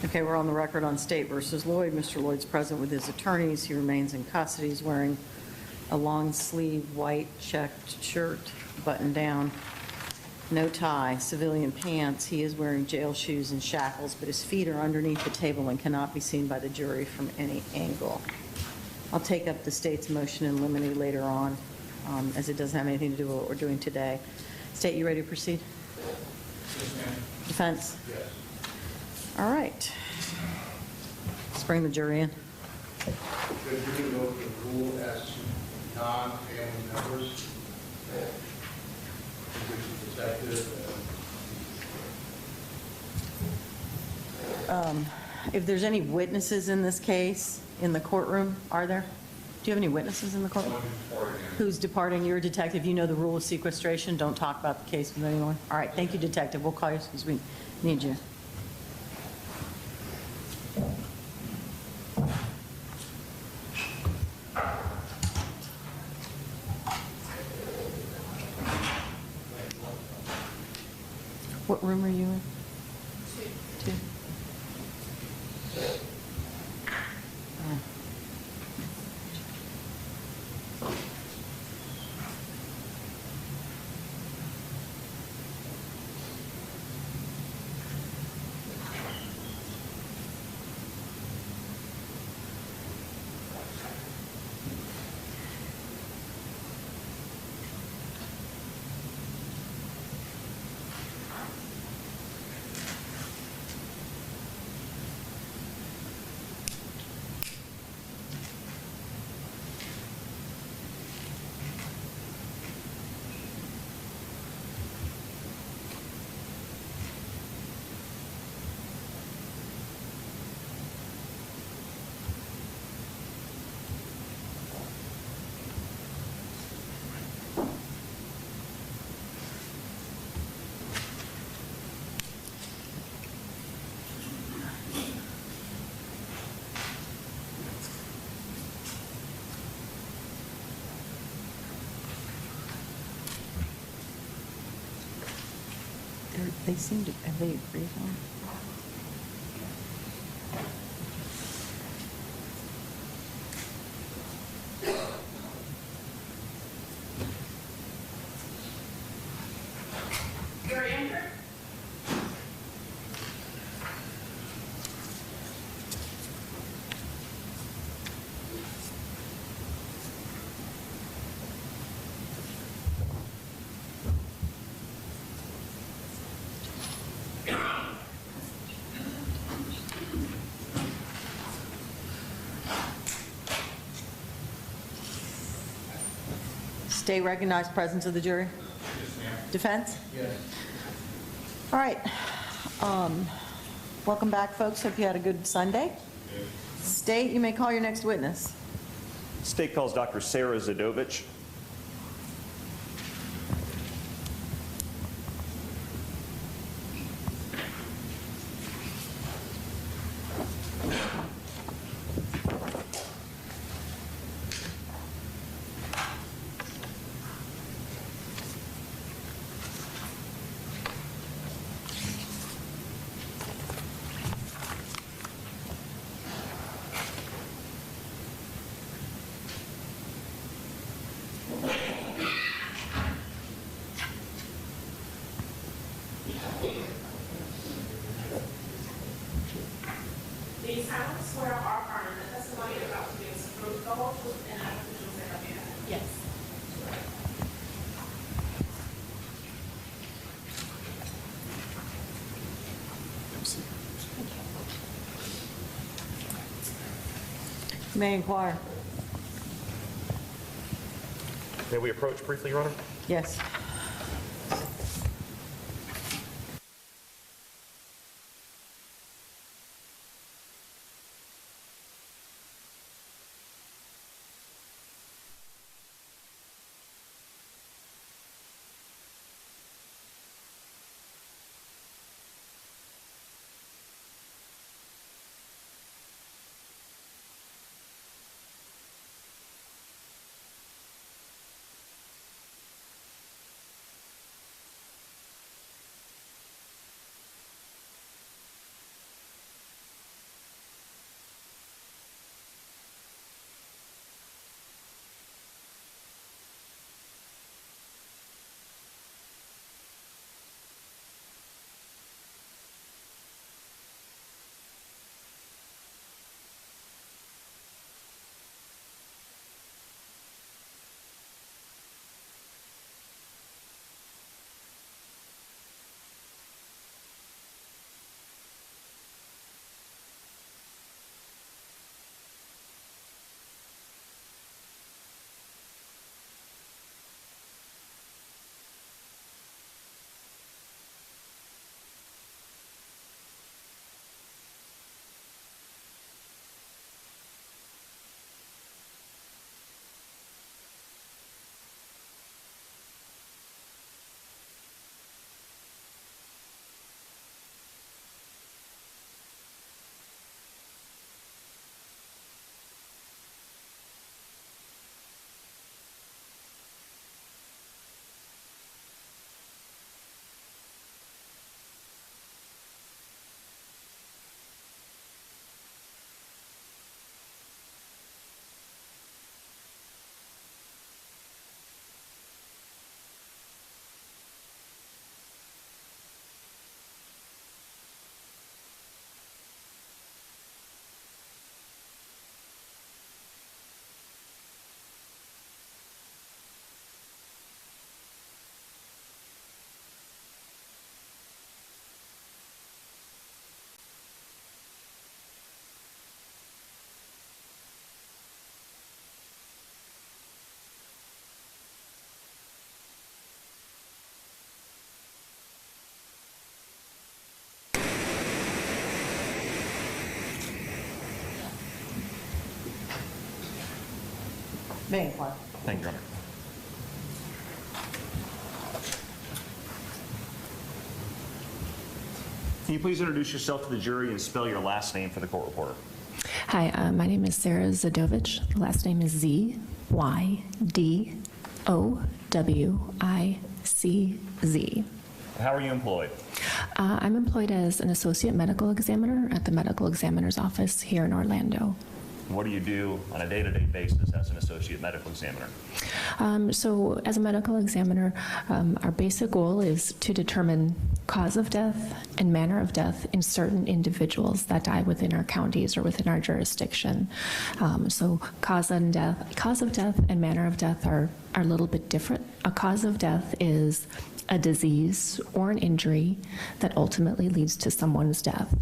Okay, we're on the record on State versus Lloyd. Mr. Lloyd's present with his attorneys. He remains in custody. He's wearing a long sleeve white checked shirt, buttoned down, no tie, civilian pants. He is wearing jail shoes and shackles, but his feet are underneath the table and cannot be seen by the jury from any angle. I'll take up the State's motion in limine later on, as it doesn't have anything to do with what we're doing today. State, you ready to proceed? Yes, ma'am. Defense? Yes. All right. Let's bring the jury in. Judge, you're going to go with the rule as to non-family members, convicted detective. If there's any witnesses in this case in the courtroom, are there? Do you have any witnesses in the courtroom? Who's departing? You're a detective. You know the rule of sequestration. Don't talk about the case with anyone. All right. Thank you, detective. We'll call you because we need you. What room are you in? Two. They seem to, have they agreed on? You're entered. State recognized presence of the jury? Yes, ma'am. Defense? Yes. All right. Welcome back, folks. Hope you had a good Sunday. Yes. State, you may call your next witness. State calls Dr. Sarah Zadovich. Do you solemnly swear or affirm that the testimony you're about to give is the truth, the whole truth, and nothing but the truth, so help you God? Yes. You may inquire. May we approach briefly, Your Honor? Yes. May inquire. Thank you, Your Honor. Can you please introduce yourself to the jury and spell your last name for the court reporter? Hi, my name is Sarah Zadovich. The last name is Z-Y-D-O-W-I-C-Z. How are you employed? I'm employed as an associate medical examiner at the medical examiner's office here in Orlando. What do you do on a day-to-day basis as an associate medical examiner? So as a medical examiner, our basic goal is to determine cause of death and manner of death in certain individuals that die within our counties or within our jurisdiction. So cause of death and manner of death are a little bit different. A cause of death is a disease or an injury that ultimately leads to someone's death.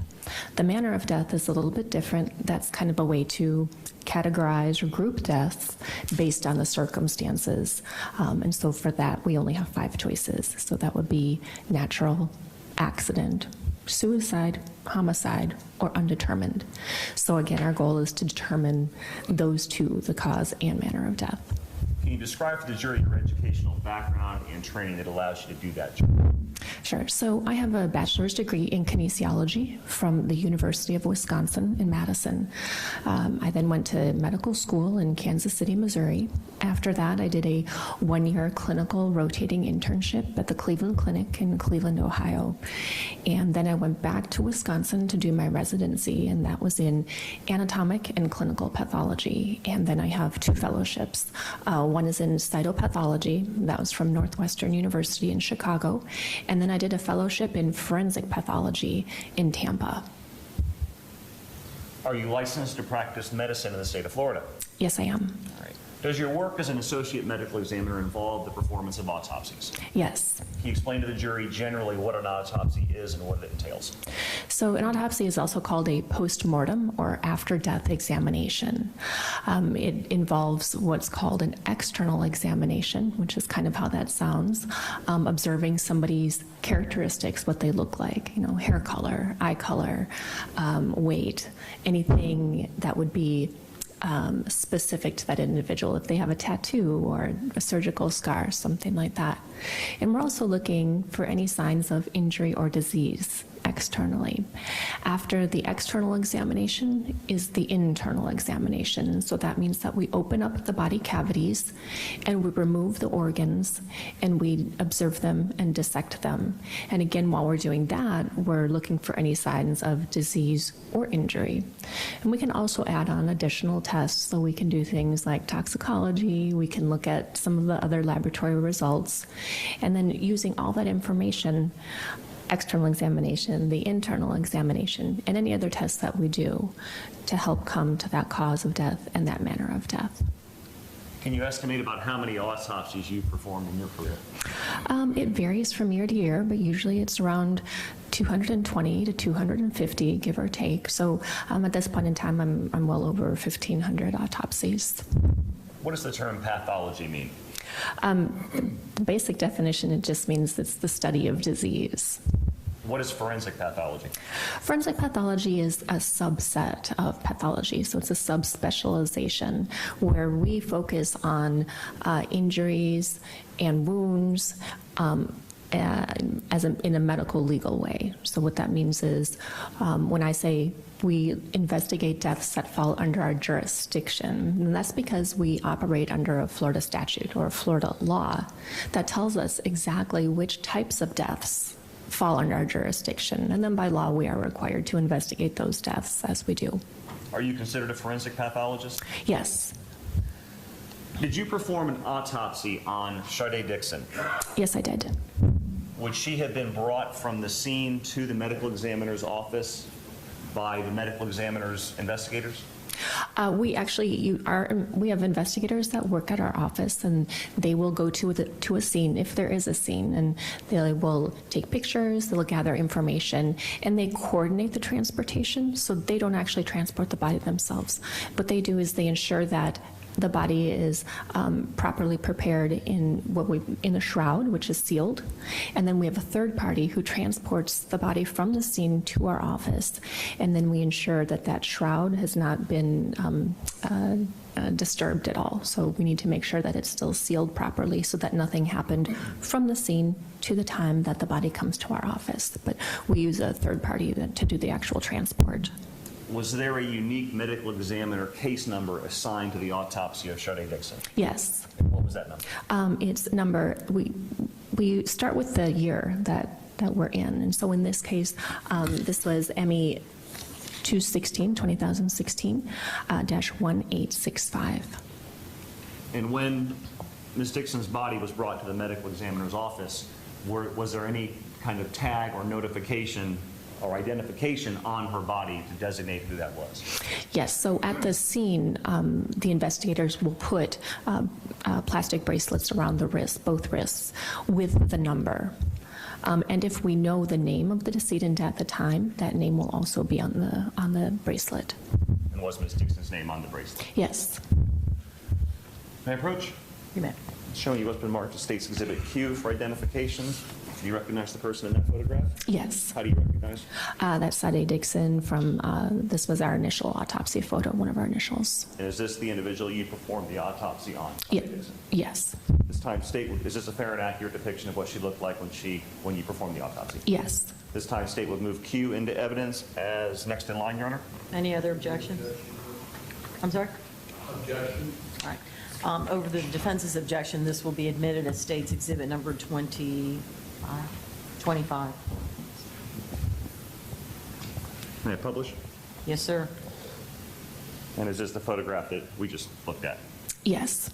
The manner of death is a little bit different. That's kind of a way to categorize or group deaths based on the circumstances. And so for that, we only have 5 choices. So that would be natural, accident, suicide, homicide, or undetermined. So again, our goal is to determine those 2, the cause and manner of death. Can you describe for the jury your educational background and training that allows you to do that job? Sure. So I have a bachelor's degree in kinesiology from the University of Wisconsin in Madison. I then went to medical school in Kansas City, Missouri. After that, I did a 1-year clinical rotating internship at the Cleveland Clinic in Cleveland, Ohio. And then I went back to Wisconsin to do my residency, and that was in anatomic and clinical pathology. And then I have 2 fellowships. One is in cytopathology. That was from Northwestern University in Chicago. And then I did a fellowship in forensic pathology in Tampa. Are you licensed to practice medicine in the state of Florida? Yes, I am. All right. Does your work as an associate medical examiner involve the performance of autopsies? Yes. Can you explain to the jury generally what an autopsy is and what it entails? So an autopsy is also called a post-mortem or after-death examination. It involves what's called an external examination, which is kind of how that sounds, observing somebody's characteristics, what they look like, hair color, eye color, weight, anything that would be specific to that individual, if they have a tattoo or a surgical scar, something like that. And we're also looking for any signs of injury or disease externally. After the external examination is the internal examination. So that means that we open up the body cavities and we remove the organs and we observe them and dissect them. And again, while we're doing that, we're looking for any signs of disease or injury. And we can also add on additional tests. So we can do things like toxicology, we can look at some of the other laboratory results, and then using all that information, external examination, the internal examination, and any other tests that we do to help come to that cause of death and that manner of death. Can you estimate about how many autopsies you've performed in your career? It varies from year to year, but usually it's around 220 to 250, give or take. So at this point in time, I'm well over 1,500 autopsies. What does the term pathology mean? The basic definition, it just means it's the study of disease. What is forensic pathology? Forensic pathology is a subset of pathology, so it's a subspecialization where we focus on injuries and wounds in a medical legal way. So what that means is when I say we investigate deaths that fall under our jurisdiction, and that's because we operate under a Florida statute or a Florida law that tells us exactly which types of deaths fall under our jurisdiction. And then by law, we are required to investigate those deaths as we do. Are you considered a forensic pathologist? Yes. Did you perform an autopsy on Sharday Dixon? Yes, I did. Would she have been brought from the scene to the medical examiner's office by the medical examiner's investigators? We have investigators that work at our office, and they will go to a scene if there is a scene, and they will take pictures, they'll gather information, and they coordinate the transportation. So they don't actually transport the body themselves. What they do is they ensure that the body is properly prepared in in a shroud, which is sealed, and then we have a third party who transports the body from the scene to our office, and then we ensure that that shroud has not been disturbed at all. So we need to make sure that it's still sealed properly so that nothing happened from the scene to the time that the body comes to our office. But we use a third party to do the actual transport. Was there a unique medical examiner case number assigned to the autopsy of Sade Dixon? Yes. And what was that number? It's number, we start with the year that we're in. And so in this case, this was ME 2016, -1865. And when Ms. Dixon's body was brought to the medical examiner's office, was there any kind of tag or notification or identification on her body to designate who that was? Yes, so at the scene, the investigators will put plastic bracelets around the wrists, both wrists, with the number. And if we know the name of the decedent at the time, that name will also be on the bracelet. And was Ms. Dixon's name on the bracelet? Yes. May I approach? You may. Showing you what's been marked as State's Exhibit Q for identification. Do you recognize the person in that photograph? Yes. How do you recognize? That's Sade Dixon from, this was our initial autopsy photo, one of our initials. And is this the individual you performed the autopsy on? Yeah. Dixon? Yes. This time, State, is this a fair and accurate depiction of what she looked like when you performed the autopsy? Yes. This time, State would move Q into evidence as next in line, Your Honor. Any other objection? I'm sorry? Objection. All right. Over the defense's objection, this will be admitted as State's Exhibit number 25. May I publish? Yes, sir. And is this the photograph that we just looked at? Yes.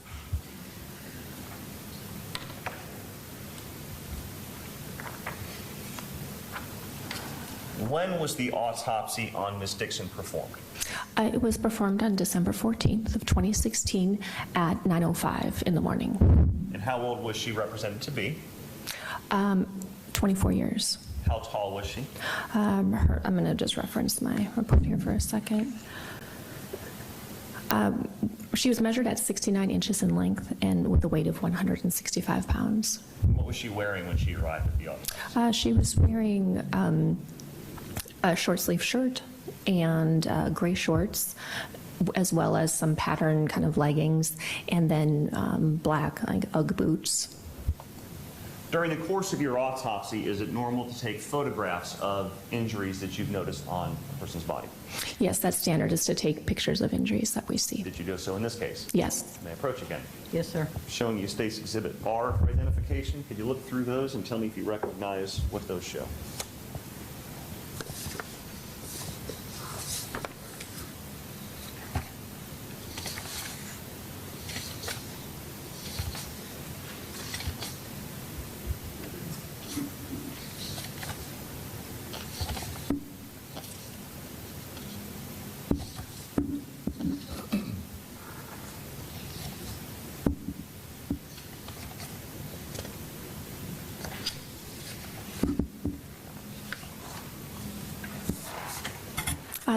When was the autopsy on Ms. Dixon performed? It was performed on December 14th of 2016 at 9:05 in the morning. And how old was she represented to be? 24 years. How tall was she? I'm going to just reference my report here for a second. She was measured at 69 inches in length and with a weight of 165 pounds. What was she wearing when she arrived at the office? She was wearing a short sleeve shirt and gray shorts, as well as some patterned kind of leggings, and then black Ugg boots. During the course of your autopsy, is it normal to take photographs of injuries that you've noticed on a person's body? Yes, that's standard, is to take pictures of injuries that we see. Did you do so in this case? Yes. May I approach again? Yes, sir. Showing you State's Exhibit R for identification. Could you look through those and tell me if you recognize what those show?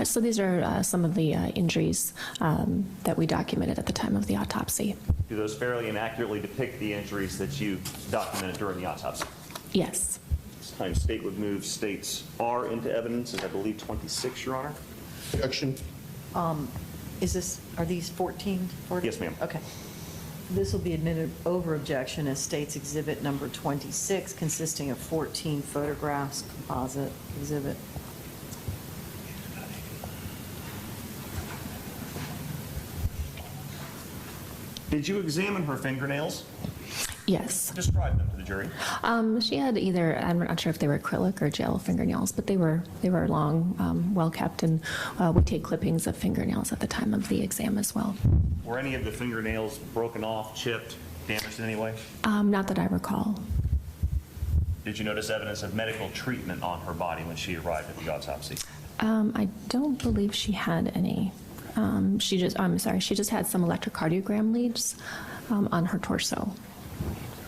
So these are some of the injuries that we documented at the time of the autopsy. Do those fairly and accurately depict the injuries that you documented during the autopsy? Yes. This time, State would move States R into evidence as I believe 26, Your Honor. Objection. Are these 14? Yes, ma'am. Okay. This will be admitted over objection as State's Exhibit number 26, consisting of 14 photographs, composite exhibit. Did you examine her fingernails? Yes. Describe them to the jury. She had either, I'm not sure if they were acrylic or gel fingernails, but they were long, well kept, and we take clippings of fingernails at the time of the exam as well. Were any of the fingernails broken off, chipped, damaged in any way? Not that I recall. Did you notice evidence of medical treatment on her body when she arrived at the autopsy? I don't believe she had any. She just had some electrocardiogram leads on her torso.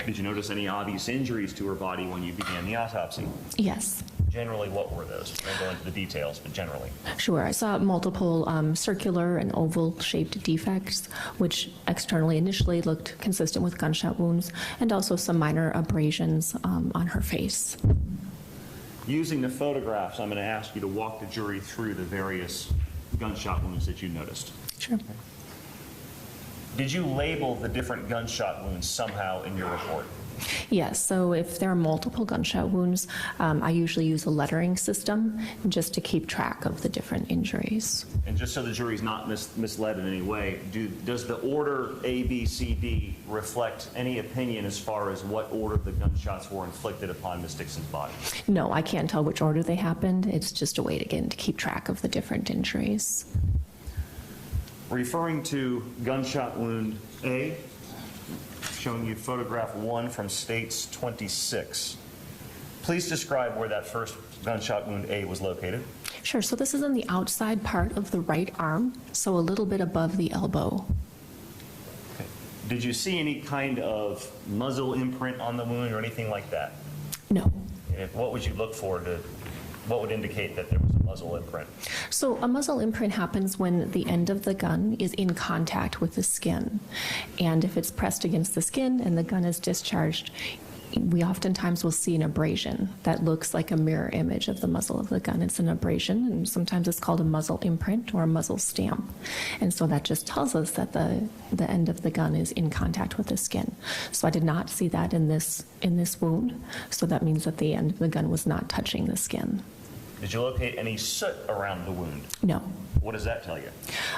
Did you notice any obvious injuries to her body when you began the autopsy? Yes. Generally, what were those? I won't go into the details, but generally. Sure. I saw multiple circular and oval-shaped defects, which externally initially looked consistent with gunshot wounds, and also some minor abrasions on her face. Using the photographs, I'm going to ask you to walk the jury through the various gunshot wounds that you noticed. Sure. Did you label the different gunshot wounds somehow in your report? Yes, so if there are multiple gunshot wounds, I usually use a lettering system just to keep track of the different injuries. And just so the jury's not misled in any way, does the order A, B, C, D reflect any opinion as far as what order the gunshots were inflicted upon Ms. Dixon's body? No, I can't tell which order they happened. It's just a way, again, to keep track of the different injuries. Referring to gunshot wound A, showing you photograph 1 from States 26. Please describe where that first gunshot wound A was located. Sure, so this is on the outside part of the right arm, so a little bit above the elbow. Okay. Did you see any kind of muzzle imprint on the wound or anything like that? No. What would you look for what would indicate that there was a muzzle imprint? So a muzzle imprint happens when the end of the gun is in contact with the skin. And if it's pressed against the skin and the gun is discharged, we oftentimes will see an abrasion that looks like a mirror image of the muzzle of the gun. It's an abrasion, and sometimes it's called a muzzle imprint or a muzzle stamp. And so that just tells us that the end of the gun is in contact with the skin. So I did not see that in this wound, so that means that the end of the gun was not touching the skin. Did you locate any soot around the wound? No. What does that tell you?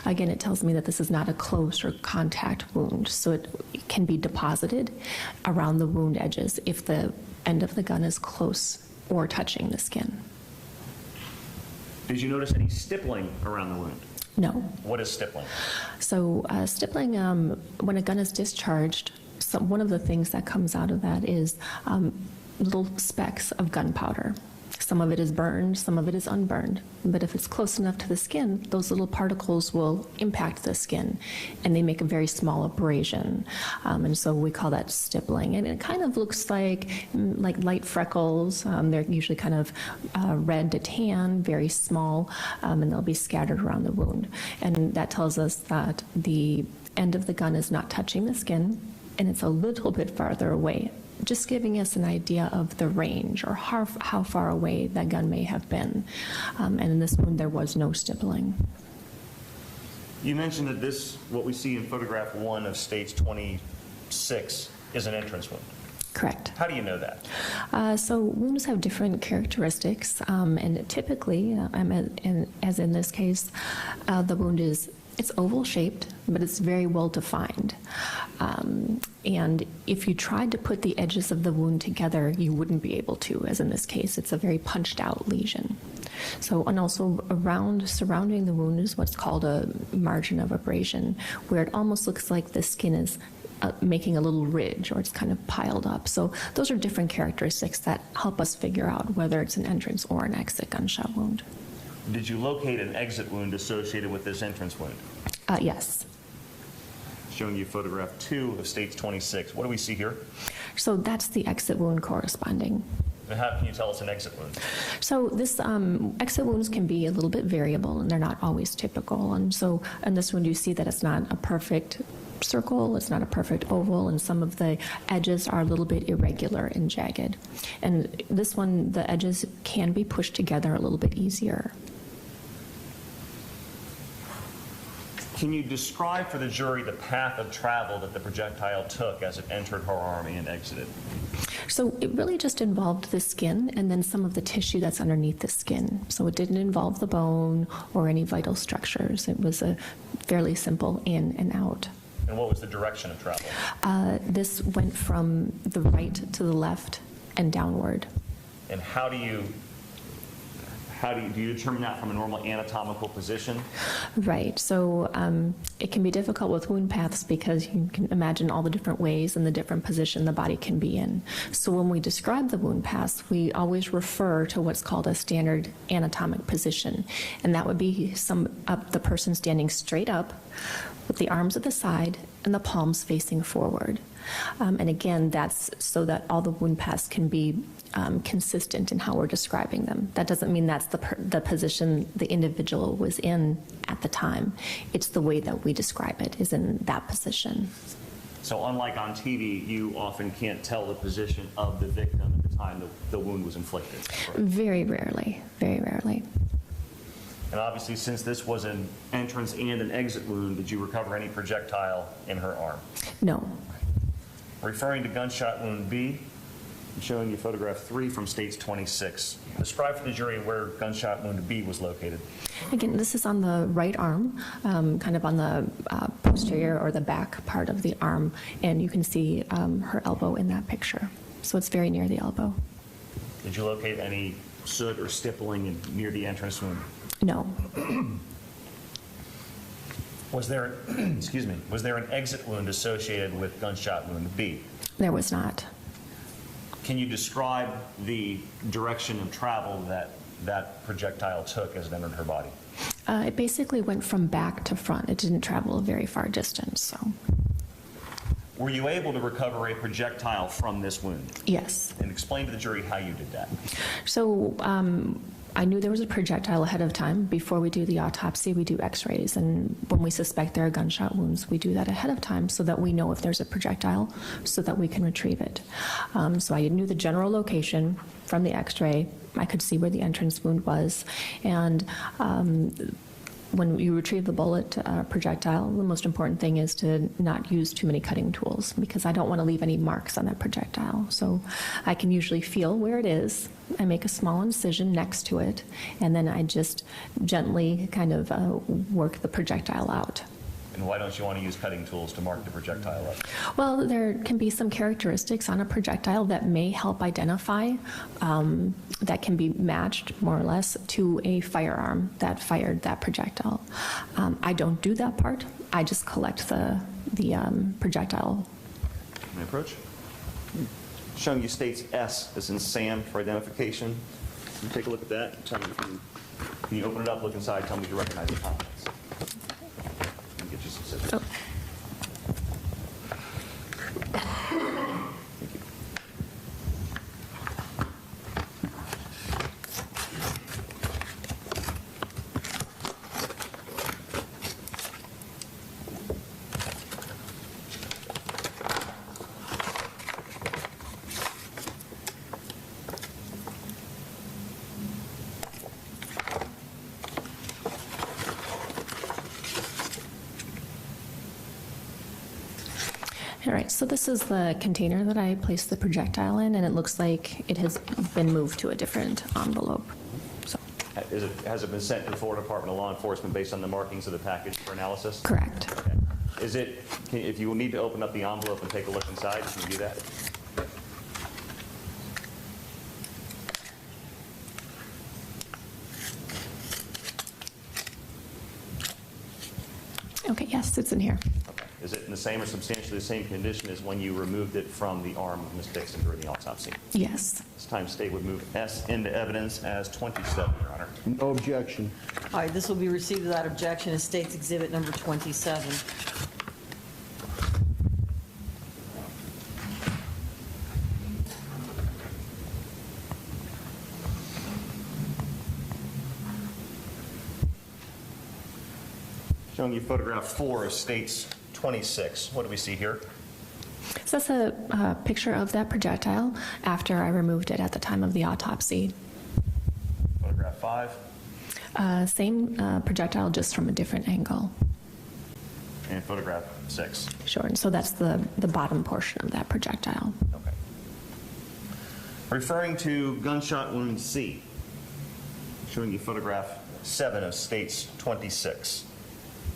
Again, it tells me that this is not a close or contact wound, so it can be deposited around the wound edges if the end of the gun is close or touching the skin. Did you notice any stippling around the wound? No. What is stippling? So stippling, when a gun is discharged, one of the things that comes out of that is little specks of gunpowder. Some of it is burned, some of it is unburned. But if it's close enough to the skin, those little particles will impact the skin, and they make a very small abrasion. And so we call that stippling. And it kind of looks like light freckles. They're usually kind of red to tan, very small, and they'll be scattered around the wound. And that tells us that the end of the gun is not touching the skin, and it's a little bit farther away, just giving us an idea of the range or how far away that gun may have been. And in this one, there was no stippling. You mentioned that what we see in photograph 1 of States 26 is an entrance wound. Correct. How do you know that? So wounds have different characteristics, and typically, as in this case, the wound it's oval shaped, but it's very well defined. And if you tried to put the edges of the wound together, you wouldn't be able to, as in this case. It's a very punched out lesion. So, and also surrounding the wound is what's called a margin of abrasion, where it almost looks like the skin is making a little ridge, or it's kind of piled up. So those are different characteristics that help us figure out whether it's an entrance or an exit gunshot wound. Did you locate an exit wound associated with this entrance wound? Yes. Showing you photograph 2 of States 26. What do we see here? So that's the exit wound corresponding. And how can you tell us an exit wound? So this exit wounds can be a little bit variable, and they're not always typical. And so in this one, you see that it's not a perfect circle, it's not a perfect oval, and some of the edges are a little bit irregular and jagged. And this one, the edges can be pushed together a little bit easier. Can you describe for the jury the path of travel that the projectile took as it entered her arm and exited? So it really just involved the skin and then some of the tissue that's underneath the skin. So it didn't involve the bone or any vital structures. It was a fairly simple in and out. And what was the direction of travel? This went from the right to the left and downward. And do you determine that from a normal anatomical position? Right. So it can be difficult with wound paths because you can imagine all the different ways and the different position the body can be in. So when we describe the wound paths, we always refer to what's called a standard anatomic position. And that would be the person standing straight up with the arms at the side and the palms facing forward. And again, that's so that all the wound paths can be consistent in how we're describing them. That doesn't mean that's the position the individual was in at the time. It's the way that we describe it is in that position. So unlike on TV, you often can't tell the position of the victim at the time the wound was inflicted. Correct? Very rarely, very rarely. And obviously, since this was an entrance and an exit wound, did you recover any projectile in her arm? No. Referring to gunshot wound B, I'm showing you photograph 3 from States 26. Describe for the jury where gunshot wound B was located. Again, this is on the right arm, kind of on the posterior or the back part of the arm, and you can see her elbow in that picture. So it's very near the elbow. Did you locate any soot or stippling near the entrance wound? No. Was there, excuse me, was there an exit wound associated with gunshot wound B? There was not. Can you describe the direction of travel that projectile took as it entered her body? It basically went from back to front. It didn't travel a very far distance, so. Were you able to recover a projectile from this wound? Yes. And explain to the jury how you did that. So I knew there was a projectile ahead of time. Before we do the autopsy, we do x-rays, and when we suspect there are gunshot wounds, we do that ahead of time so that we know if there's a projectile so that we can retrieve it. So I knew the general location from the x-ray. I could see where the entrance wound was, and when you retrieve the bullet projectile, the most important thing is to not use too many cutting tools because I don't want to leave any marks on that projectile. So I can usually feel where it is. I make a small incision next to it, and then I just gently kind of work the projectile out. And why don't you want to use cutting tools to mark the projectile up? Well, there can be some characteristics on a projectile that may help identify, that can be matched more or less to a firearm that fired that projectile. I don't do that part. I just collect the projectile. May I approach? Showing you states S as in Sam for identification. Can you take a look at that? Tell me if you can you open it up, look inside, tell me if you recognize the contents. Let me get you some scissors. Oh. Thank you. All right, so this is the container that I placed the projectile in, and it looks like it has been moved to a different envelope. So, Has it been sent to the Florida Department of Law Enforcement based on the markings of the package for analysis? correct. Okay. If you will need to open up the envelope and take a look inside, can you do that? Okay, yes, it's in here. Okay. Is it in the same or substantially the same condition as when you removed it from the arm of Ms. Dixon during the autopsy? Yes. This time, State would move S into evidence as 27, Your Honor. No objection. All right, this will be received without objection as State's Exhibit number 27. Showing you photograph 4 of States 26. What do we see here? So that's a picture of that projectile after I removed it at the time of the autopsy. Photograph 5 Same projectile, just from a different angle. and photograph 6. Sure, and so that's the bottom portion of that projectile. Okay. Referring to gunshot wound C, showing you photograph 7 of States 26.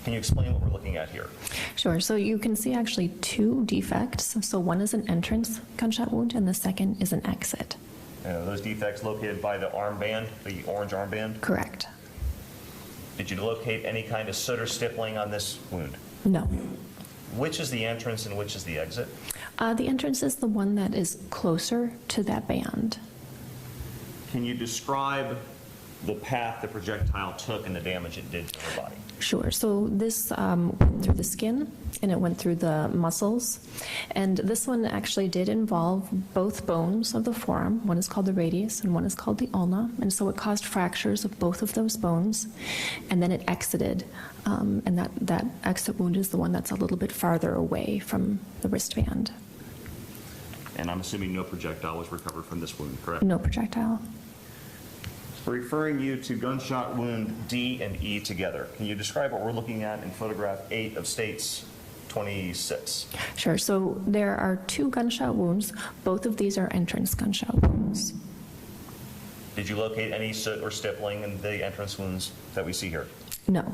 Can you explain what we're looking at here? Sure, so you can see actually two defects. So one is an entrance gunshot wound, and the second is an exit. Those defects located by the armband, the orange armband. Correct. Did you locate any kind of soot or stippling on this wound? No. Which is the entrance and which is the exit? The entrance is the one that is closer to that band. Can you describe the path the projectile took and the damage it did to her body? Sure. So this went through the skin and it went through the muscles. And this one actually did involve both bones of the forearm. One is called the radius and one is called the ulna. And so it caused fractures of both of those bones. And then it exited. And that exit wound is the one that's a little bit farther away from the wristband. And I'm assuming no projectile was recovered from this wound, correct? No projectile. Referring you to gunshot wound D and E together, can you describe what we're looking at in photograph 8 of States 26? Sure. So there are 2 gunshot wounds. Both of these are entrance gunshot wounds. Did you locate any soot or stippling in the entrance wounds that we see here? No.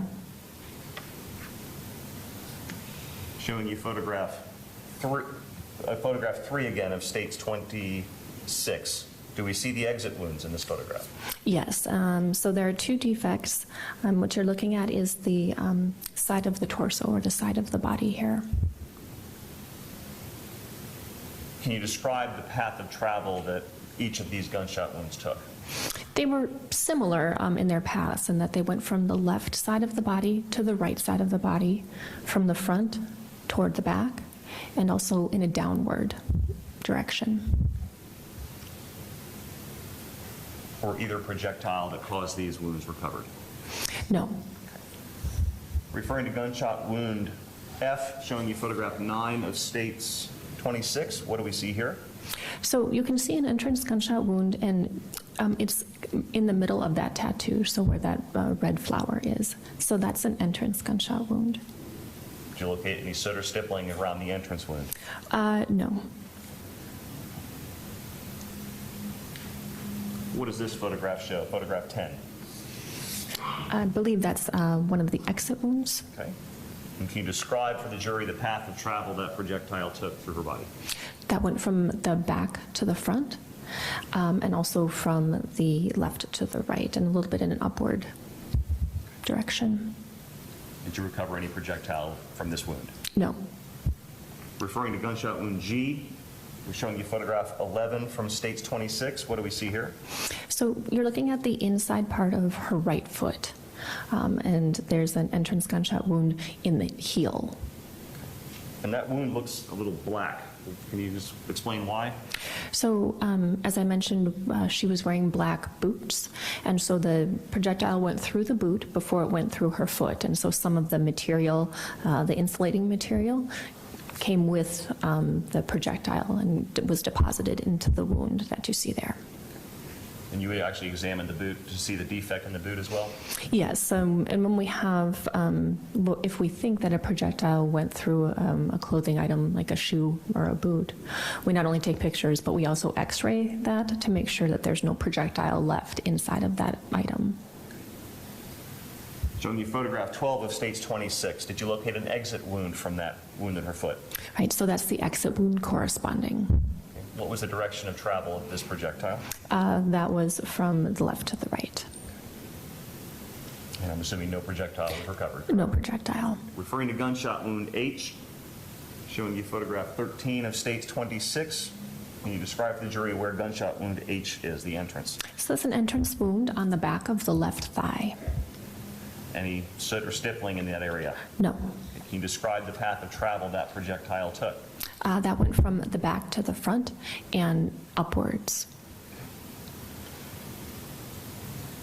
Showing you photograph 3 again of States 26. Do we see the exit wounds in this photograph? Yes. So there are 2 defects. What you're looking at is the side of the torso or the side of the body here. Can you describe the path of travel that each of these gunshot wounds took? They were similar in their paths in that they went from the left side of the body to the right side of the body, from the front toward the back, and also in a downward direction. Or either projectile that caused these wounds recovered? No. Referring to gunshot wound F, showing you photograph 9 of States 26, what do we see here? So you can see an entrance gunshot wound, and it's in the middle of that tattoo, so where that red flower is. So that's an entrance gunshot wound. Did you locate any soot or stippling around the entrance wound? No. What does this photograph show, photograph 10? I believe that's one of the exit wounds. Okay. And can you describe for the jury the path of travel that projectile took through her body? That went from the back to the front, and also from the left to the right, and a little bit in an upward direction. Did you recover any projectile from this wound? No. Referring to gunshot wound G, we're showing you photograph 11 from States 26. What do we see here? So you're looking at the inside part of her right foot, and there's an entrance gunshot wound in the heel. And that wound looks a little black. Can you just explain why? So as I mentioned, she was wearing black boots, and so the projectile went through the boot before it went through her foot, and so some of the material, the insulating material, came with the projectile and was deposited into the wound that you see there. And you actually examined the boot to see the defect in the boot as well? Yes, and when we have, if we think that a projectile went through a clothing item like a shoe or a boot, we not only take pictures, but we also x-ray that to make sure that there's no projectile left inside of that item. Showing you photograph 12 of States 26. Did you locate an exit wound from that wound in her foot? Right, so that's the exit wound corresponding. Okay. What was the direction of travel of this projectile? That was from the left to the right. And I'm assuming no projectile was recovered. No projectile. Referring to gunshot wound H, showing you photograph 13 of States 26. Can you describe for the jury where gunshot wound H is, the entrance? So that's an entrance wound on the back of the left thigh. Any soot or stippling in that area? No. Can you describe the path of travel that projectile took? That went from the back to the front and upwards.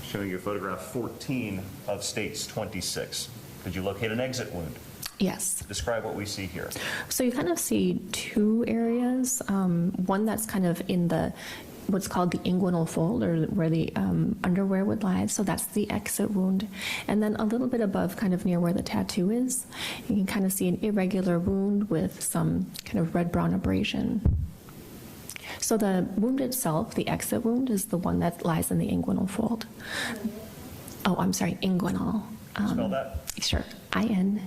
Showing you photograph 14 of States 26. Did you locate an exit wound? Yes. Describe what we see here. So you kind of see 2 areas. One that's kind of in the what's called the inguinal fold, or where the underwear would lie. So that's the exit wound. And then a little bit above, kind of near where the tattoo is, you can kind of see an irregular wound with some kind of red-brown abrasion. So the wound itself, the exit wound, is the one that lies in the inguinal fold. Oh, I'm sorry, inguinal. Spell that? Sure. I-N-G-U-I-A-L.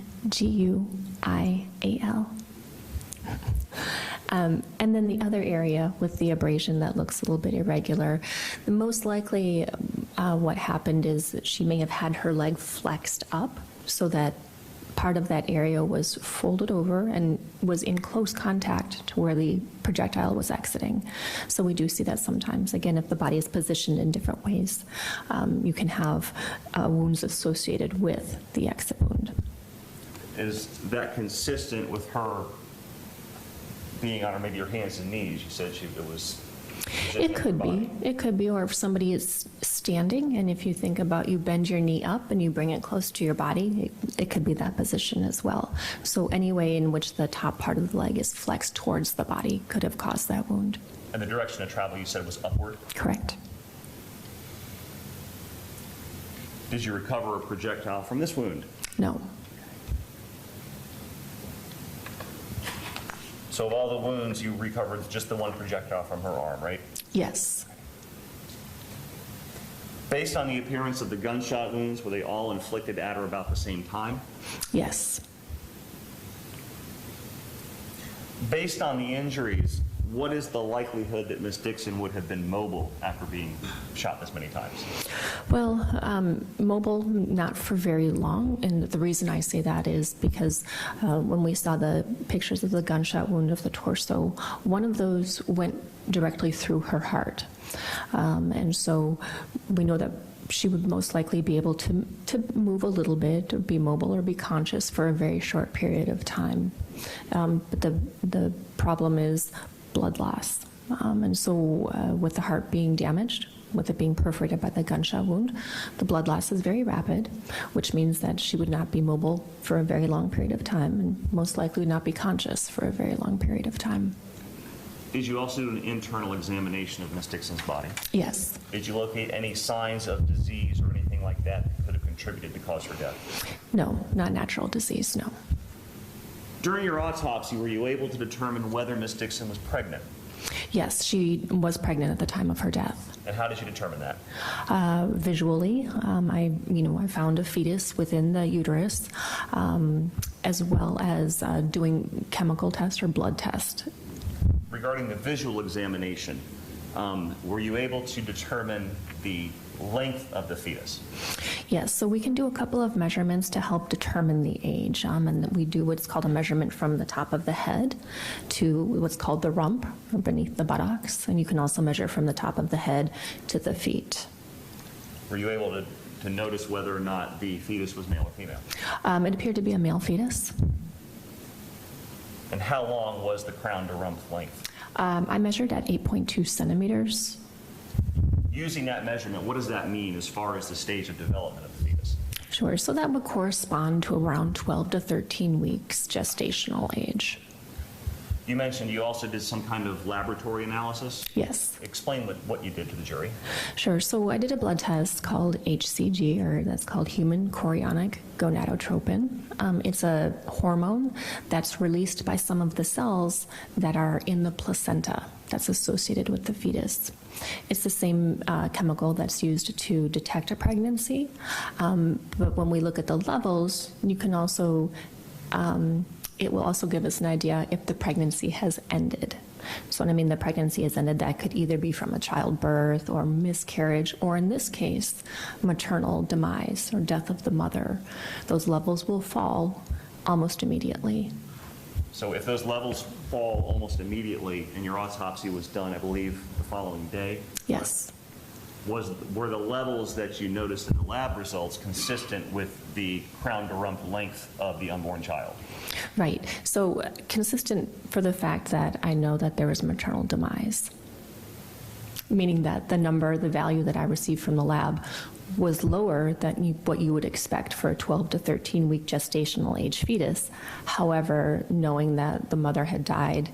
And then the other area with the abrasion that looks a little bit irregular, most likely what happened is that she may have had her leg flexed up so that part of that area was folded over and was in close contact to where the projectile was exiting. So we do see that sometimes. Again, if the body is positioned in different ways, you can have wounds associated with the exit wound. Is that consistent with her being on her, maybe her hands and knees? You said it was... It could be. It could be, or if somebody is standing, and if you think about you bend your knee up and you bring it close to your body, it could be that position as well. So any way in which the top part of the leg is flexed towards the body could have caused that wound. And the direction of travel, you said, was upward? Correct. Did you recover a projectile from this wound? No. So of all the wounds, you recovered just the one projectile from her arm, right? Yes. Based on the appearance of the gunshot wounds, were they all inflicted at or about the same time? Yes. Based on the injuries, what is the likelihood that Ms. Dixon would have been mobile after being shot this many times? Well, mobile, not for very long, and the reason I say that is because when we saw the pictures of the gunshot wound of the torso, one of those went directly through her heart. And so we know that she would most likely be able to move a little bit, or be mobile, or be conscious for a very short period of time. But the problem is blood loss. And so with the heart being damaged, with it being perforated by the gunshot wound, the blood loss is very rapid, which means that she would not be mobile for a very long period of time, and most likely not be conscious for a very long period of time. Did you also do an internal examination of Ms. Dixon's body? Yes. Did you locate any signs of disease or anything like that that could have contributed to cause her death? No, not natural disease, no. During your autopsy, were you able to determine whether Ms. Dixon was pregnant? Yes, she was pregnant at the time of her death. And how did you determine that? Visually, I found a fetus within the uterus, as well as doing chemical test or blood test. Regarding the visual examination, were you able to determine the length of the fetus? Yes, so we can do a couple of measurements to help determine the age, and we do what's called a measurement from the top of the head to what's called the rump, or beneath the buttocks, and you can also measure from the top of the head to the feet. Were you able to notice whether or not the fetus was male or female? It appeared to be a male fetus. And how long was the crown to rump length? I measured at 8.2 centimeters. Using that measurement, what does that mean as far as the stage of development of the fetus? Sure, so that would correspond to around 12 to 13 weeks gestational age. You mentioned you also did some kind of laboratory analysis. Yes. Explain what you did to the jury. Sure, so I did a blood test called HCG, or that's called human chorionic gonadotropin. It's a hormone that's released by some of the cells that are in the placenta that's associated with the fetus. It's the same chemical that's used to detect a pregnancy, but when we look at the levels, you can also it will also give us an idea if the pregnancy has ended. So when I mean the pregnancy has ended, that could either be from a childbirth or miscarriage, or in this case, maternal demise or death of the mother. Those levels will fall almost immediately. So if those levels fall almost immediately and your autopsy was done, I believe, the following day? Yes. Were the levels that you noticed in the lab results consistent with the crown to rump length of the unborn child? Right. So consistent for the fact that I know that there was maternal demise, meaning that the value that I received from the lab was lower than what you would expect for a 12 to 13 week gestational age fetus. However, knowing that the mother had died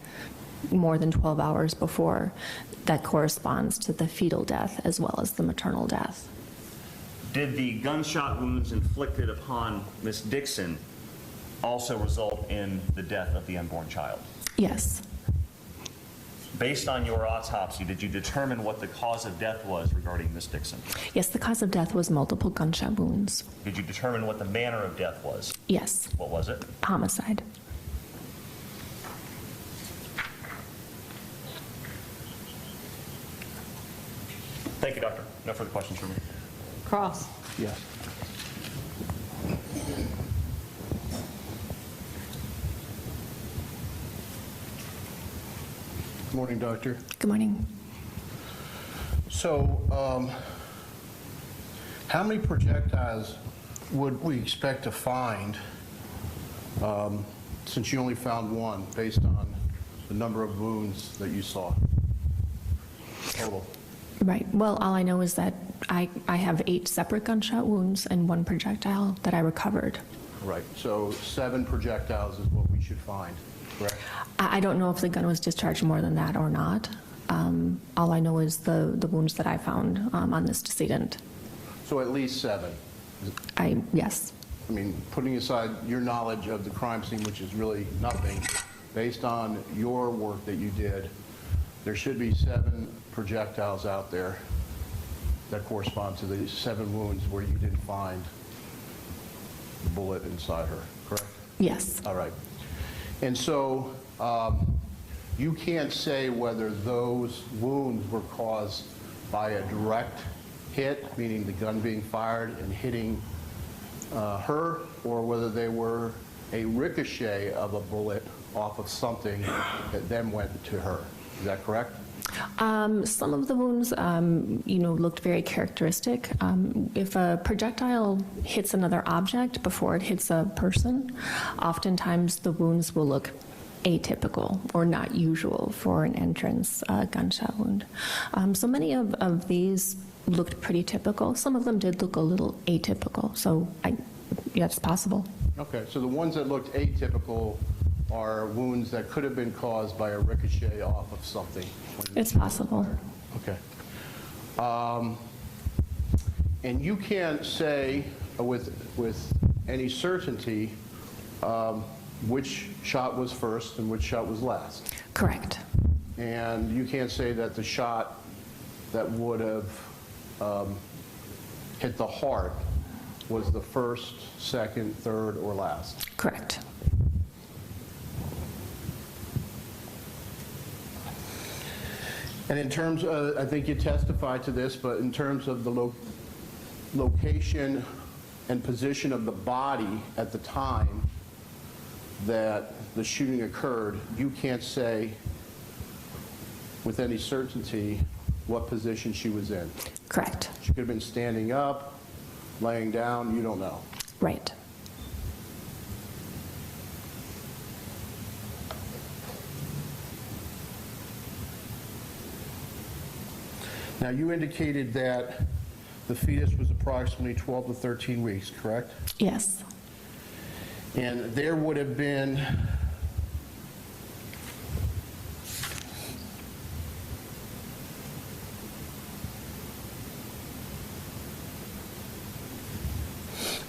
more than 12 hours before, that corresponds to the fetal death as well as the maternal death. Did the gunshot wounds inflicted upon Ms. Dixon also result in the death of the unborn child? Yes. Based on your autopsy, did you determine what the cause of death was regarding Ms. Dixon? Yes, the cause of death was multiple gunshot wounds. Did you determine what the manner of death was? Yes. What was it? Homicide. Thank you, doctor. No further questions for me. Cross. Yes. Good morning, Doctor. Good morning. So, how many projectiles would we expect to find, since you only found one, based on the number of wounds that you saw total? Right. Well, all I know is that I have 8 separate gunshot wounds and 1 projectile that I recovered. Right. So 7 projectiles is what we should find, correct? I don't know if the gun was discharged more than that or not. All I know is the wounds that I found on this decedent. So at least 7. Yes. I mean, putting aside your knowledge of the crime scene, which is really nothing, based on your work that you did, there should be 7 projectiles out there that correspond to the 7 wounds where you didn't find the bullet inside her, correct? Yes. All right. And so you can't say whether those wounds were caused by a direct hit, meaning the gun being fired and hitting her, or whether they were a ricochet of a bullet off of something that then went to her. Is that correct? Some of the wounds, looked very characteristic. If a projectile hits another object before it hits a person, oftentimes the wounds will look atypical or not usual for an entrance gunshot wound. So many of these looked pretty typical. Some of them did look a little atypical, so that's possible. Okay, so the ones that looked atypical are wounds that could have been caused by a ricochet off of something. It's possible. Okay. And you can't say with any certainty which shot was first and which shot was last. Correct. And you can't say that the shot that would have hit the heart was the first, second, third, or last. Correct. And in terms of, I think you testified to this, but in terms of the location and position of the body at the time that the shooting occurred, you can't say with any certainty what position she was in. Correct. She could have been standing up, laying down, you don't know. Right. Now, you indicated that the fetus was approximately 12 to 13 weeks, correct? Yes. And there would have been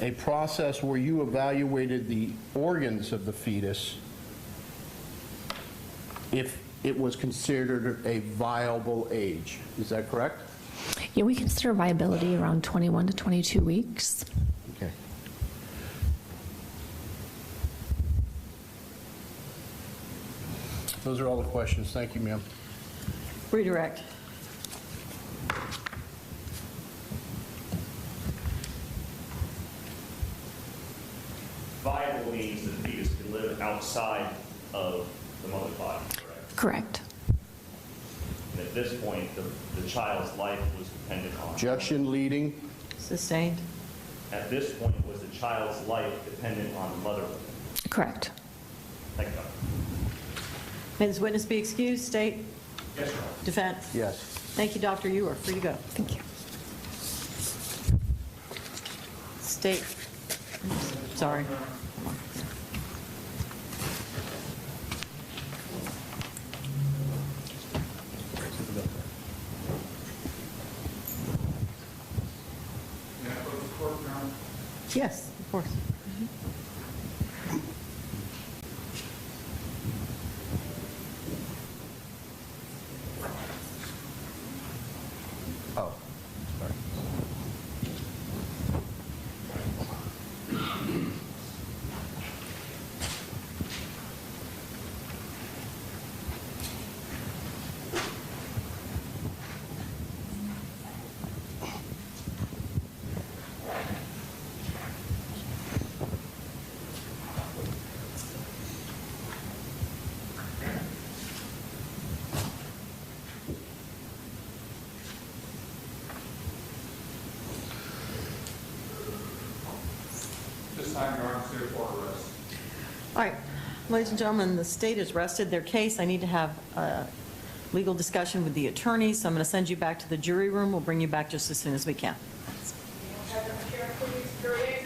a process where you evaluated the organs of the fetus if it was considered a viable age. Is that correct? Yeah, we consider viability around 21 to 22 weeks. Okay. Those are all the questions. Thank you, ma'am. Redirect. Viable means that the fetus can live outside of the mother's body, correct? Correct. And at this point, the child's life was dependent on... Objection leading. Sustained. At this point, was the child's life dependent on the mother? Correct. Thank you, Doctor. May this witness be excused? State? Yes, Your Honor. Defense? Yes. Thank you, doctor. You are free to go. Thank you. State. Sorry. Yes, of course. Oh, sorry. Ladies and gentlemen, the state has rested their case. I need to have a legal discussion with the attorneys, so I'm going to send you back to the jury room. We'll bring you back just as soon as we can. Have the chair please jury exit.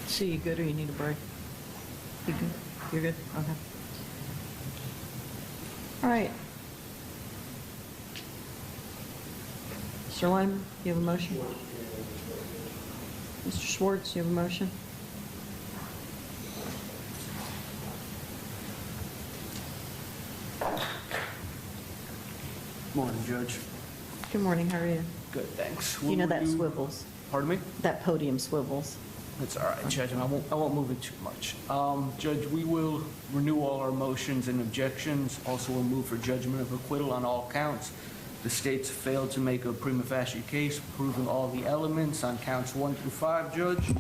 So you good or you need a break? You good? You're good? Okay. All right. Mr. Lyman, you have a motion? Mr. Schwartz, you have a motion? Morning, Judge. Good morning, how are you? Good, thanks. You know that swivels. Pardon me? That podium swivels. That's all right, Judge, and I won't move it too much. Judge, we will renew all our motions and objections. Also, we'll move for judgment of acquittal on all counts. The state's failed to make a prima facie case proving all the elements on counts 1 through 5, Judge.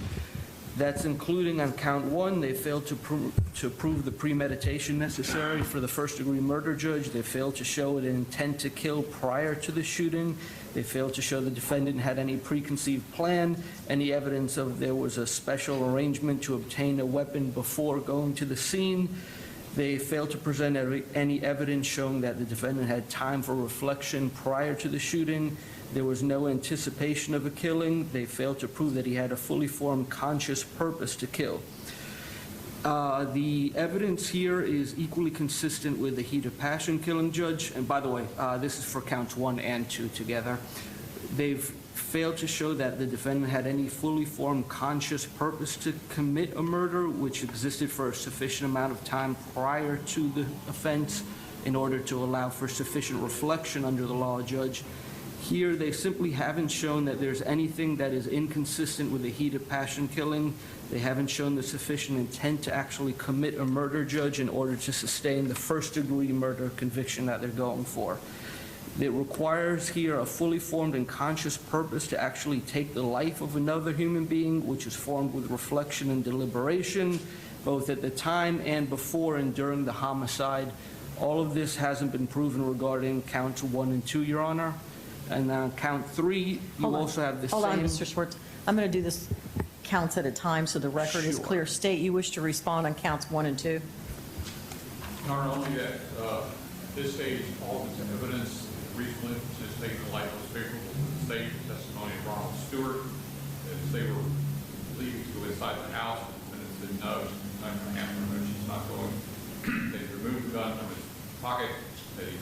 That's including on count 1, they failed to prove the premeditation necessary for the first-degree murder, Judge. They failed to show an intent to kill prior to the shooting. They failed to show the defendant had any preconceived plan, any evidence of there was a special arrangement to obtain a weapon before going to the scene. They failed to present any evidence showing that the defendant had time for reflection prior to the shooting. There was no anticipation of a killing. They failed to prove that he had a fully formed conscious purpose to kill. The evidence here is equally consistent with the heat of passion killing, Judge. And by the way, this is for counts 1 and 2 together. They've failed to show that the defendant had any fully formed conscious purpose to commit a murder, which existed for a sufficient amount of time prior to the offense in order to allow for sufficient reflection under the law, Judge. Here, they simply haven't shown that there's anything that is inconsistent with the heat of passion killing. They haven't shown the sufficient intent to actually commit a murder, Judge, in order to sustain the first-degree murder conviction that they're going for. It requires here a fully formed and conscious purpose to actually take the life of another human being, which is formed with reflection and deliberation, both at the time and before and during the homicide. All of this hasn't been proven regarding counts 1 and 2, Your Honor. And on count 3, you also have the same... Hold on, Mr. Schwartz. I'm going to do this counts at a time so the record is Sure. clear. State, you wish to respond on counts 1 and 2? Not only that, at this stage, all of the evidence recently has taken the light most favorable to the state. The testimony of Ronald Stewart, as they were leaving to go inside the house, and it said, no, she's not going to happen, no, she's not going. They removed the gun from his pocket. They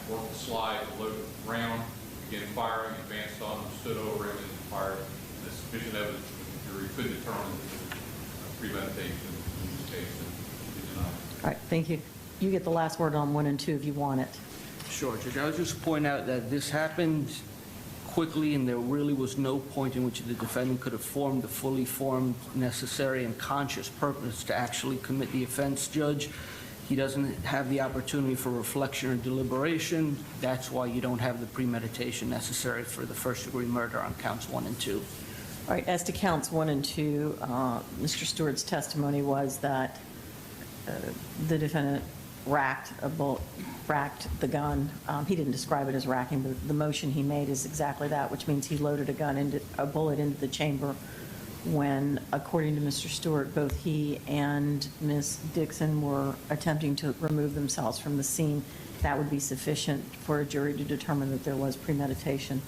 worked the slide, loaded the round, began firing, advanced on him, stood over him, and fired. There's sufficient evidence that the jury could determine that premeditation in this case and be denied. All right, thank you. You get the last word on 1 and 2 if you want it. Sure, Judge. I would just point out that this happened quickly, and there really was no point in which the defendant could have formed the fully formed, necessary, and conscious purpose to actually commit the offense, Judge. He doesn't have the opportunity for reflection or deliberation. That's why you don't have the premeditation necessary for the first-degree murder on counts 1 and 2. All right, as to counts 1 and 2, Mr. Stewart's testimony was that the defendant racked the gun. He didn't describe it as racking, but the motion he made is exactly that, which means he loaded a bullet into the chamber when, according to Mr. Stewart, both he and Ms. Dixon were attempting to remove themselves from the scene. That would be sufficient for a jury to determine that there was premeditation.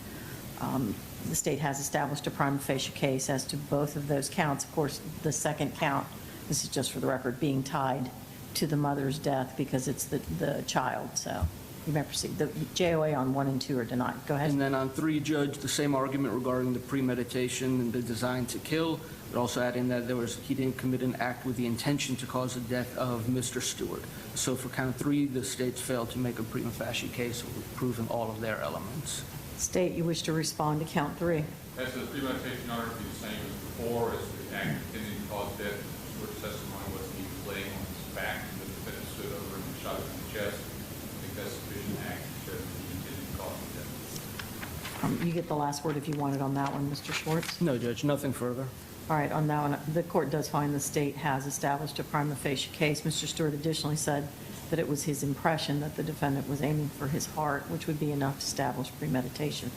The state has established a prima facie case as to both of those counts. Of course, the second count, this is just for the record, being tied to the mother's death because it's the child. So you may proceed. The JOA on 1 and 2 are denied. Go ahead. And then on 3, Judge, the same argument regarding the premeditation and the design to kill, but also adding that he didn't commit an act with the intention to cause the death of Mr. Stewart. So for count 3, the state's failed to make a prima facie case proving all of their elements. State, you wish to respond to count 3. As to the premeditation, Your Honor, be the same as before, as the act intending to cause death. Stewart's testimony was he was laying on his back, and the defendant stood over him and You get the last word if you want it on that one, Mr. Schwartz. No, Judge, nothing further. All right, on that one, the court does find the state has established a prima facie case. Mr. Stewart additionally said that it was his impression that the defendant was aiming for his heart, which would be enough to establish premeditation.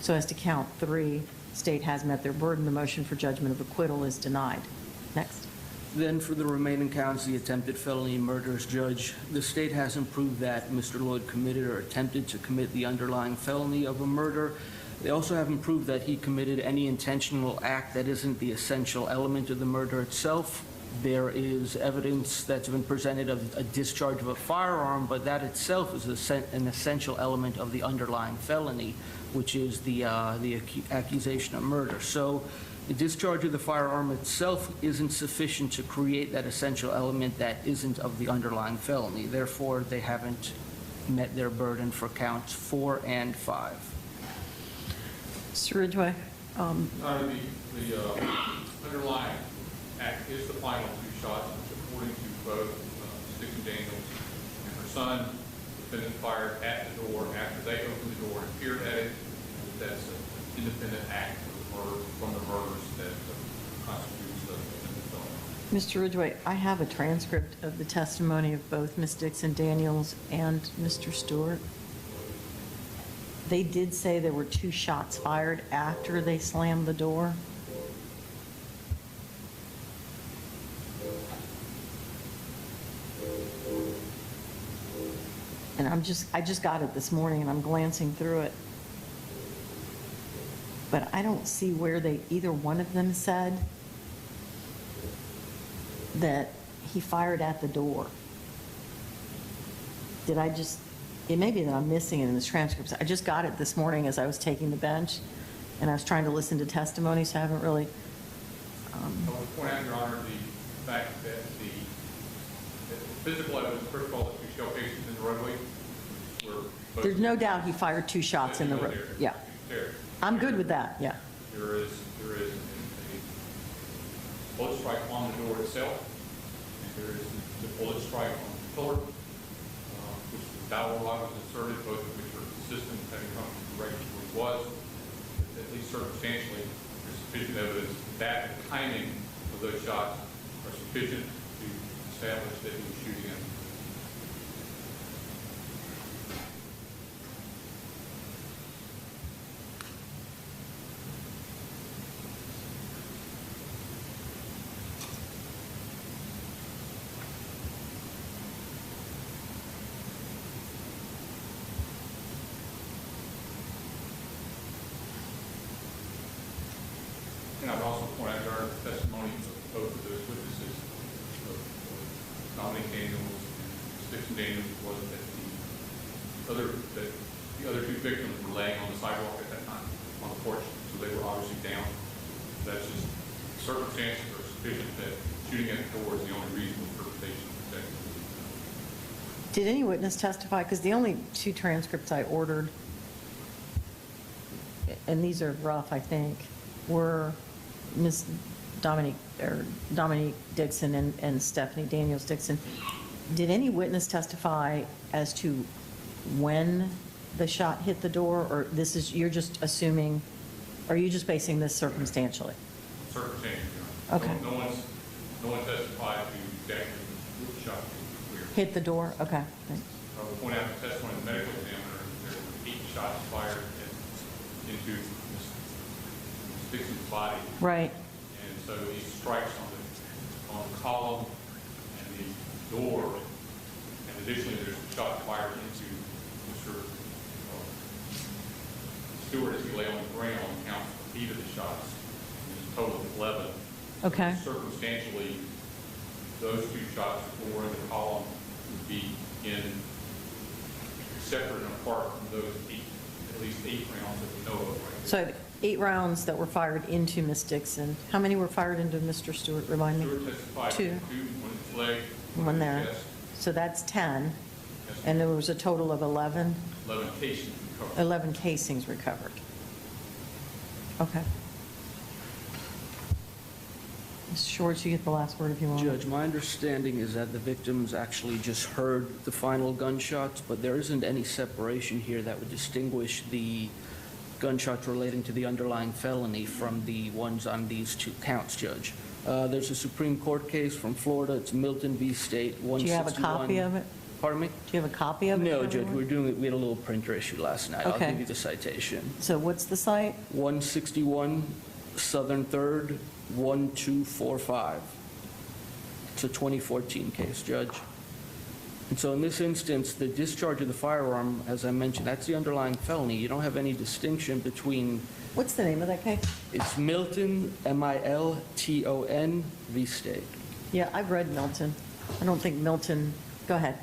So as to count 3, state has met their burden. The motion for judgment of acquittal is denied. Next. Then for the remaining counts, the attempted felony murders, Judge, the state hasn't proved that Mr. Lloyd committed or attempted to commit the underlying felony of a murder. They also haven't proved that he committed any intentional act that isn't the essential element of the murder itself. There is evidence that's been presented of a discharge of a firearm, but that itself is an essential element of the underlying felony, which is the accusation of murder. So the discharge of the firearm itself isn't sufficient to create that essential element that isn't of the underlying felony. Therefore, they haven't met their burden for counts 4 and 5. Mr. Ridgway. The underlying act is the final 2 shots, which according to both Dixon Daniels and her son, the defendant fired at the door after they opened the door and peered at it. That's an independent act from the murders that constitutes the felony. Mr. Ridgway, I have a transcript of the testimony of both Ms. Dixon Daniels and Mr. Stewart. They did say there were 2 shots fired after they slammed the door. And I just got it this morning and I'm glancing through it. But I don't see where either one of them said that he fired at the door. It may be that I'm missing it in the transcripts. I just got it this morning as I was taking the bench, and I was trying to listen to testimony, so I haven't really. I would point out, Your Honor, the fact that the physical evidence, first of all, the 2 shell casings in the roadway were. There's no doubt he fired 2 shots in the road. Yeah. I'm good with that, yeah. There is a bullet strike on the door itself, and there is the bullet strike on the pillar, which the dowel rod was inserted, both of which are consistent, having come from the direction where it was. At least circumstantially, there's sufficient evidence that the timing of those shots are sufficient to establish that he was shooting at them. And I would also point out our testimony of both of those witnesses, Dominic Daniels and Dixon Daniels, was that the other 2 victims were laying on the sidewalk at that time on the porch, so they were obviously down. That's just circumstances are sufficient that shooting at the door is the only reasonable interpretation of the text. Did any witness testify? Because the only 2 transcripts I ordered, and these are rough, I think, were Ms. Dominique Dixon and Stephanie Daniels Dixon. Did any witness testify as to when the shot hit the door, or you're just assuming, or are you just basing this circumstantially? Circumstantially, Okay. No one testified to exactly which shot Hit the door? Okay, thanks. I will point out the testimony of the medical examiner, there were 8 shots fired into Ms. Dixon's body. Right. And so these strikes on the column and the door, and additionally there's a shot fired into Mr. Stewart as he lay on the ground, count 8 of the shots. There's a total of 11. Okay. So circumstantially, those 2 shots, 4 in the column, would be separate and apart from those 8, at least 8 rounds that we know of right So I have 8 rounds that were fired into Ms. Dixon. How many were fired into Mr. Stewart? Remind me. Stewart testified 2. 2, 1 in his leg, One in there. his chest. So that's 10. Yes. And there was a total of 11? 11 casings recovered. 11 casings recovered. Okay. Mr. Schwartz, you get the last word if you want. Judge, my understanding is that the victims actually just heard the final gunshots, but there isn't any separation here that would distinguish the gunshots relating to the underlying felony from the ones on these 2 counts, Judge. There's a Supreme Court case from Florida. It's Milton v. State, 161. Do you have a copy of it? Pardon me? Do you have a copy of it? No, for Judge, everyone? we had a little printer issue last night. I'll Okay. give you the citation. So what's the site? 161 Southern 3rd, 1245. It's a 2014 case, Judge. And so in this instance, the discharge of the firearm, as I mentioned, that's the underlying felony. You don't have any distinction between, What's the name of that case? it's Milton, Milton v. State. Yeah, I've read Milton. I don't think Milton, go ahead.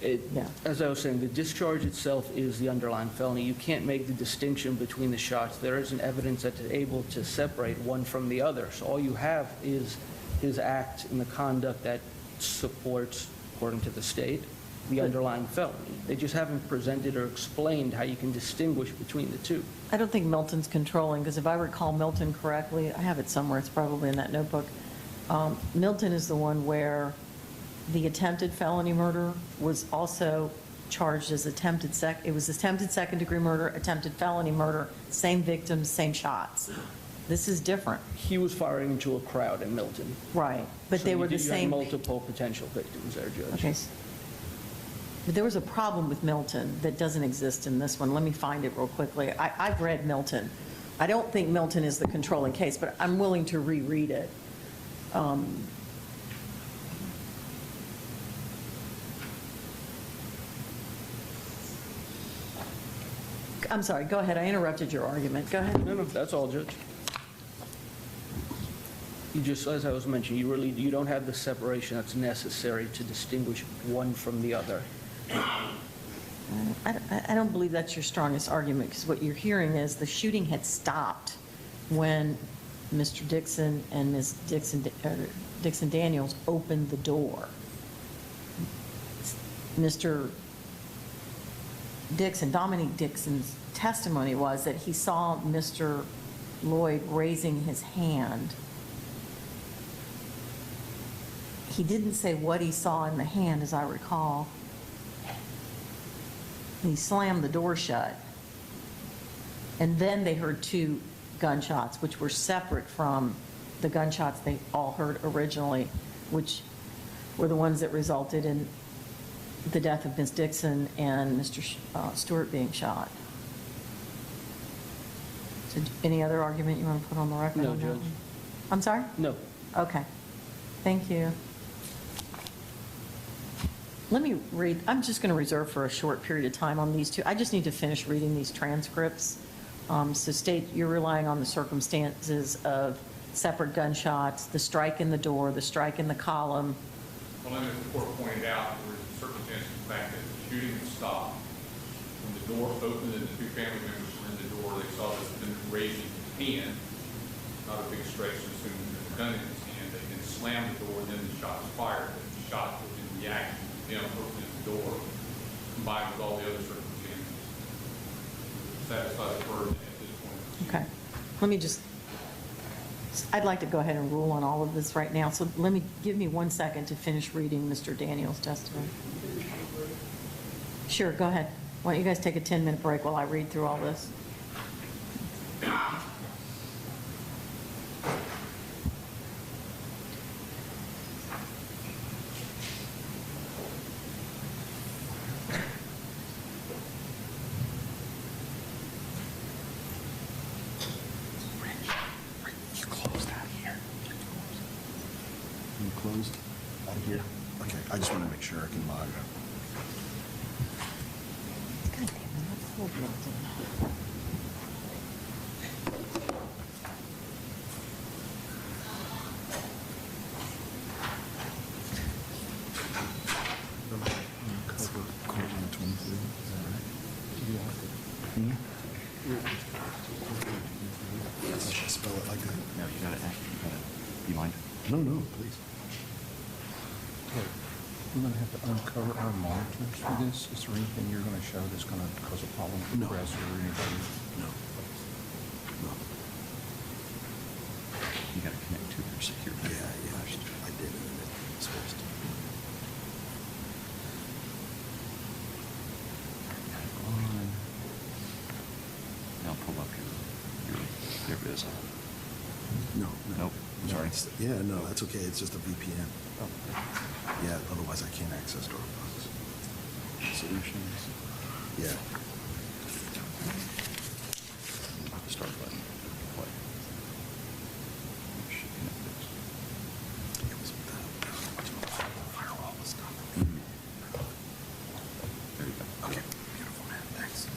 Yeah. As I was saying, the discharge itself is the underlying felony. You can't make the distinction between the shots. There isn't evidence that's able to separate one from the other. So all you have is his act and the conduct that supports, according to the state, the underlying felony. They just haven't presented or explained how you can distinguish between the two. I don't think Milton's controlling, because if I recall Milton correctly, I have it somewhere, it's probably in that notebook. Milton is the one where the attempted felony murder was also charged as it was attempted second-degree murder, attempted felony murder, same victims, same shots. This is different. He was firing into a crowd in Milton. Right, but So they you were the did- you had same. multiple potential victims there, Judge. Okay. But there was a problem with Milton that doesn't exist in this one. Let me find it real quickly. I've read Milton. I don't think Milton is the controlling case, but I'm willing to reread it. I'm sorry, go ahead. I interrupted your argument. Go ahead. No, that's all, Judge. You just, as I was mentioning, you don't have the separation that's necessary to distinguish one from the other. I don't believe that's your strongest argument, because what you're hearing is the shooting had stopped when Mr. Dixon and Ms. Dixon Daniels opened the door. Mr. Dixon, Dominique Dixon's testimony was that he saw Mr. Lloyd raising his hand. He didn't say what he saw in the hand, as I recall. He slammed the door shut. And then they heard 2 gunshots, which were separate from the gunshots they all heard originally, which were the ones that resulted in the death of Ms. Dixon and Mr. Stewart being shot. So any other argument you want to put on the record? No, on that Judge. one? I'm sorry? No. Okay. Thank you. Let me read, I'm just going to reserve for a short period of time on these 2. I just need to finish reading these transcripts. So state, you're relying on the circumstances of separate gunshots, the strike in the door, the strike in the column. Well, as the court pointed out, there was a circumstance of the fact that the shooting had stopped. When the door opened and the 2 family members were in the door, they saw the defendant raising his hand, not a big stretch to assume there's a gun in his hand. They then slammed the door, and then the shot was fired. The shot was in reaction to him opening the door, combined with all the other circumstances, satisfy the burden at this point. Okay. Let me just, I'd like to go ahead and rule on all of this right now, so give me 1 second to finish reading Mr. Daniels' testimony. Sure, go ahead. Why don't you guys take a 10-minute break while I read through all this? Closed out of here? Okay, I just want to make sure I can log up. God damn it, let's hold Milton. Cover courtroom 23, is that right? I should spell it like that. No, you got it. You mind? No, no, please. We're going to have to uncover our monitors for this. Is there anything you're going to show that's going to cause a problem for the No. press or anybody? No. No. You got to connect to your security. Yeah, I did it. It's supposed to. On. Now pull up up your visa. No. Nope, sorry. Yeah, no, that's okay. It's just a VPN. Yeah, otherwise I can't access Dropbox. Solutions. Yeah. Start button. What? Should connect this. It was the firewall was done. There you go. Okay, beautiful, man. Thanks.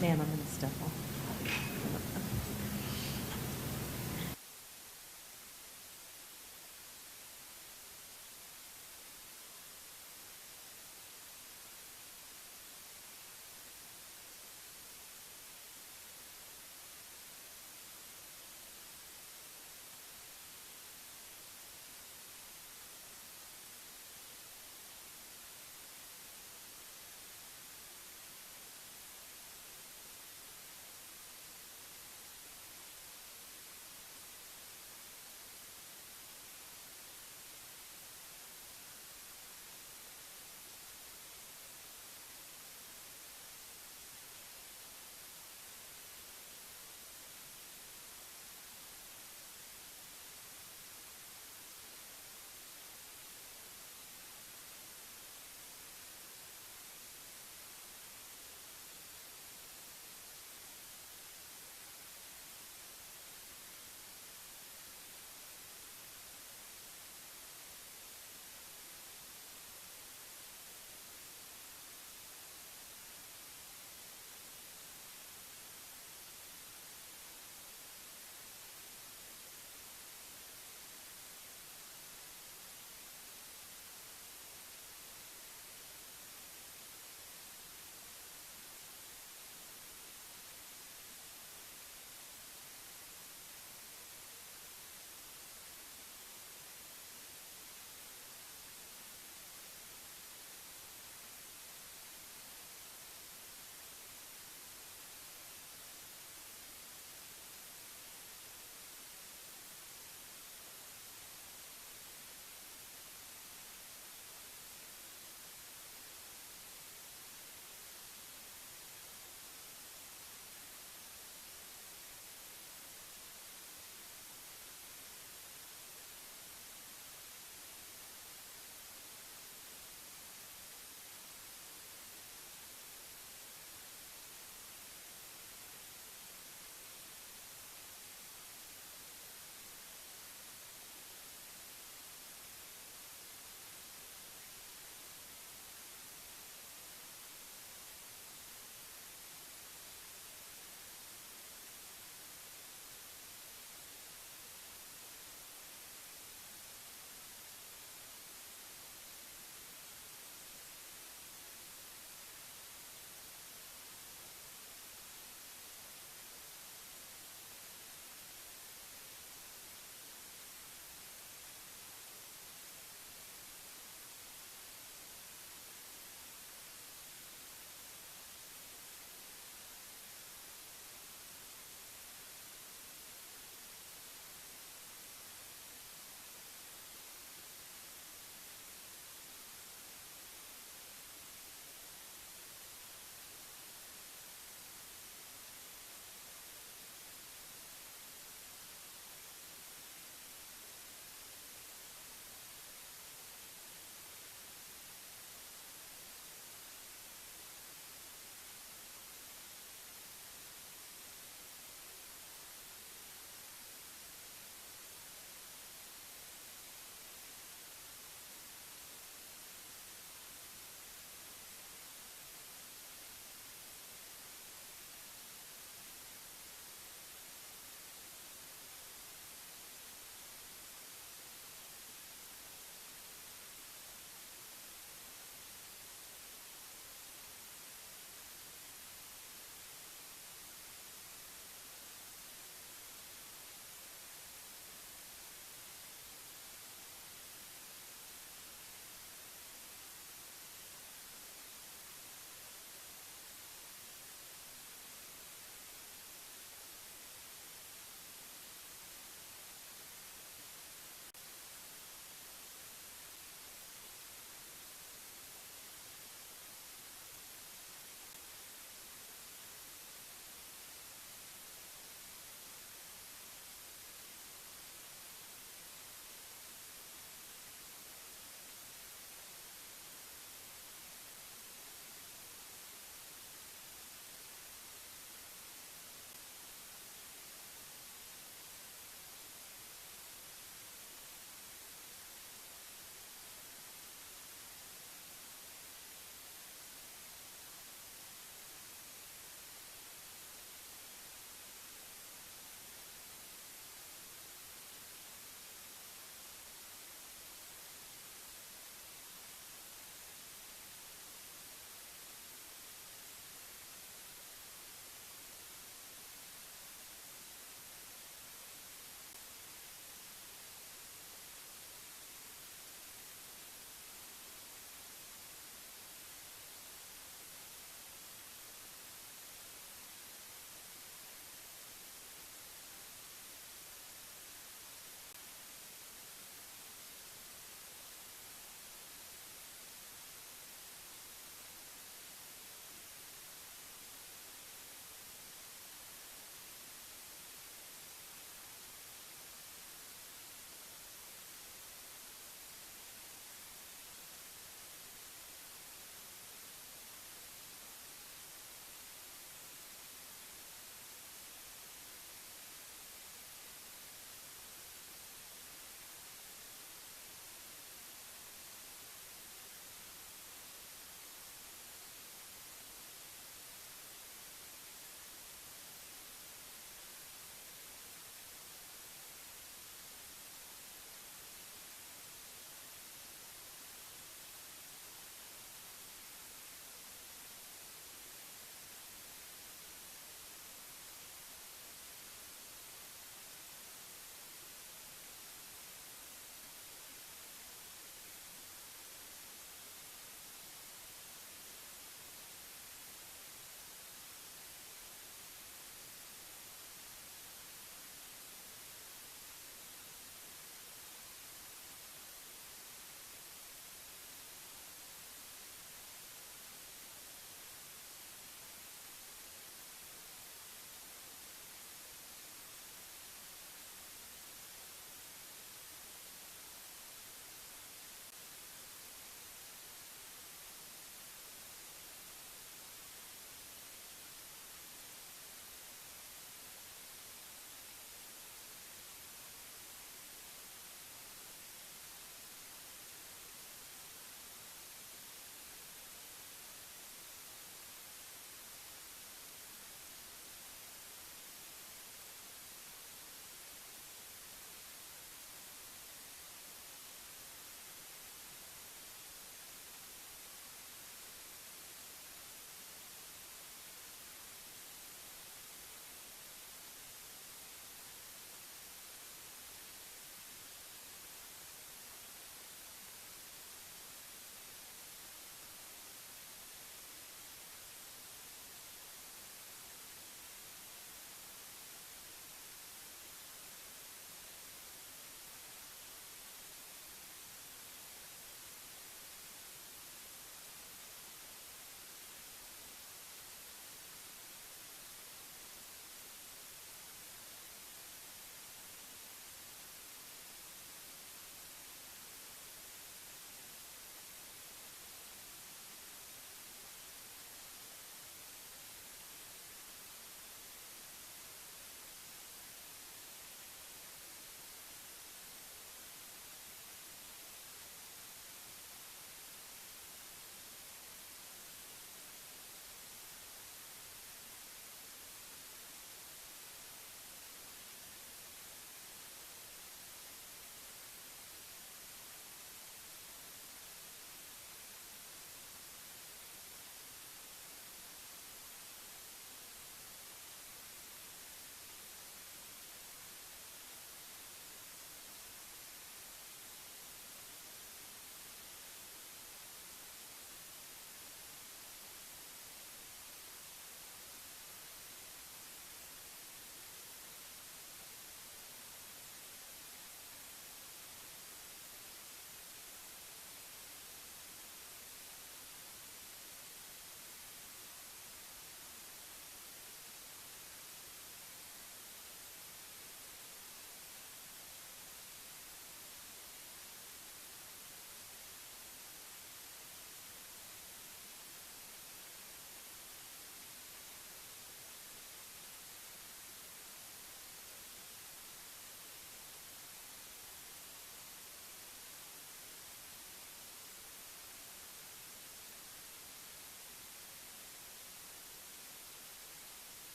Ma'am, I'm going to step off.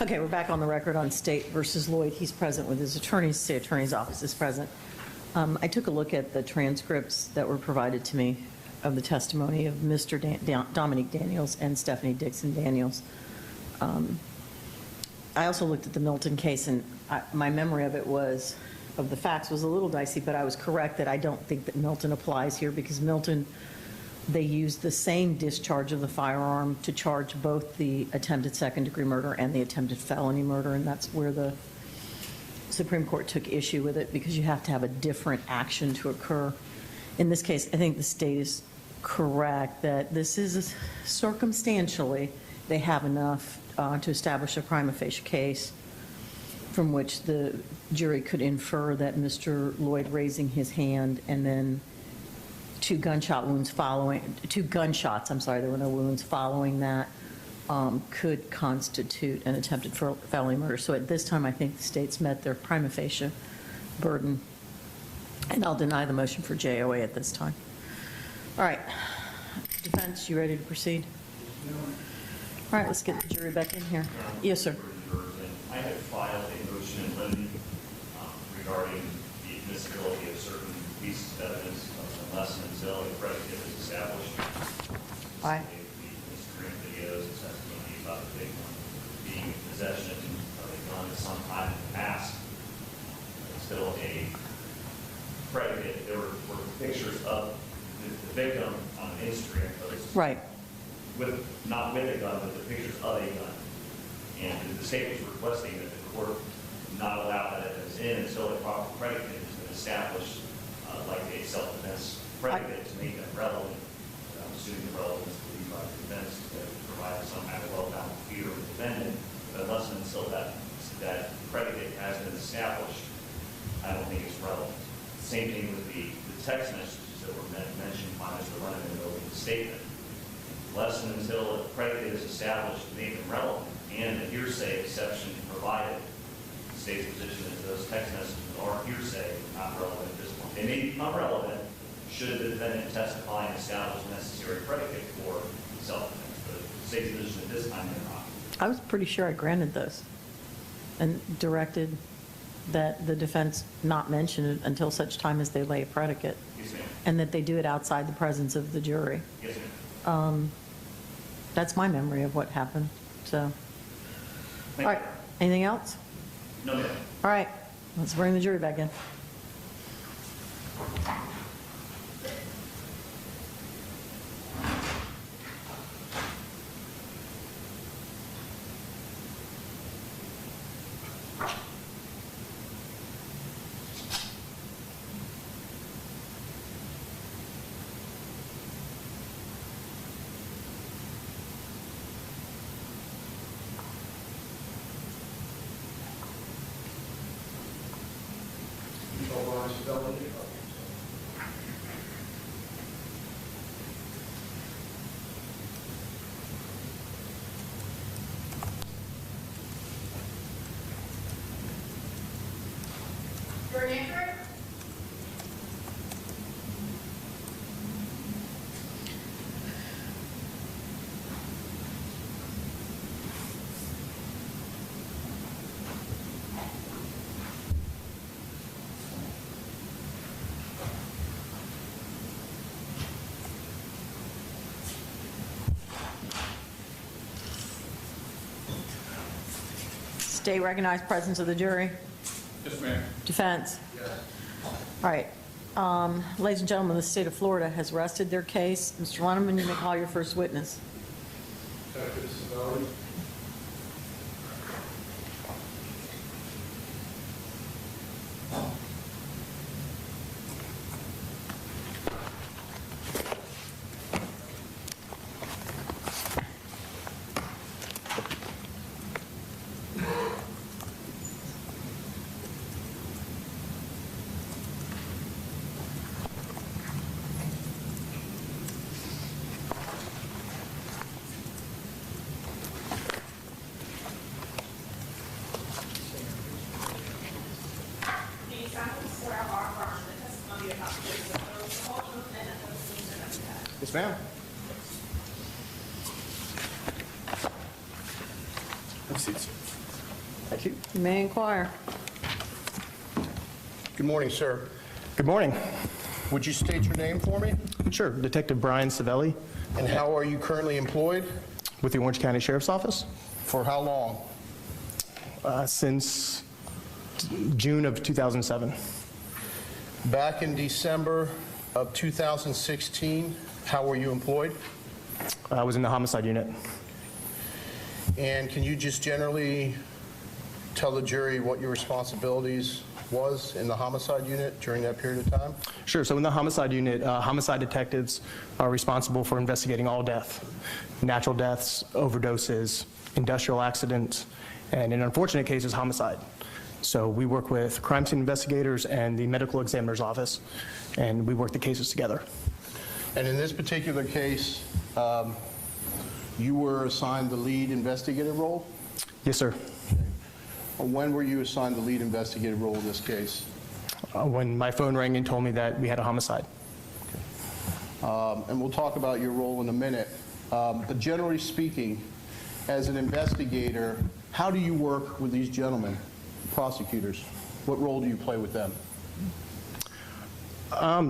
Okay, we're back on the record on State versus Lloyd. He's present with his attorneys. The state attorney's office is present. I took a look at the transcripts that were provided to me of the testimony of Mr. Dominique Daniels and Stephanie Dixon Daniels. I also looked at the Milton case, and my memory of the facts was a little dicey, but I was correct that I don't think that Milton applies here, because Milton, they used the same discharge of the firearm to charge both the attempted second-degree murder and the attempted felony murder, and that's where the Supreme Court took issue with it, because you have to have a different action to occur. In this case, I think the state is correct that this is circumstantially, they have enough to establish a prima facie case from which the jury could infer that Mr. Lloyd raising his hand and then two gunshots, I'm sorry, there were no wounds following that, could constitute an attempted felony murder. So at this time, I think the state's met their prima facie burden, and I'll deny the motion for JOA at this time. All right, defense, you ready to proceed? All right, let's get the jury back in here. Yes, sir. I have filed a motion in limine regarding the admissibility of certain pieces of evidence unless and until a predicate is established. All right. The Instagram videos, the testimony about the big one being in possession of a gun at some time in the past. Still a predicate. There were pictures of the victim on Instagram posts. Right. Not with a gun, but the pictures of a gun. And the state was requesting that the court not allow that evidence in until a proper predicate has been established, like a self-defense predicate, to make them relevant. I'm assuming the relevance will be by the defense to provide some kind of well-founded fear of the defendant. But unless and until that predicate has been established, I don't think it's relevant. Same thing with the text messages that were mentioned by Mr. Lennon in the opening statement. Unless and until a predicate is established to make them relevant, and a hearsay exception provided, the state's position is those text messages are hearsay, not relevant at this point. They may become relevant should the defendant testify and establish the necessary predicate for self-defense, but the state's position at this time, they're not. I was pretty sure I granted those and directed that the defense not mention it until such time as they lay a predicate. Yes, ma'am. And that they do it outside the presence of the jury. Yes, ma'am. That's my memory of what happened, so. All Thank right, you. anything else? No, ma'am. All right, let's bring the jury back in. Your name, correct? State recognized presence of the jury. Yes, ma'am. Defense. Yes. All right. Ladies and gentlemen, the state of Florida has rested their case. Mr. Lunneman, you may call your first witness. Detective Savali. These samples swear are affirmed the testimony about the case of those the whole truth and nothing but the truth and nothing but the truth. Yes, ma'am. Have seats. Thank you. You may inquire. Good morning, sir. Good morning. Would you state your name for me? Sure. Detective Brian Savelli And how are you currently employed? with the Orange County Sheriff's Office For how long? since June of 2007. Back in December of 2016, how were you employed? I was in the homicide unit. And can you just generally tell the jury what your responsibilities was in the homicide unit during that period of time? Sure. So in the homicide unit, homicide detectives are responsible for investigating all death, natural deaths, overdoses, industrial accidents, and in unfortunate cases, homicide. So we work with crime scene investigators and the medical examiner's office, and we work the cases together. And in this particular case, you were assigned the lead investigator role? Yes, sir. When were you assigned the lead investigator role in this case? When my phone rang and told me that we had a homicide. And we'll talk about your role in a minute. But generally speaking, as an investigator, how do you work with these gentlemen, prosecutors? What role do you play with them?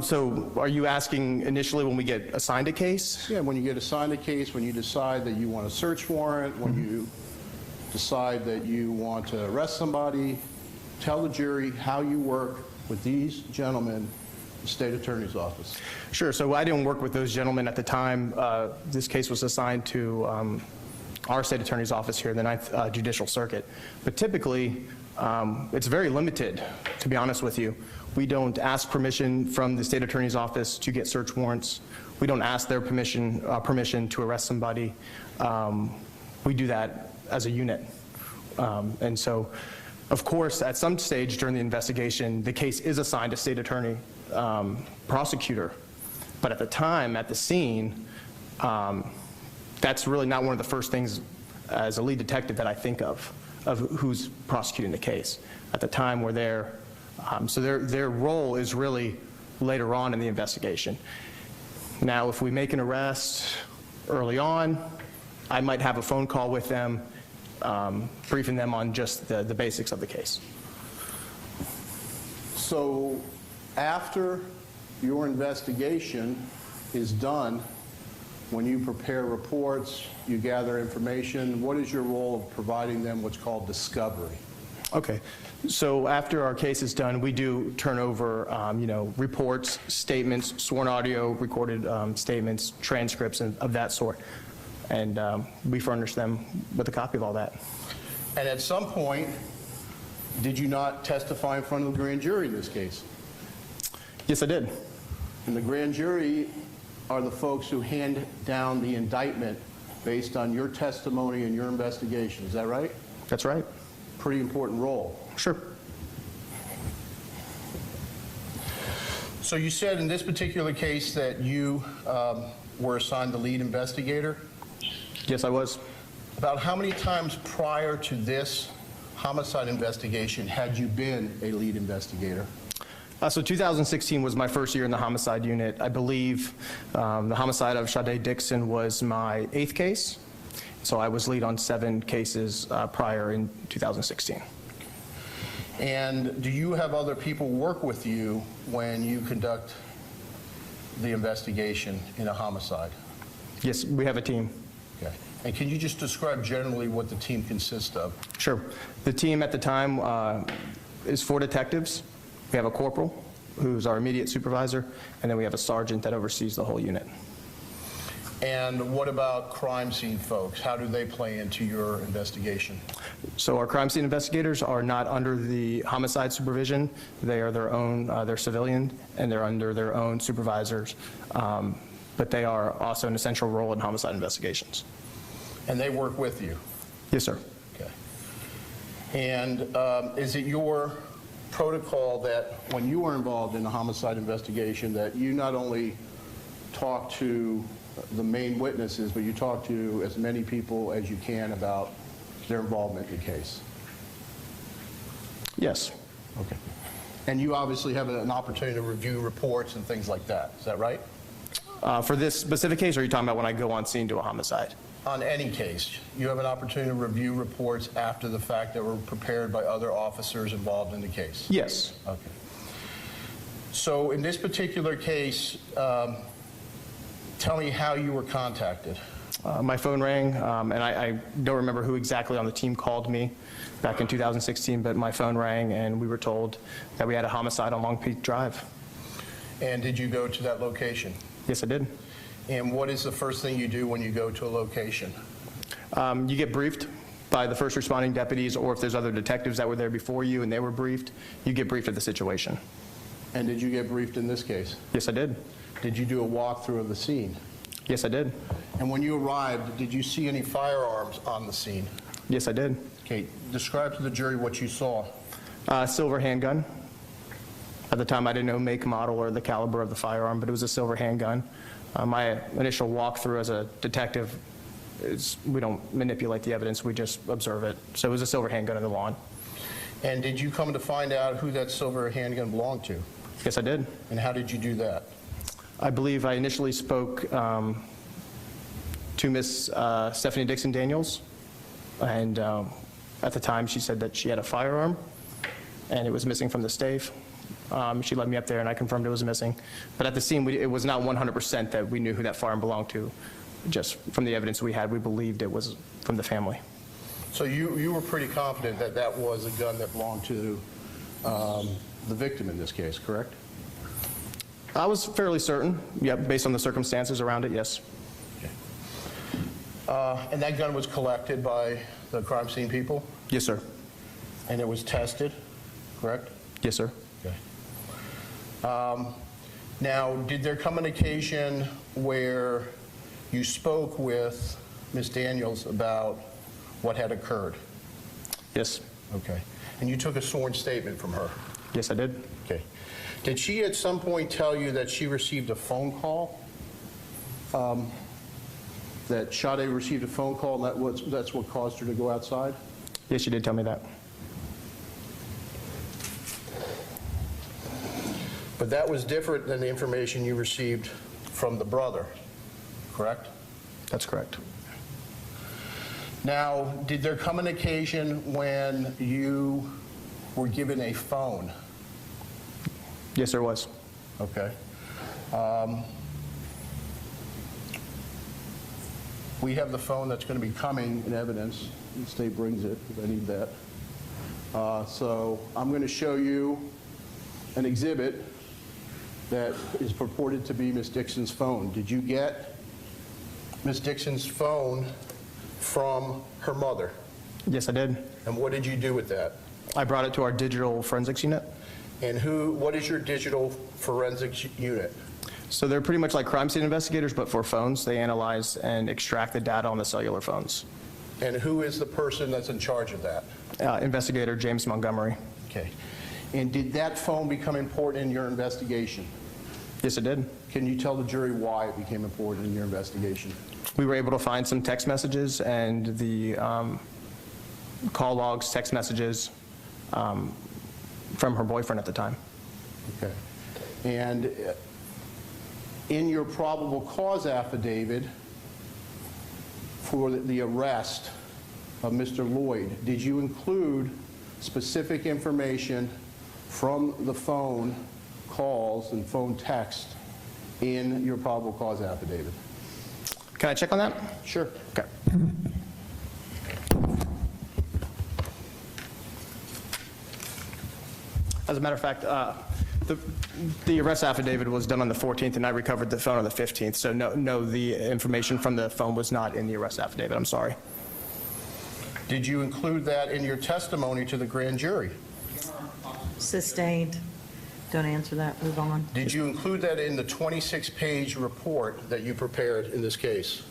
So are you asking initially when we get assigned a case? Yeah, when you get assigned a case, when you decide that you want a search warrant, when you decide that you want to arrest somebody, tell the jury how you work with these gentlemen, the state attorney's office. Sure. So I didn't work with those gentlemen at the time. This case was assigned to our state attorney's office here in the 9th Judicial Circuit. But typically, it's very limited, to be honest with you. We don't ask permission from the state attorney's office to get search warrants. We don't ask their permission to arrest somebody. We do that as a unit. And so, of course, at some stage during the investigation, the case is assigned to state attorney, prosecutor. But at the time, at the scene, that's really not one of the first things as a lead detective that I think of who's prosecuting the case. At the time, we're there. So their role is really later on in the investigation. Now, if we make an arrest early on, I might have a phone call with them, briefing them on just the basics of the case. So after your investigation is done, when you prepare reports, you gather information, what is your role of providing them what's called discovery? Okay. So after our case is done, we do turn over, reports, statements, sworn audio, recorded statements, transcripts, and of that sort. And we furnish them with a copy of all that. And at some point, did you not testify in front of the grand jury in this case? Yes, I did. And the grand jury are the folks who hand down the indictment based on your testimony and your investigation. Is that right? That's right. Pretty important role. Sure. So you said in this particular case that you were assigned the lead investigator? Yes, I was. About how many times prior to this homicide investigation had you been a lead investigator? So 2016 was my first year in the homicide unit. I believe the homicide of Sade Dixon was my 8th case. So I was lead on 7 cases prior in 2016. And do you have other people work with you when you conduct the investigation in a homicide? Yes, we have a team. Okay. And can you just describe generally what the team consists of? Sure. The team at the time is 4 detectives. We have a corporal, who's our immediate supervisor, and then we have a sergeant that oversees the whole unit. And what about crime scene folks? How do they play into your investigation? So our crime scene investigators are not under the homicide supervision. They are their own, they're civilian, and they're under their own supervisors. But they are also an essential role in homicide investigations. And they work with you? Yes, sir. Okay. And is it your protocol that when you were involved in a homicide investigation that you not only talk to the main witnesses, but you talk to as many people as you can about their involvement in the case? Yes. Okay. And you obviously have an opportunity to review reports and things like that. Is that right? For this specific case, or are you talking about when I go on scene to a homicide? on any case, you have an opportunity to review reports after the fact that were prepared by other officers involved in the case? Yes. Okay. So in this particular case, tell me how you were contacted. My phone rang, and I don't remember who exactly on the team called me back in 2016, but my phone rang, and we were told that we had a homicide on Long Peak Drive. And did you go to that location? Yes, I did. And what is the first thing you do when you go to a location? You get briefed by the first responding deputies, or if there's other detectives that were there before you and they were briefed, you get briefed of the situation. And did you get briefed in this case? Yes, I did. Did you do a walkthrough of the scene? Yes, I did. And when you arrived, did you see any firearms on the scene? Yes, I did. Okay, describe to the jury what you saw. Silver handgun. At the time, I didn't know make, model, or the caliber of the firearm, but it was a silver handgun. My initial walkthrough as a detective is we don't manipulate the evidence, we just observe it. So it was a silver handgun in the lawn. And did you come to find out who that silver handgun belonged to? Yes, I did. And how did you do that? I believe I initially spoke to Miss Stephanie Dixon Daniels, and at the time she said that she had a firearm and it was missing from the stave. She led me up there and I confirmed it was missing. But at the scene, it was not 100% that we knew who that firearm belonged to. Just from the evidence we had, we believed it was from the family. So you were pretty confident that that was a gun that belonged to the victim in this case, correct? I was fairly certain, yeah, based on the circumstances around it, yes. Okay. And that gun was collected by the crime scene people? Yes, sir. And it was tested, correct? Yes, sir. Okay. Now, did there come an occasion where you spoke with Ms. Daniels about what had occurred? Yes. Okay. And you took a sworn statement from her? Yes, I did. Okay. Did she at some point tell you that she received a phone call? That Sade received a phone call and that's what caused her to go outside? Yes, she did tell me that. But that was different than the information you received from the brother, correct? That's correct. Now, did there come an occasion when you were given a phone? Yes, there was. Okay. We have the phone that's going to be coming in evidence. The state brings it, if I need that. So I'm going to show you an exhibit that is purported to be Ms. Dixon's phone. Did you get Ms. Dixon's phone from her mother? Yes, I did. And what did you do with that? I brought it to our digital forensics unit. And what is your digital forensics unit? So they're pretty much like crime scene investigators, but for phones. They analyze and extract the data on the cellular phones. And who is the person that's in charge of that? Investigator James Montgomery. Okay. And did that phone become important in your investigation? Yes, it did. Can you tell the jury why it became important in your investigation? We were able to find some text messages and the call logs, text messages from her boyfriend at the time. Okay. And in your probable cause affidavit for the arrest of Mr. Lloyd, did you include specific information from the phone calls and phone text in your probable cause affidavit? Can I check on that? Sure. Okay. As a matter of fact, the arrest affidavit was done on the 14th, and I recovered the phone on the 15th. So no, the information from the phone was not in the arrest affidavit. I'm sorry. Did you include that in your testimony to the grand jury? Sustained. Don't answer that. Move on. Did you include that in the 26-page report that you prepared in this case?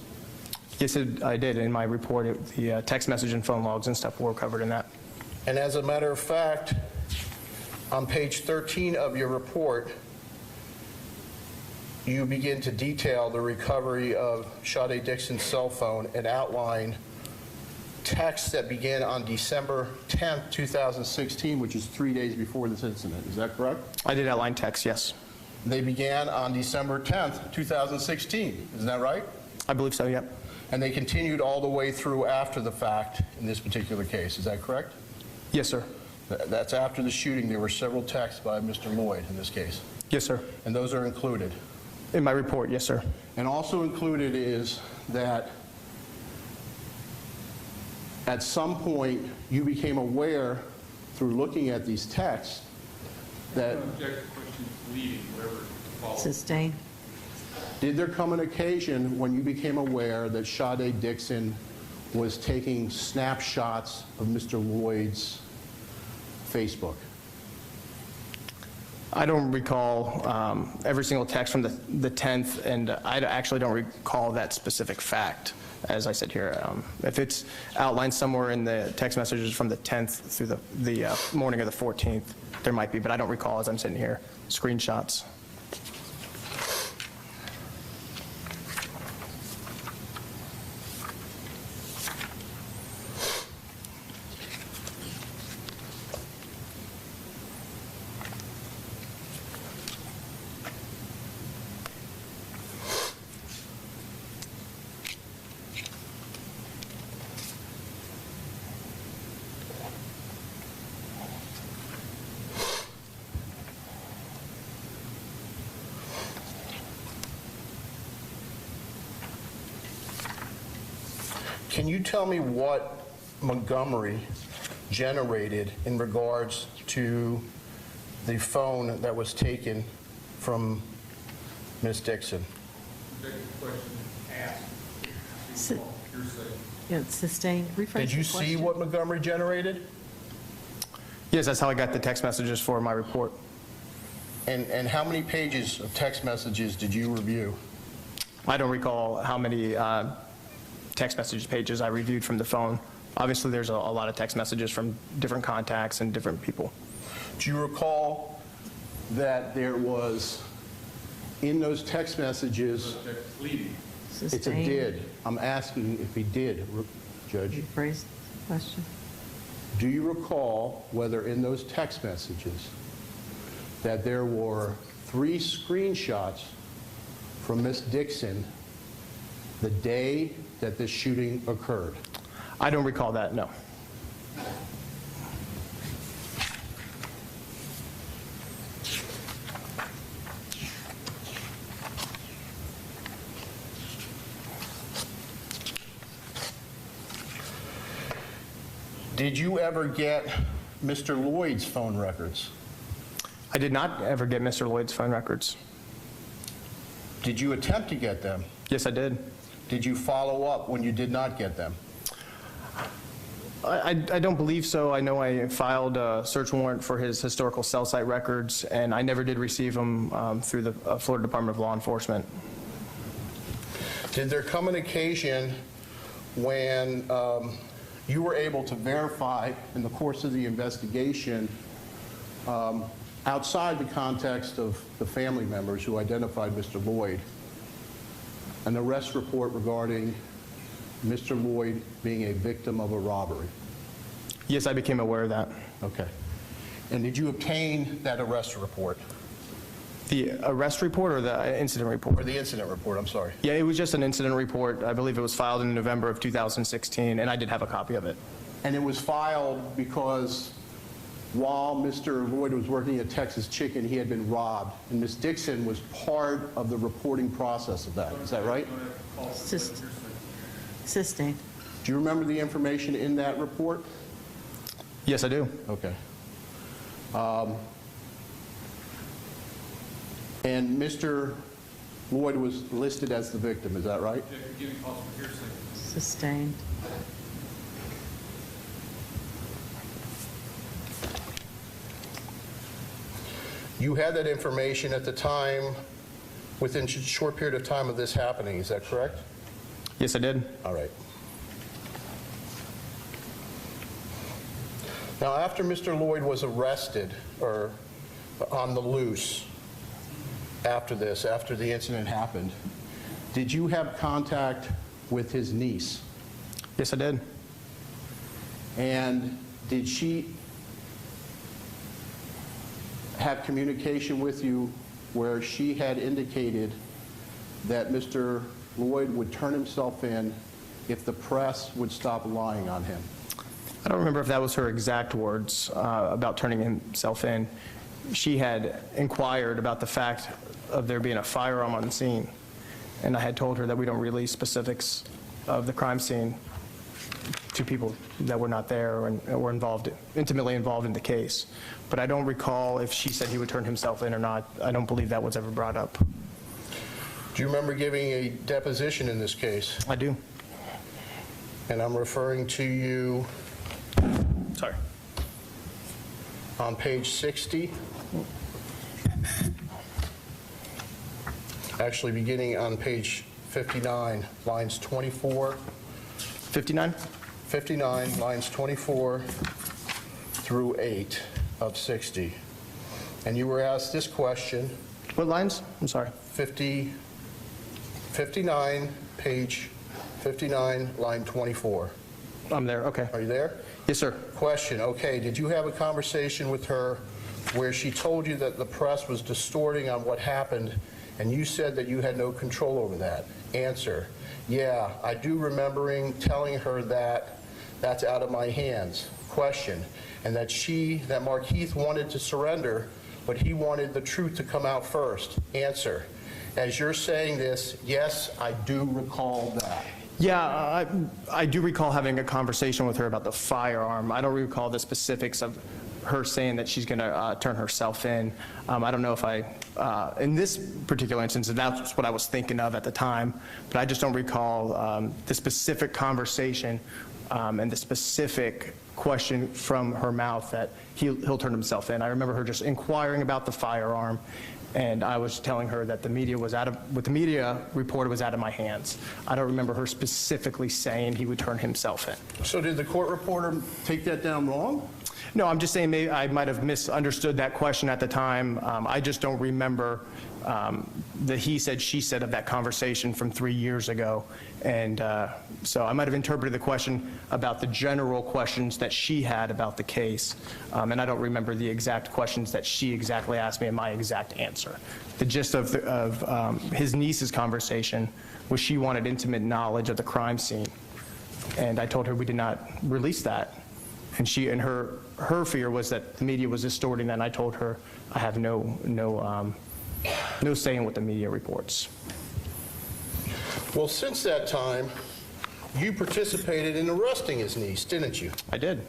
Yes, I did. In my report, the text message and phone logs and stuff were covered in that. And as a matter of fact, on page 13 of your report, you begin to detail the recovery of Sade Dixon's cell phone and outline texts that began on December 10th, 2016, which is 3 days before this incident. Is that correct? I did outline text, yes. They began on December 10th, 2016. Isn't that right? I believe so, yep. And they continued all the way through after the fact in this particular case, is that correct? Yes, sir. That's after the shooting. There were several texts by Mr. Lloyd in this case. Yes, sir. And those are included. In my report, yes, sir. And also included is that at some point you became aware through looking at these texts that Object to questions leading, whatever follows. Sustained. did there come an occasion when you became aware that Sade Dixon was taking snapshots of Mr. Lloyd's Facebook? I don't recall every single text from the 10th, and I actually don't recall that specific fact, as I said here. If it's outlined somewhere in the text messages from the 10th through the morning of the 14th, there might be, but I don't recall as I'm sitting here. Screenshots. Can you tell me what Montgomery generated in regards to the phone that was taken from Ms. Dixon? Object to question asked. Su- Hearsay. Yeah, it's sustained. Rephrase Did you the see question. what Montgomery generated? Yes, that's how I got the text messages for my report. And how many pages of text messages did you review? I don't recall how many text message pages I reviewed from the phone. Obviously, there's a lot of text messages from different contacts and different people. Do you recall that there was, in those text messages, Object leading. it's a Sustained. did. I'm asking if he did, Judge. Rephrase the question. Do you recall whether in those text messages that there were 3 screenshots from Miss Dixon the day that this shooting occurred? I don't recall that, no. Did you ever get Mr. Lloyd's phone records? I did not ever get Mr. Lloyd's phone records. Did you attempt to get them? Yes, I did. Did you follow up when you did not get them? I don't believe so. I know I filed a search warrant for his historical cell site records, and I never did receive them through the Florida Department of Law Enforcement. Did there come an occasion when you were able to verify in the course of the investigation, outside the context of the family members who identified Mr. Lloyd, an arrest report regarding Mr. Lloyd being a victim of a robbery? Yes, I became aware of that. Okay. And did you obtain that arrest report? The arrest report or the incident report? Or the incident report, I'm sorry. Yeah, it was just an incident report. I believe it was filed in November of 2016, and I did have a copy of it. And it was filed because while Mr. Lloyd was working at Texas Chicken, he had been robbed, and Ms. Dixon was part of the reporting process of that. Is that right? Sustained. Do you remember the information in that report? Yes, I do. Okay. And Mr. Lloyd was listed as the victim, is that right? Object to giving cause for hearsay. Sustained. You had that information at the time, within a short period of time of this happening, is that correct? Yes, I did. All right. Now, after Mr. Lloyd was arrested, or on the loose, after this, after the incident happened, did you have contact with his niece? Yes, I did. And did she have communication with you where she had indicated that Mr. Lloyd would turn himself in if the press would stop lying on him? I don't remember if that was her exact words about turning himself in. She had inquired about the fact of there being a firearm on the scene, and I had told her that we don't release specifics of the crime scene to people that were not there and were intimately involved in the case. But I don't recall if she said he would turn himself in or not. I don't believe that was ever brought up. Do you remember giving a deposition in this case? I do. And I'm referring to you Sorry. on page 60. Actually, beginning on page 59, lines 24. 59? 59, lines 24 through 8 of 60. And you were asked this question. What lines? I'm sorry. 59, page 59, line 24. I'm there, okay. Are you there? Yes, sir. Question, okay, did you have a conversation with her where she told you that the press was distorting on what happened, and you said that you had no control over that? Answer, yeah, I do remembering telling her that that's out of my hands. Question, and that Markeith wanted to surrender, but he wanted the truth to come out first. Answer, as you're saying this, yes, I do recall that. Yeah, I do recall having a conversation with her about the firearm. I don't recall the specifics of her saying that she's going to turn herself in. I don't know if in this particular instance, that's what I was thinking of at the time, but I just don't recall the specific conversation and the specific question from her mouth that he'll turn himself in. I remember her just inquiring about the firearm, and I was telling her that the media what the media reported was out of my hands. I don't remember her specifically saying he would turn himself in. So did the court reporter take that down wrong? No, I'm just saying maybe I might have misunderstood that question at the time. I just don't remember the he said, she said of that conversation from 3 years ago. And so I might have interpreted the question about the general questions that she had about the case. And I don't remember the exact questions that she exactly asked me and my exact answer. The gist of his niece's conversation was she wanted intimate knowledge of the crime scene. And I told her we did not release that. And her fear was that the media was distorting that, and I told her I have no say in what the media reports. Well, since that time, you participated in arresting his niece, didn't you? I did.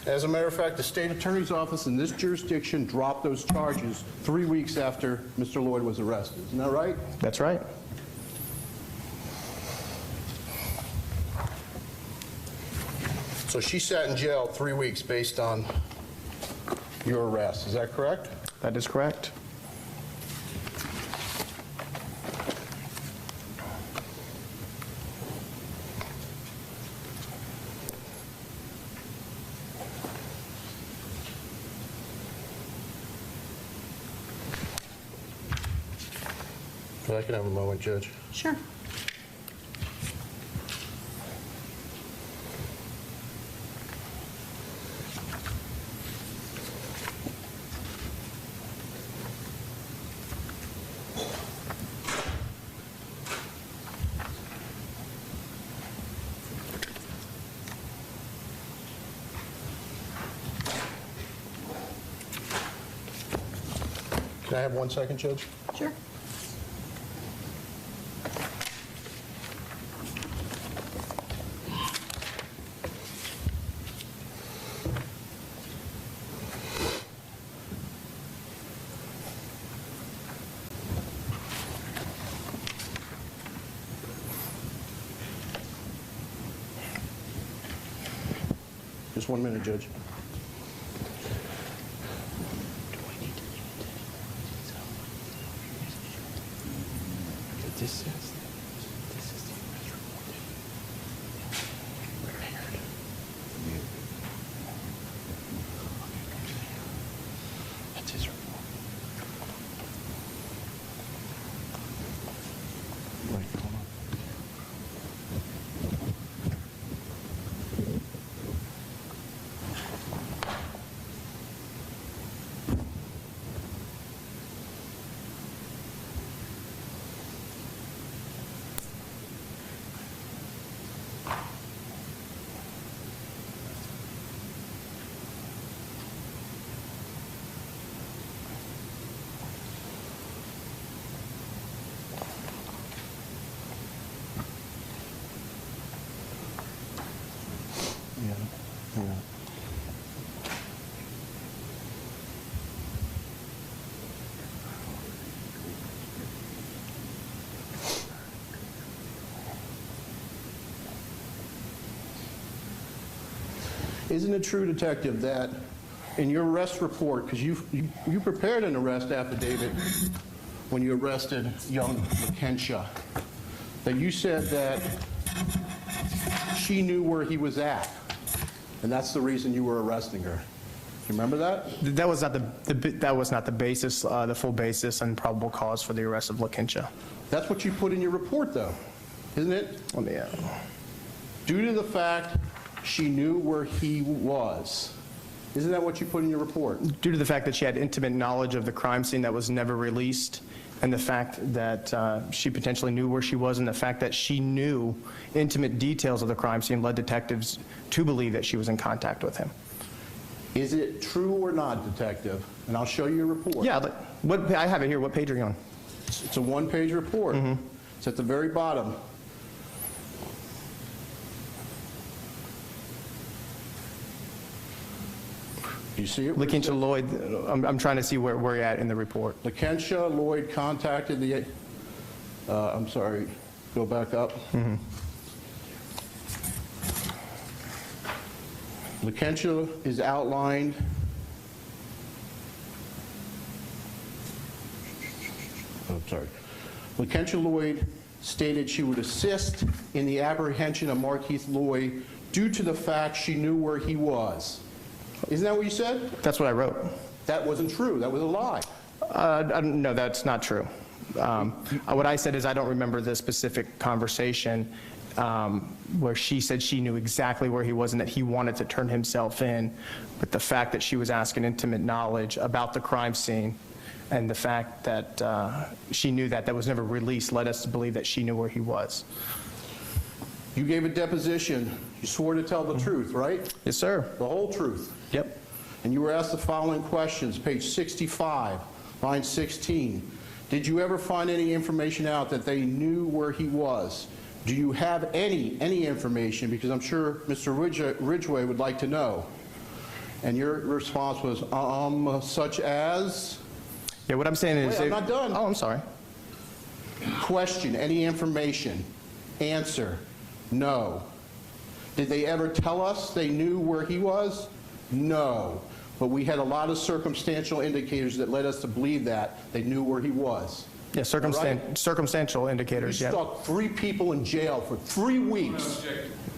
As a matter of fact, the state attorney's office in this jurisdiction dropped those charges 3 weeks after Mr. Lloyd was arrested. Isn't that right? That's right. So she sat in jail 3 weeks based on your arrest. Is that correct? That is correct. If I can have a moment, Judge. Sure. Can I have 1 second, Judge? Sure. Just 1 minute, Judge. This says this is the arrest report. That's his report. Wait, hold on. Yeah. Isn't it true, Detective, that in your arrest report, because you prepared an arrest affidavit when you arrested young Lakensha, that you said that she knew where he was at, and that's the reason you were arresting her. Do you remember that? That was not the basis, the full basis and probable cause for the arrest of Lakensha. That's what you put in your report, though, isn't it? Let me, Due to the fact she knew where he was. Isn't that what you put in your report? Due to the fact that she had intimate knowledge of the crime scene that was never released, and the fact that she potentially knew where she was, and the fact that she knew intimate details of the crime scene led detectives to believe that she was in contact with him. Is it true or not, Detective? And I'll show you your report. Yeah, I have it here. What page are you on? It's a one-page report. It's at the very bottom. Do you see it? Lakensha Lloyd, I'm trying to see where you're at in the report. Lakensha Lloyd contacted the, I'm sorry, go back up. Lakensha is outlined. Oh, sorry. Lakensha Lloyd stated she would assist in the apprehension of MARKEITH Lloyd due to the fact she knew where he was. Isn't that what you said? That's what I wrote. That wasn't true. That was a lie. No, that's not true. What I said is I don't remember the specific conversation where she said she knew exactly where he was and that he wanted to turn himself in, but the fact that she was asking intimate knowledge about the crime scene and the fact that she knew that was never released led us to believe that she knew where he was. You gave a deposition. You swore to tell the truth, right? Yes, sir. The whole truth. Yep. And you were asked the following questions, page 65, line 16. Did you ever find any information out that they knew where he was? Do you have any information? Because I'm sure Mr. Ridgway would like to know. And your response was, such as? Yeah, what I'm saying is... Wait, I'm not done. Oh, I'm sorry. Question, any information? Answer, no. Did they ever tell us they knew where he was? No. But we had a lot of circumstantial indicators that led us to believe that they knew where he was. Yeah, circumstantial indicators, You yeah. stuck 3 people in jail for 3 weeks.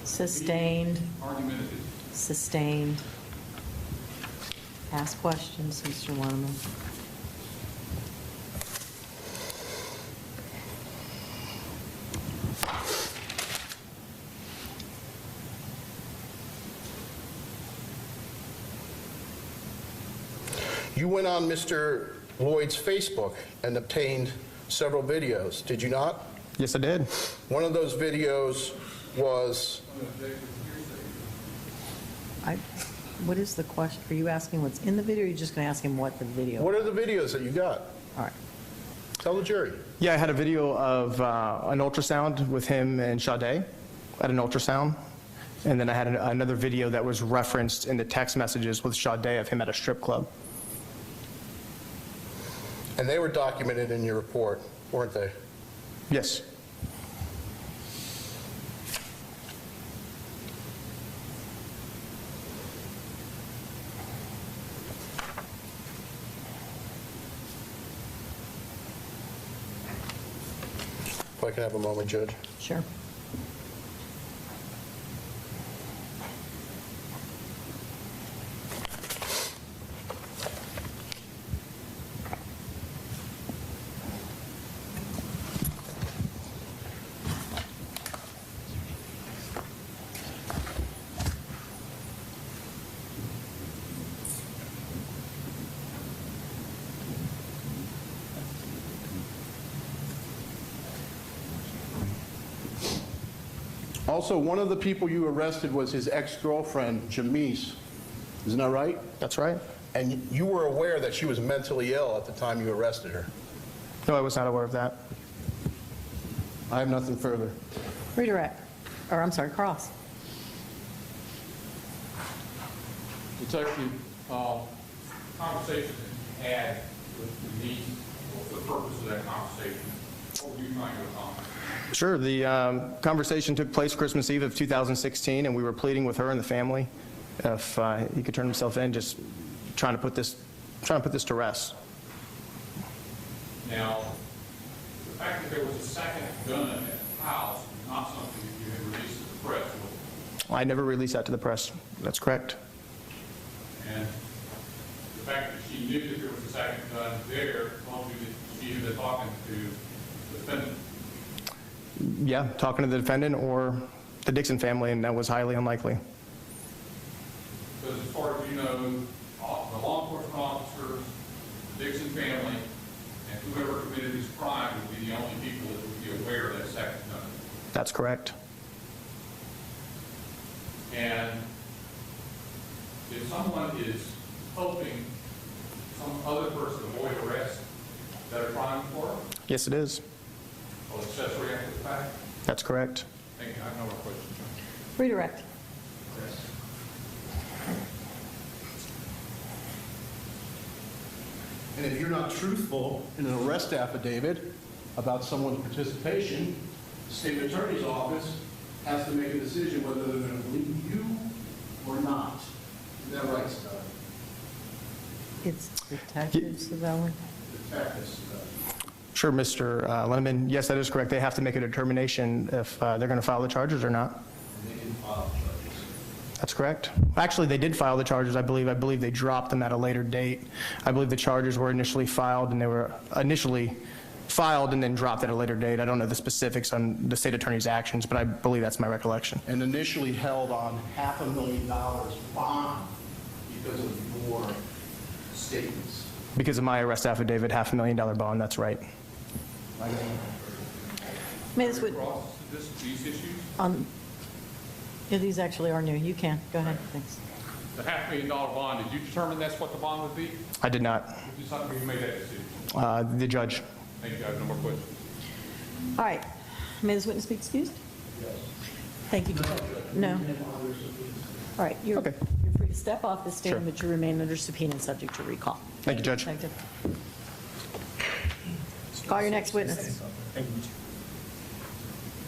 Sustained. Argument is Sustained. Ask questions, Mr. Lerman. You went on Mr. Lloyd's Facebook and obtained several videos, did you not? Yes, I did. One of those videos was... What is the question? Are you asking what's in the video, or are you just going to ask him what the video? What are the videos that you got? All right. Tell the jury. Yeah, I had a video of an ultrasound with him and Sade at an ultrasound. And then I had another video that was referenced in the text messages with Sade of him at a strip club. And they were documented in your report, weren't they? Yes. If I can have a moment, Judge. Sure. Also, one of the people you arrested was his ex-girlfriend, Jamise. Isn't that right? That's right. And you were aware that she was mentally ill at the time you arrested her. No, I was not aware of that. I have nothing further. Redirect. Or, I'm sorry, cross. Detective, conversation that you had with the niece, what was the purpose of that conversation? What were you trying to accomplish? Sure. The conversation took place Christmas Eve of 2016, and we were pleading with her and the family if he could turn himself in, just trying to put this to rest. Now, the fact that there was a second gun at the house was not something that you had released to the press, was it? I never released that to the press. That's correct. And the fact that she knew that there was a second gun there told you that she had been talking to the defendant. Yeah, talking to the defendant or the Dixon family, and that was highly unlikely. Because as far as you know, the law enforcement officers, the Dixon family, and whoever committed this crime would be the only people that would be aware of that second gun. That's correct. And if someone is helping some other person avoid arrest, is that a crime for them? Yes, it is. Or accessory after the fact? That's correct. Thank you. I have no more questions. Redirect. And if you're not truthful in an arrest affidavit about someone's participation, the state attorney's office has to make a decision whether they're going to believe you or not. Is that right, Scott? It's Detective Savelli. Detective Scott. Sure, Mr. Linneman. Yes, that is correct. They have to make a determination if they're going to file the charges or not. And they didn't file charges. That's correct. Actually, they did file the charges, I believe. I believe they dropped them at a later date. I believe the charges were initially filed, and they were initially filed and then dropped at a later date. I don't know the specifics on the state attorney's actions, but I believe that's my recollection. And initially held on $500,000 bond because of your statements. Because of my arrest affidavit, $500,000 bond, that's right. May this Cross these issues? Yeah, these actually are new. You can. Go ahead. Thanks. The $500,000 bond, did you determine that's what the bond would be? I did not. Who made that decision? The judge. Thank you. I have no more questions. All right. May this witness be excused? Yes. Thank you. No. All right. You're free to step off the stand, but you remain under subpoena and subject to recall. Thank you, Judge. Detective. Call your next witness.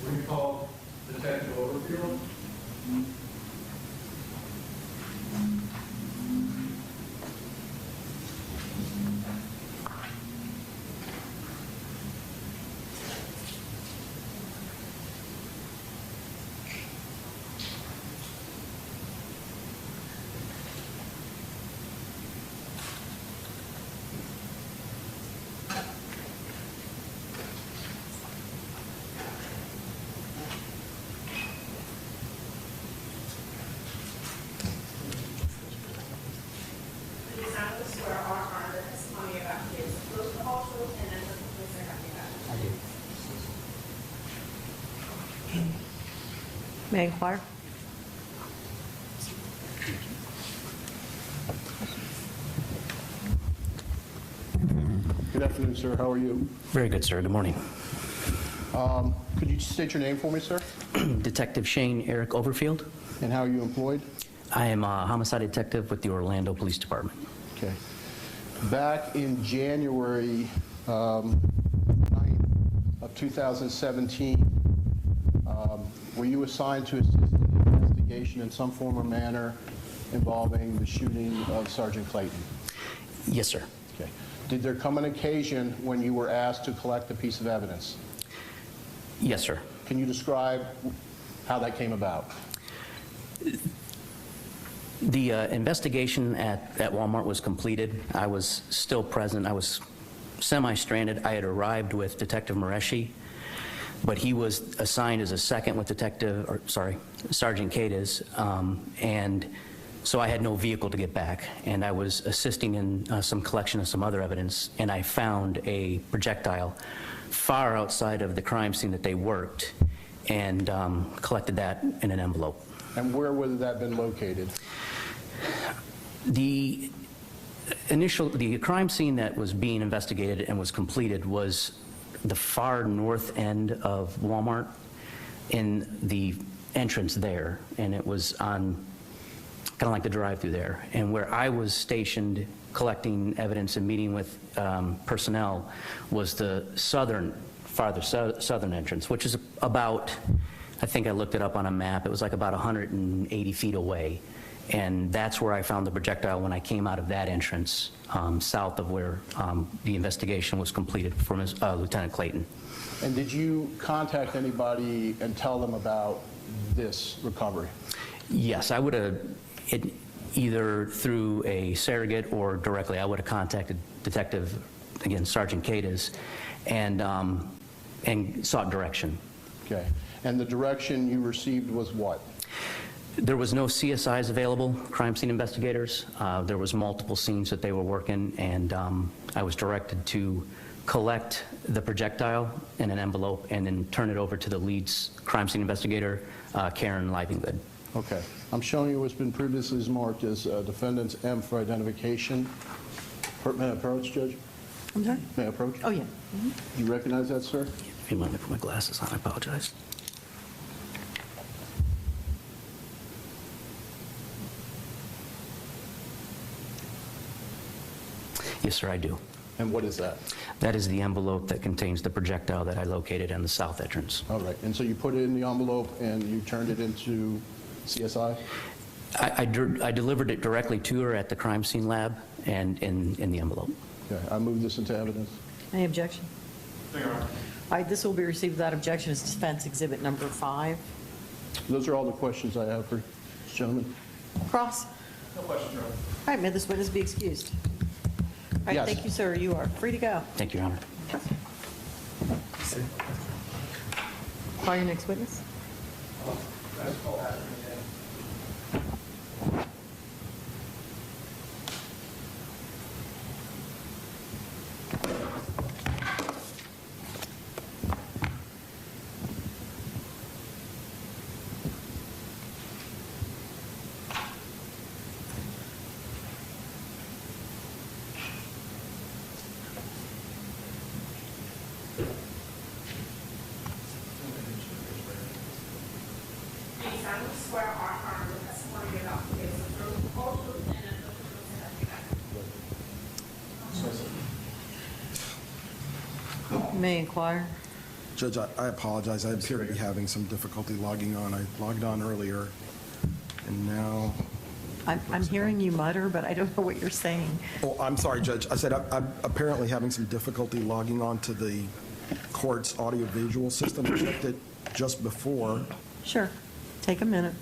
Will you call Detective Overfield? May I inquire? Good afternoon, sir. How are you? Very good, sir. Good morning. Could you state your name for me, sir? Detective Shane Eric Overfield. And how are you employed? I am a homicide detective with the Orlando Police Department. Okay. Back in January 9th of 2017, were you assigned to assist in the investigation in some form or manner involving the shooting of Sergeant Clayton? Yes, sir. Okay. Did there come an occasion when you were asked to collect a piece of evidence? Yes, sir. Can you describe how that came about? The investigation at Walmart was completed. I was still present. I was semi-stranded. I had arrived with Detective Mareshi, but he was assigned as a second with Sergeant Cadiz, and so I had no vehicle to get back, and I was assisting in some collection of some other evidence, and I found a projectile far outside of the crime scene that they worked, and collected that in an envelope. And where would that have been located? The crime scene that was being investigated and was completed was the far north end of Walmart in the entrance there, and it was on of like the drive-through there. And where I was stationed collecting evidence and meeting with personnel was the farther southern entrance, which is about, I think I looked it up on a map, it was like about 180 feet away. And that's where I found the projectile when I came out of that entrance, south of where the investigation was completed for Lieutenant Clayton. And did you contact anybody and tell them about this recovery? Yes, I would have, either through a surrogate or directly, I would have contacted Detective, again, Sergeant Cadiz, and sought direction. Okay. And the direction you received was what? There was no CSIs available, crime scene investigators. There was multiple scenes that they were working, and I was directed to collect the projectile in an envelope and then turn it over to the lead's crime scene investigator, Karen Livingood. Okay. I'm showing you what's been previously marked as defendant's M for identification. May I approach, Judge? I'm sorry? May I approach? Oh, yeah. Do you recognize that, sir? If you mind me put my glasses on, I apologize. Yes, sir, I do. And what is that? That is the envelope that contains the projectile that I located in the south entrance. All right. And so you put it in the envelope and you turned it into CSI? I delivered it directly to her at the crime scene lab and in the envelope. Okay. I move this into evidence. Any objection? All right, this will be received without objection as defense exhibit number 5. Those are all the questions I have for this gentleman. Cross? No question, Your Honor. All right, may this witness be excused? All right, Yes. thank you, sir. You are free to go. Thank you, Your Honor. Call your next witness. May inquire. Judge, I apologize. I appear to be having some difficulty logging on. I logged on earlier, and now... I'm hearing you mutter, but I don't know what you're saying. Oh, I'm sorry, Judge. I said I'm apparently having some difficulty logging on to the court's audiovisual system. I checked it just before. Sure. Take a minute.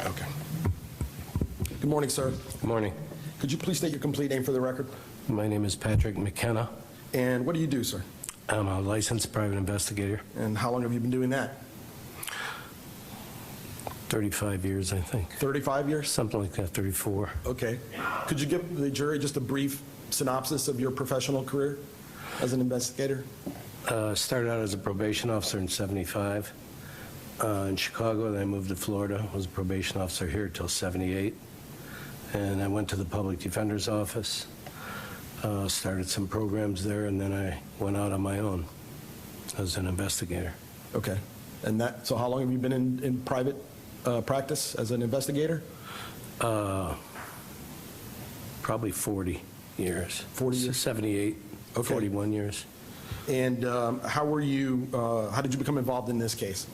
Okay. Good morning, sir. Good morning. Could you please state your complete name for the record? My name is Patrick McKenna. And what do you do, sir? I'm a licensed private investigator. And how long have you been doing that? 35 years, I think. 35 years? Something like that, 34. Okay. Could you give the jury just a brief synopsis of your professional career as an investigator? Started out as a probation officer in '75 in Chicago. Then I moved to Florida. Was a probation officer here till '78. And I went to the public defender's office, started some programs there, and then I went out on my own as an investigator. Okay. And so how long have you been in private practice as an investigator? Probably 40 years. 40 years? 78, Okay. 41 years. And how did you become involved in this case?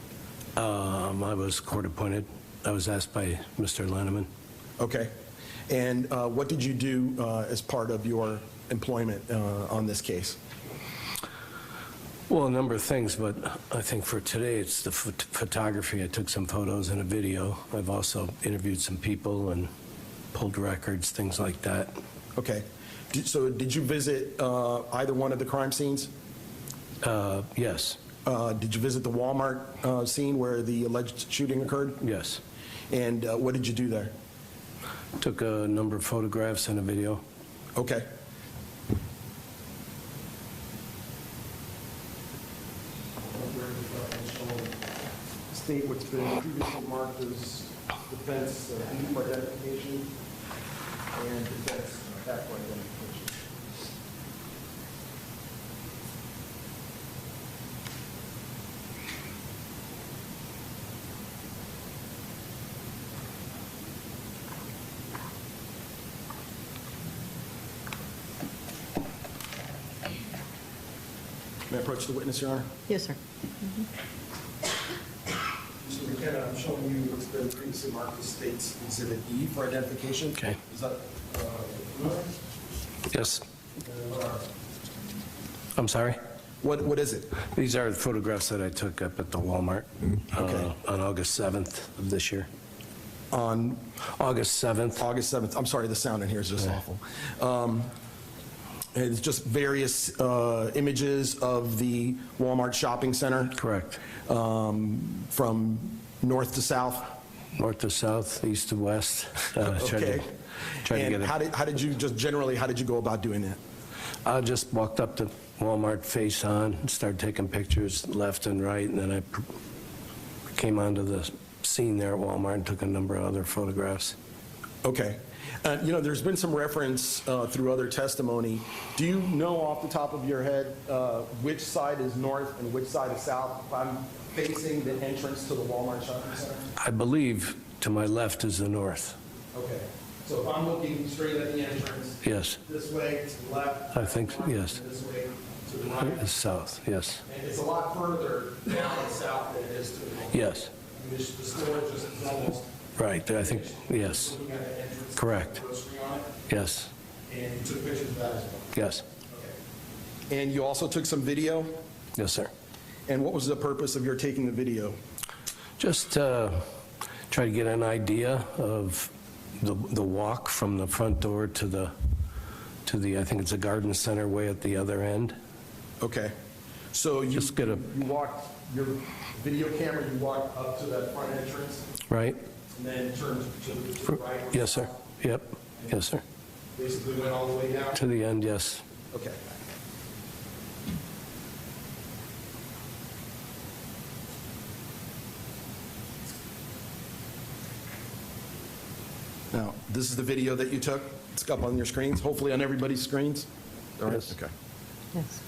I was court appointed. I was asked by Mr. Lenneman. Okay. And what did you do as part of your employment on this case? Well, a number of things, but I think for today it's the photography. I took some photos and a video. I've also interviewed some people and pulled records, things like that. Okay. So did you visit either one of the crime scenes? Yes. Did you visit the Walmart scene where the alleged shooting occurred? Yes. And what did you do there? Took a number of photographs and a video. Okay. State what's been previously marked as defense deep identification and defense back identification. May I approach the witness, Your Honor? Yes, sir. Mr. McKenna, I'm showing you what's been previously marked as State's Exhibit E for identification. Okay. Is that Yes. I'm sorry? what is it? These are photographs that I took up at the Walmart on August 7th of this year. On August 7th. August 7th. I'm sorry, the sound in here is just awful. It's just various images of the Walmart shopping center. Correct. From north to south. North to south, east to west. Okay. Try to And get it. how did you just generally, how did you go about doing that? I just walked up to Walmart face on, and started taking pictures left and right, and then I came onto the scene there at Walmart and took a number of other photographs. Okay. You know, there's been some reference through other testimony. Do you know off the top of your head which side is north and which side is south? If I'm facing the entrance to the Walmart shopping center? I believe to my left is the north. Okay. So if I'm looking straight at the entrance, Yes. this way to the left, I think, yes. and this way to the right, It's south, yes. and it's a lot further down and south than it is to the Walmart. Yes. The store just is almost Right, I think, yes. looking at the entrance. Correct. Grocery on it, Yes, and you took pictures of that as well. yes, Okay. And you also took some video? yes, sir. And what was the purpose of your taking the video? Just try to get an idea of the walk from the front door to the, I think it's a garden center way at the other end. Okay. So you Just get a, you walked, your video camera, you walked up to that front entrance right? and then turned to the right? Yes, sir. Yep, yes, sir. Basically went all the way down? To the end, yes. Okay. Now, this is the video that you took. It's up on your screens, hopefully on everybody's screens? All right. Yes. Okay. Yes.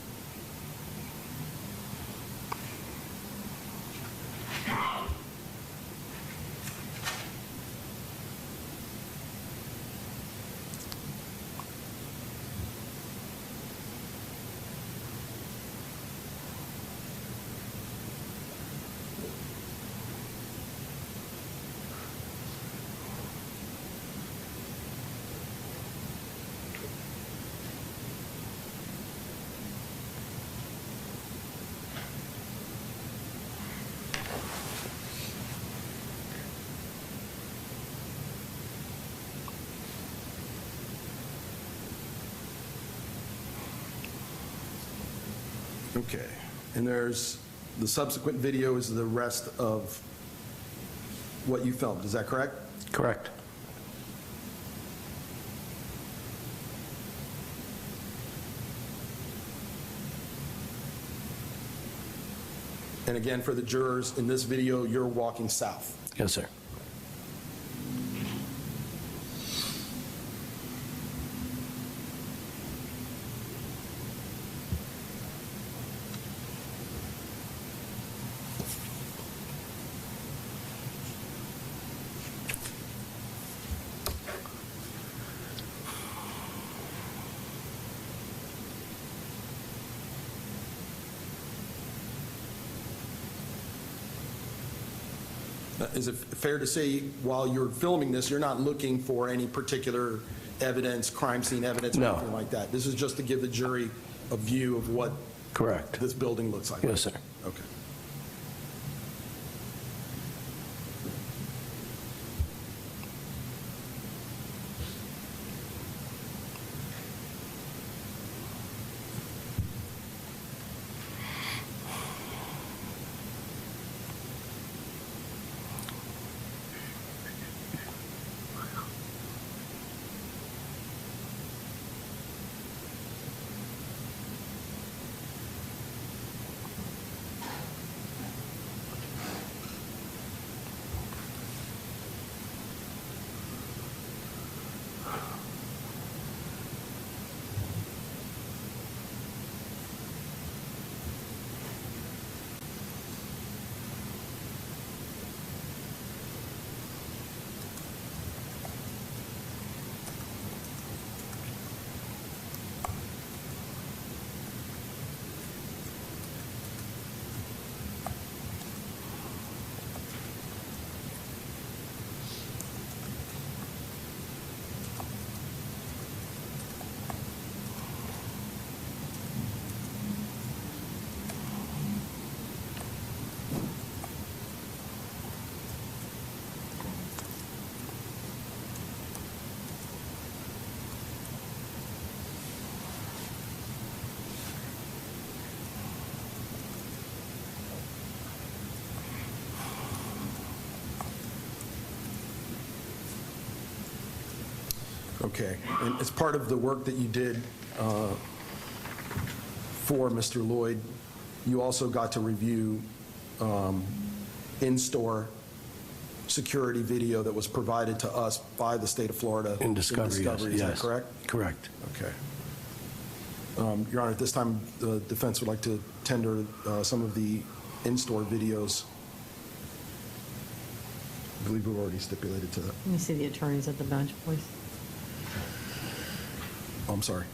Okay. And there's, the subsequent video is the rest of what you filmed, is that correct? Correct. And again, for the jurors, in this video, you're walking south. Yes, sir. Is it fair to say, while you're filming this, you're not looking for any particular evidence, crime scene evidence, or No. anything like that? This is just to give the jury a view of what Correct. this building looks like? Yes, sir. Okay. Okay. And as part of the work that you did for Mr. Lloyd, you also got to review in-store security video that was provided to us by the state of Florida. In Discovery, yes. Is that correct? Correct. Okay. Your Honor, at this time, the defense would like to tender some of the in-store videos. I believe we've already stipulated to that. Let me see the attorneys at the bench, please. Oh, I'm sorry.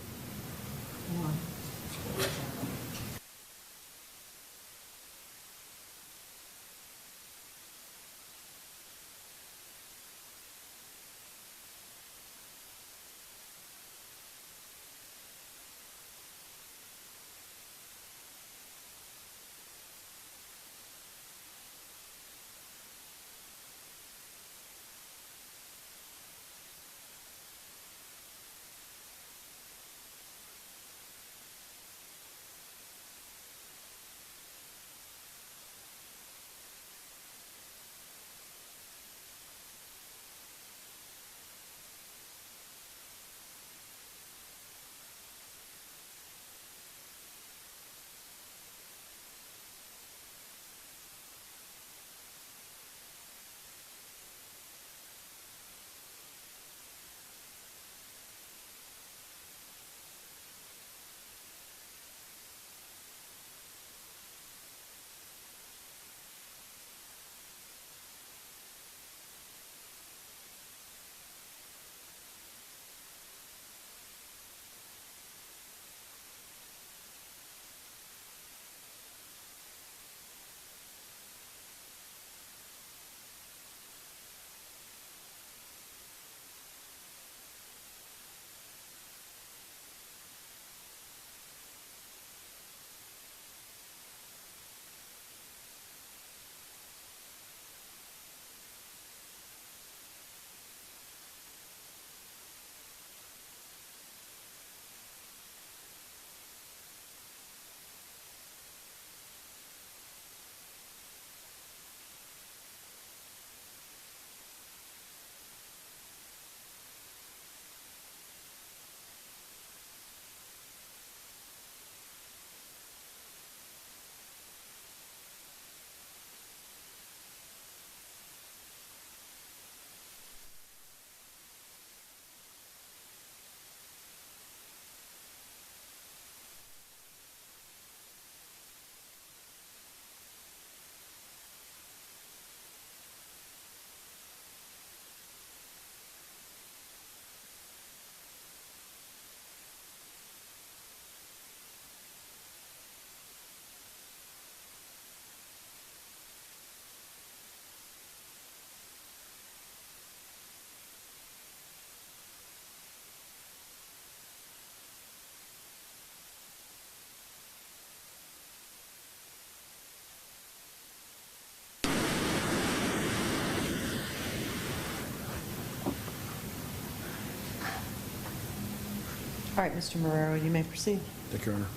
All right, Mr. Marrero, you may proceed. Thank you, Your Honor.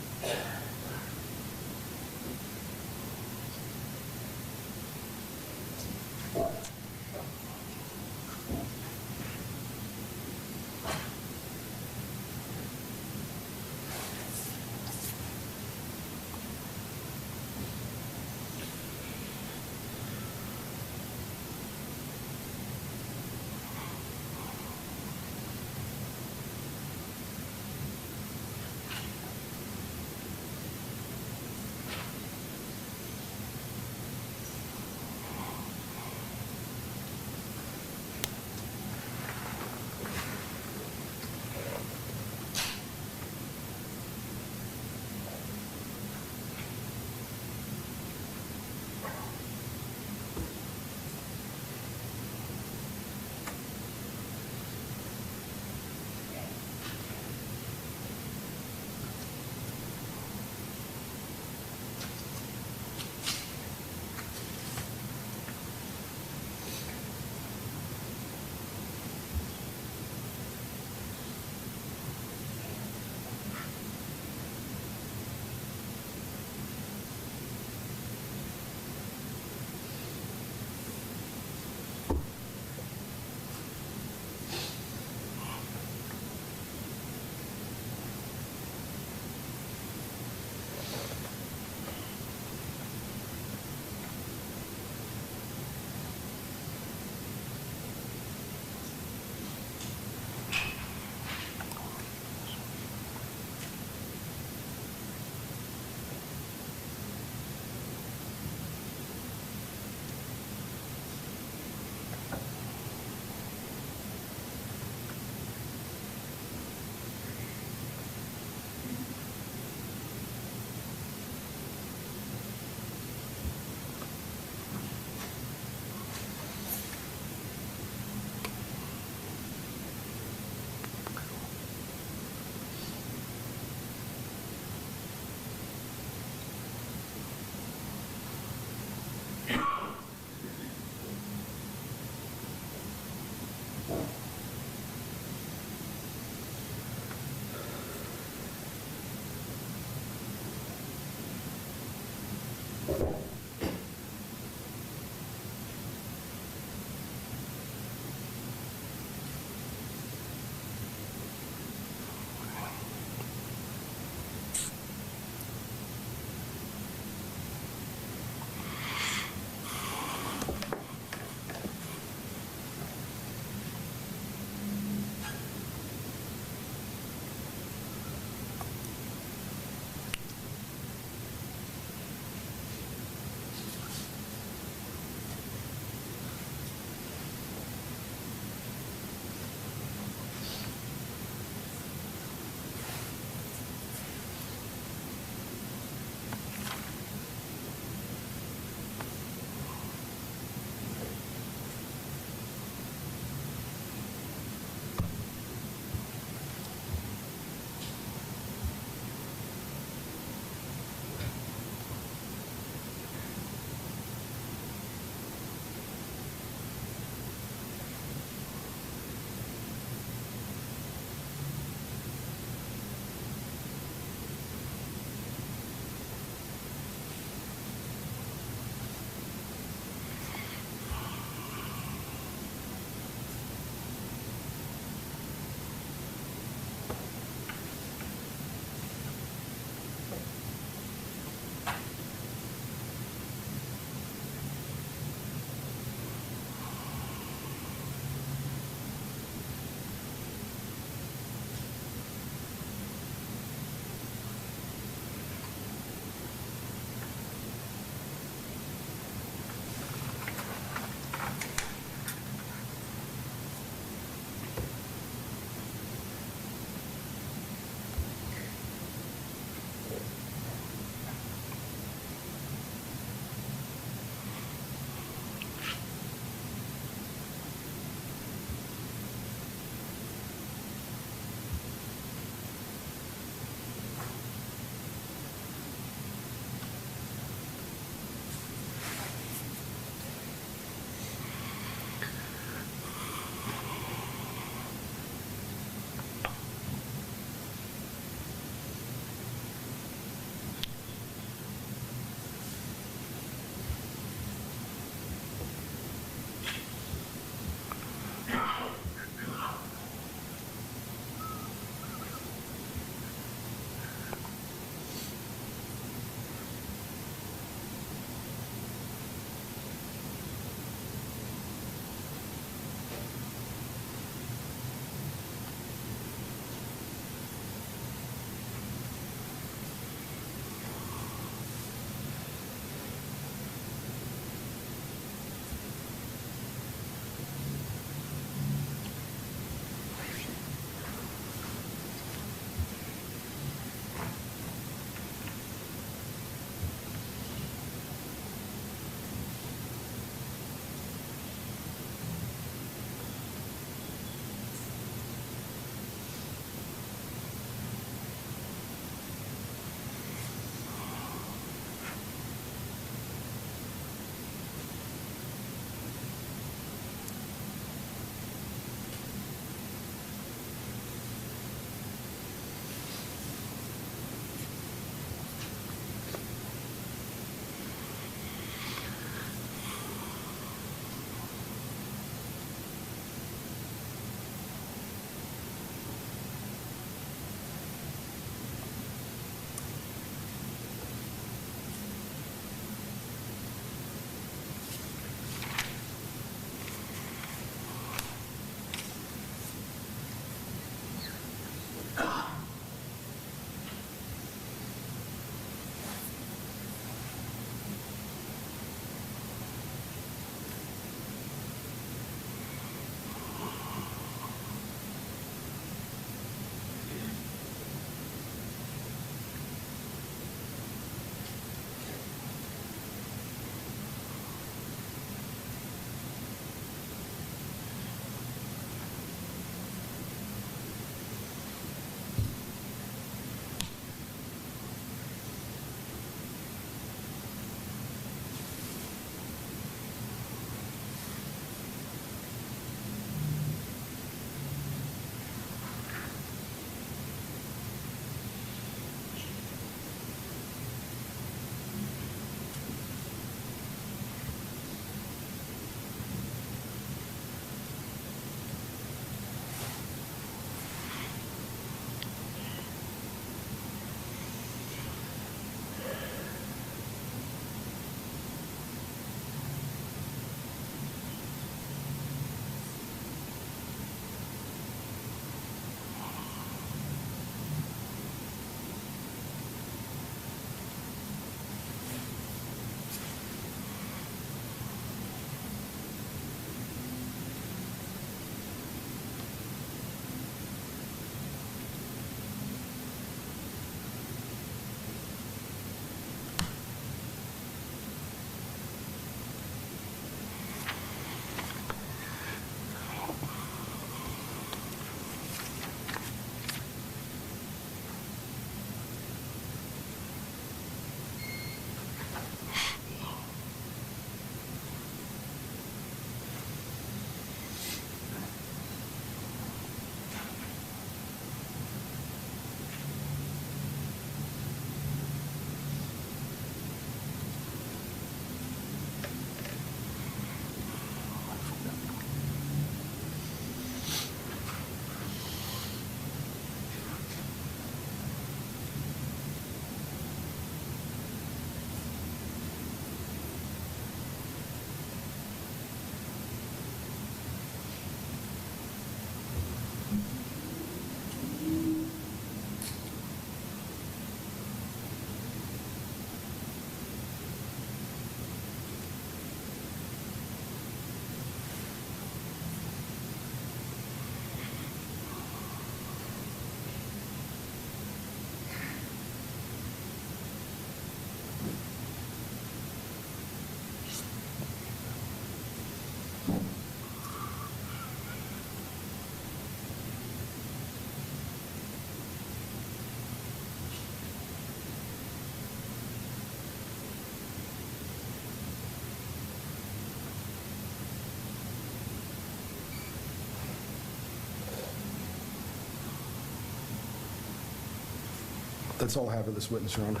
That's all I have of this witness, Your Honor.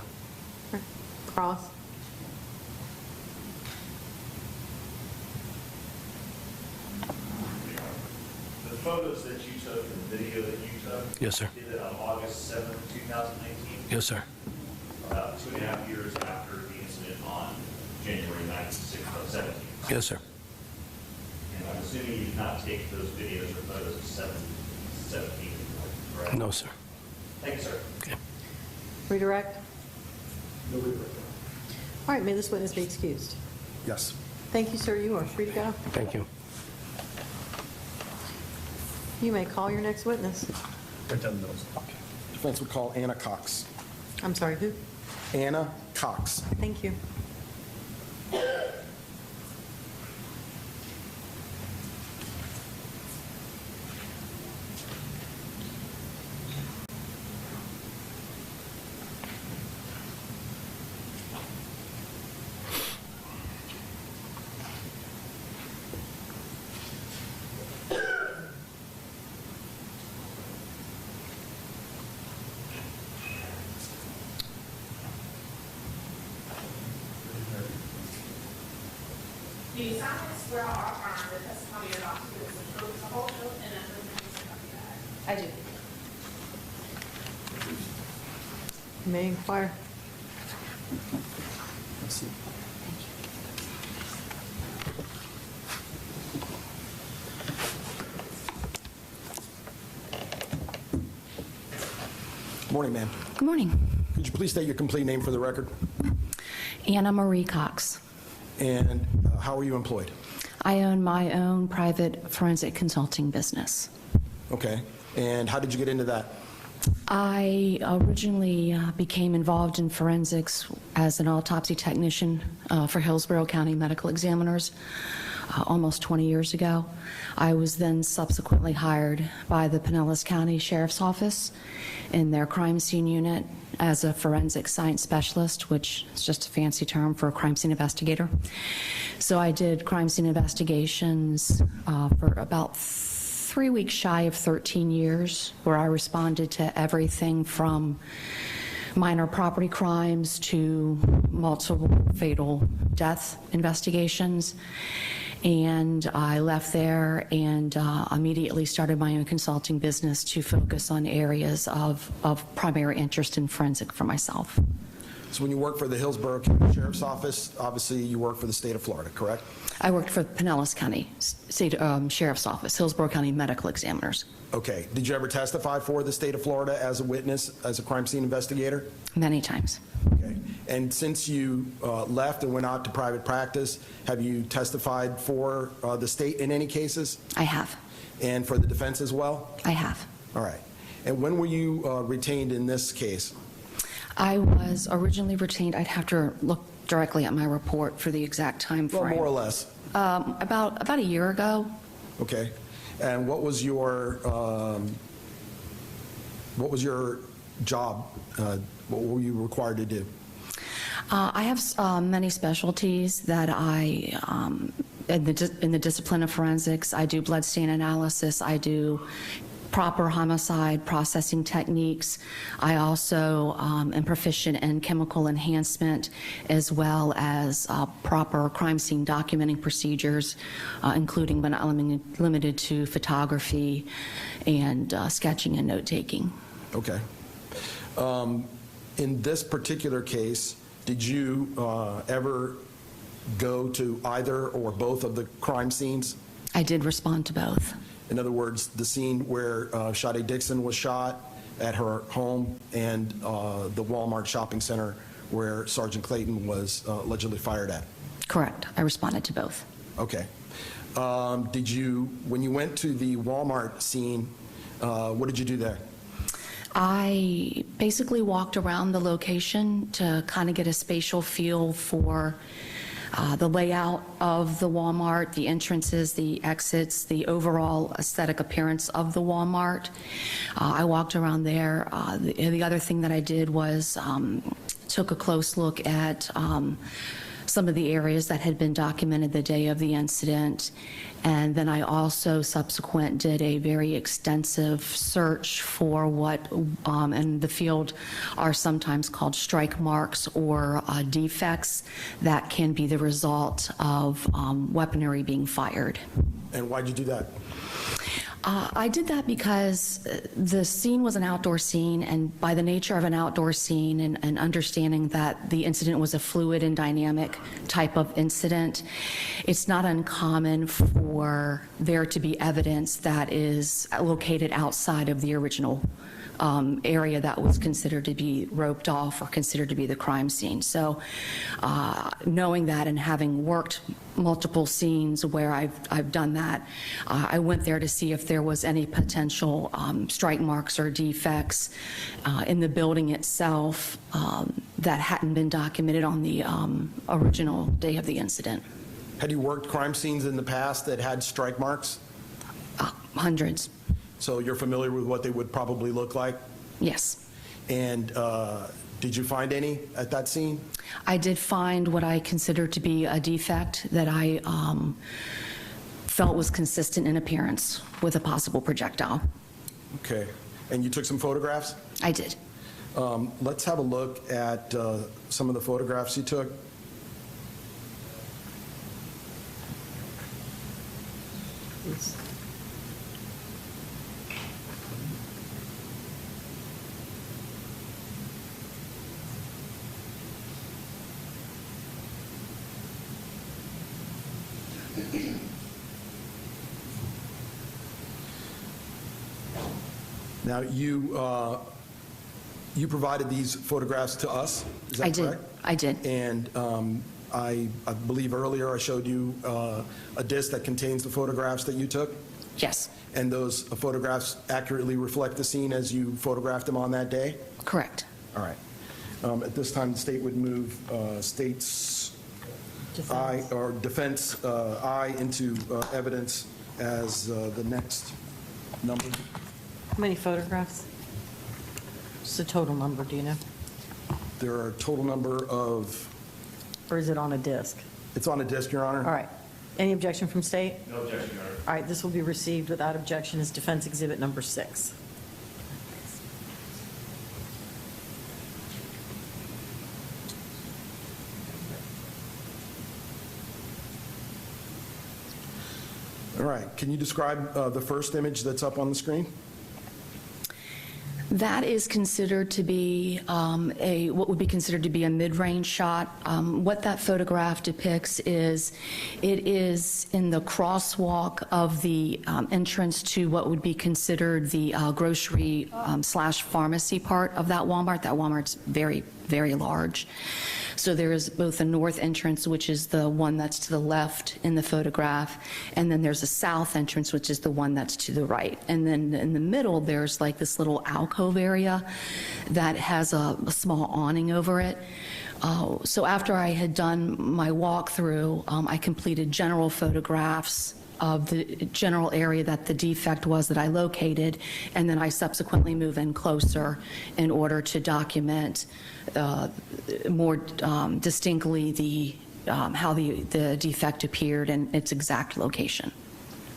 Cross. The photos that you took and the video that you took. Yes, sir. You did it on August 7th, 2019. Yes, sir. About 2.5 years after the incident on January 9th, 17. Yes, sir. And I'm assuming you did not take those videos or photos of 17, correct? No, sir. Thank you, sir. Okay. Redirect. No redirect. All right, may this witness be excused. Yes. Thank you, sir. You are free to go. Thank you. You may call your next witness. Defense would call Anna Cox. I'm sorry, who? Anna Cox. Thank you. Do you solemnly swear or affirm the testimony you're about to give is the truth, the whole truth, and nothing but the truth, so help you God? I do. You may inquire. Let's see. Morning, ma'am. Good morning. Could you please state your complete name for the record? Anna Marie Cox. And how are you employed? I own my own private forensic consulting business. Okay. And how did you get into that? I originally became involved in forensics as an autopsy technician for Hillsborough County Medical Examiners almost 20 years ago. I was then subsequently hired by the Pinellas County Sheriff's Office in their crime scene unit as a forensic science specialist, which is just a fancy term for a crime scene investigator. So I did crime scene investigations for about 3 weeks shy of 13 years, where I responded to everything from minor property crimes to multiple fatal death investigations. And I left there and immediately started my own consulting business to focus on areas of primary interest in forensic for myself. So when you work for the Hillsborough County Sheriff's Office, obviously you work for the state of Florida, correct? I worked for Pinellas County State Sheriff's Office, Hillsborough County Medical Examiners. Okay. Did you ever testify for the state of Florida as a witness, as a crime scene investigator? Many times. Okay. And since you left and went out to private practice, have you testified for the state in any cases? I have. And for the defense as well? I have. All right. And when were you retained in this case? I was originally retained. I'd have to look directly at my report for the exact time frame. Well, more or less. About a year ago. Okay. And what was your job? What were you required to do? I have many specialties that I, in the discipline of forensics, I do blood stain analysis, I do proper homicide processing techniques. I also am proficient in chemical enhancement as well as proper crime scene documenting procedures, including but not limited to photography and sketching and note-taking. Okay. In this particular case, did you ever go to either or both of the crime scenes? I did respond to both. In other words, the scene where Sade Dixon was shot at her home and the Walmart shopping center where Sergeant Clayton was allegedly fired at? Correct. I responded to both. Okay. Did you, when you went to the Walmart scene, what did you do there? I basically walked around the location to kind of get a spatial feel for the layout of the Walmart, the entrances, the exits, the overall aesthetic appearance of the Walmart. I walked around there. The other thing that I did was took a close look at some of the areas that had been documented the day of the incident. And then I also subsequent did a very extensive search for what in the field are sometimes called strike marks or defects that can be the result of weaponry being fired. And why'd you do that? I did that because the scene was an outdoor scene, and by the nature of an outdoor scene and understanding that the incident was a fluid and dynamic type of incident, it's not uncommon for there to be evidence that is located outside of the original area that was considered to be roped off or considered to be the crime scene. So knowing that and having worked multiple scenes where I've done that, I went there to see if there was any potential strike marks or defects in the building itself that hadn't been documented on the original day of the incident. Had you worked crime scenes in the past that had strike marks? Hundreds. So you're familiar with what they would probably look like? Yes. And did you find any at that scene? I did find what I consider to be a defect that I felt was consistent in appearance with a possible projectile. Okay. And you took some photographs? I did. Let's have a look at some of the photographs you took. Please. Now, you provided these photographs to us, is that correct? I did. And I believe earlier I showed you a disc that contains the photographs that you took? Yes. And those photographs accurately reflect the scene as you photographed them on that day? Correct. All right. At this time, the state would move state's defense I into evidence as the next number. How many photographs? What's the total number, do you know? There are a total number of... Or is it on a disc? It's on a disc, Your Honor. All right. Any objection from state? No objection, Your Honor. All right, this will be received without objection as defense exhibit number 6. All right. Can you describe the first image that's up on the screen? That is considered to be what would be considered to be a mid-range shot. What that photograph depicts is it is in the crosswalk of the entrance to what would be considered the grocery slash pharmacy part of that Walmart. That Walmart's very, very large. So there is both a north entrance, which is the one that's to the left in the photograph, and then there's a south entrance, which is the one that's to the right. And then in the middle, there's like this little alcove area that has a small awning over it. So after I had done my walkthrough, I completed general photographs of the general area that the defect was that I located, and then I subsequently move in closer in order to document more distinctly the how the defect appeared and its exact location.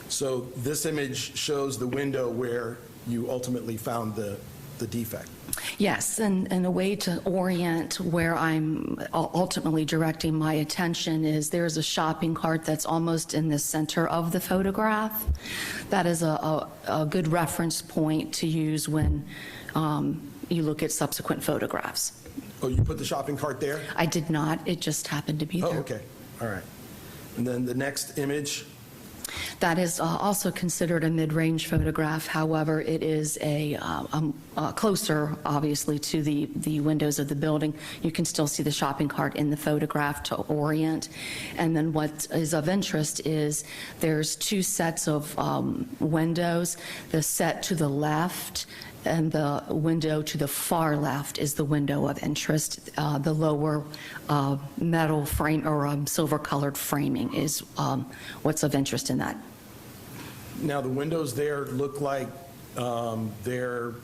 So this image shows the window where you ultimately found the defect. Yes, and a way to orient where I'm ultimately directing my attention is there's a shopping cart that's almost in the center of the photograph. That is a good reference point to use when you look at subsequent photographs. Oh, you put the shopping cart there? I did not. It just happened to be there. Oh, okay. All right. And then the next image? That is also considered a mid-range photograph. However, it is a closer, obviously, to the windows of the building. You can still see the shopping cart in the photograph to orient. And then what is of interest is there's two sets of windows. The set to the left and the window to the far left is the window of interest. The lower metal frame or silver-colored framing is what's of interest in that. Now, the windows there look like they're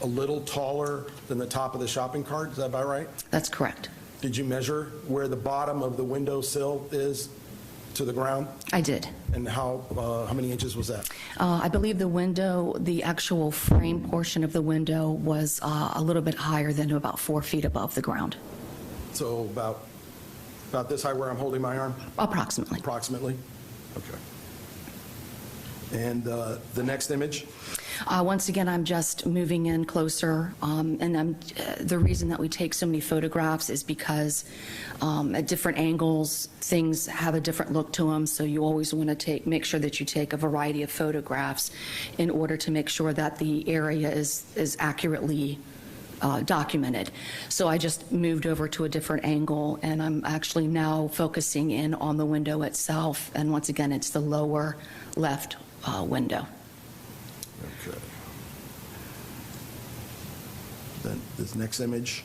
a little taller than the top of the shopping cart. Is that about right? That's correct. Did you measure where the bottom of the window sill is to the ground? I did. And how many inches was that? I believe the window, the actual frame portion of the window was a little bit higher than about 4 feet above the ground. So about this high where I'm holding my arm? Approximately. Approximately? Okay. And the next image? Once again, I'm just moving in closer, and the reason that we take so many photographs is because at different angles, things have a different look to them, so you always want to make sure that you take a variety of photographs in order to make sure that the area is accurately documented. So I just moved over to a different angle, and I'm actually now focusing in on the window itself, and once again, it's the lower left window. Okay. Then this next image.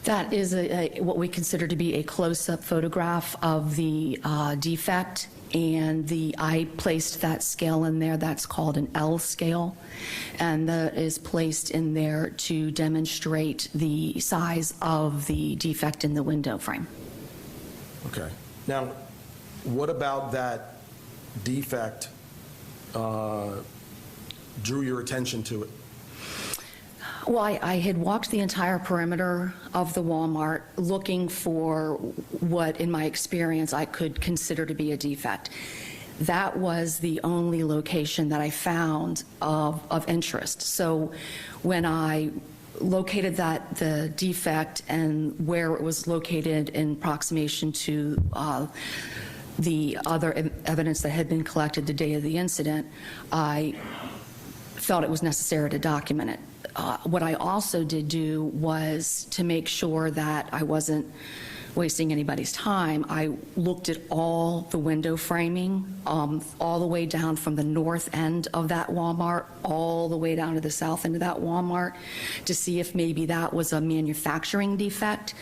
That is what we consider to be a close-up photograph of the defect, and I placed that scale in there. That's called an L scale, and that is placed in there to demonstrate the size of the defect in the window frame. Okay. Now, what about that defect drew your attention to it? Well, I had walked the entire perimeter of the Walmart looking for what, in my experience, I could consider to be a defect. That was the only location that I found of interest. So when I located the defect and where it was located in approximation to the other evidence that had been collected the day of the incident, I felt it was necessary to document it. What I also did do was to make sure that I wasn't wasting anybody's time. I looked at all the window framing, all the way down from the north end of that Walmart, all the way down to the south end of that Walmart, to see if maybe that was a manufacturing defect.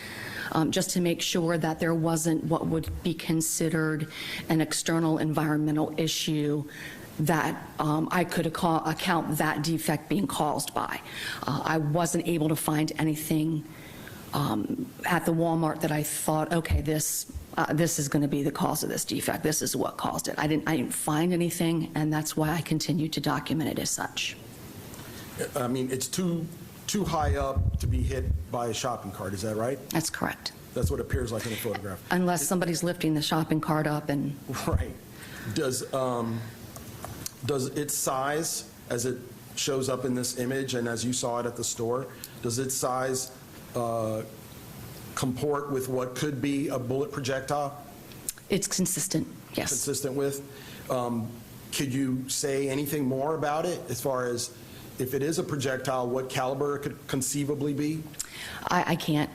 Just to make sure that there wasn't what would be considered an external environmental issue that I could account that defect being caused by. I wasn't able to find anything at the Walmart that I thought, okay, this is going to be the cause of this defect. This is what caused it. I didn't find anything, and that's why I continued to document it as such. I mean, it's too high up to be hit by a shopping cart, is that right? That's correct. That's what it appears like in the photograph. Unless somebody's lifting the shopping cart up and... Right. Does its size, as it shows up in this image and as you saw it at the store, does its size comport with what could be a bullet projectile? It's consistent, yes. Consistent with? Could you say anything more about it as far as if it is a projectile, what caliber it could conceivably be? I can't.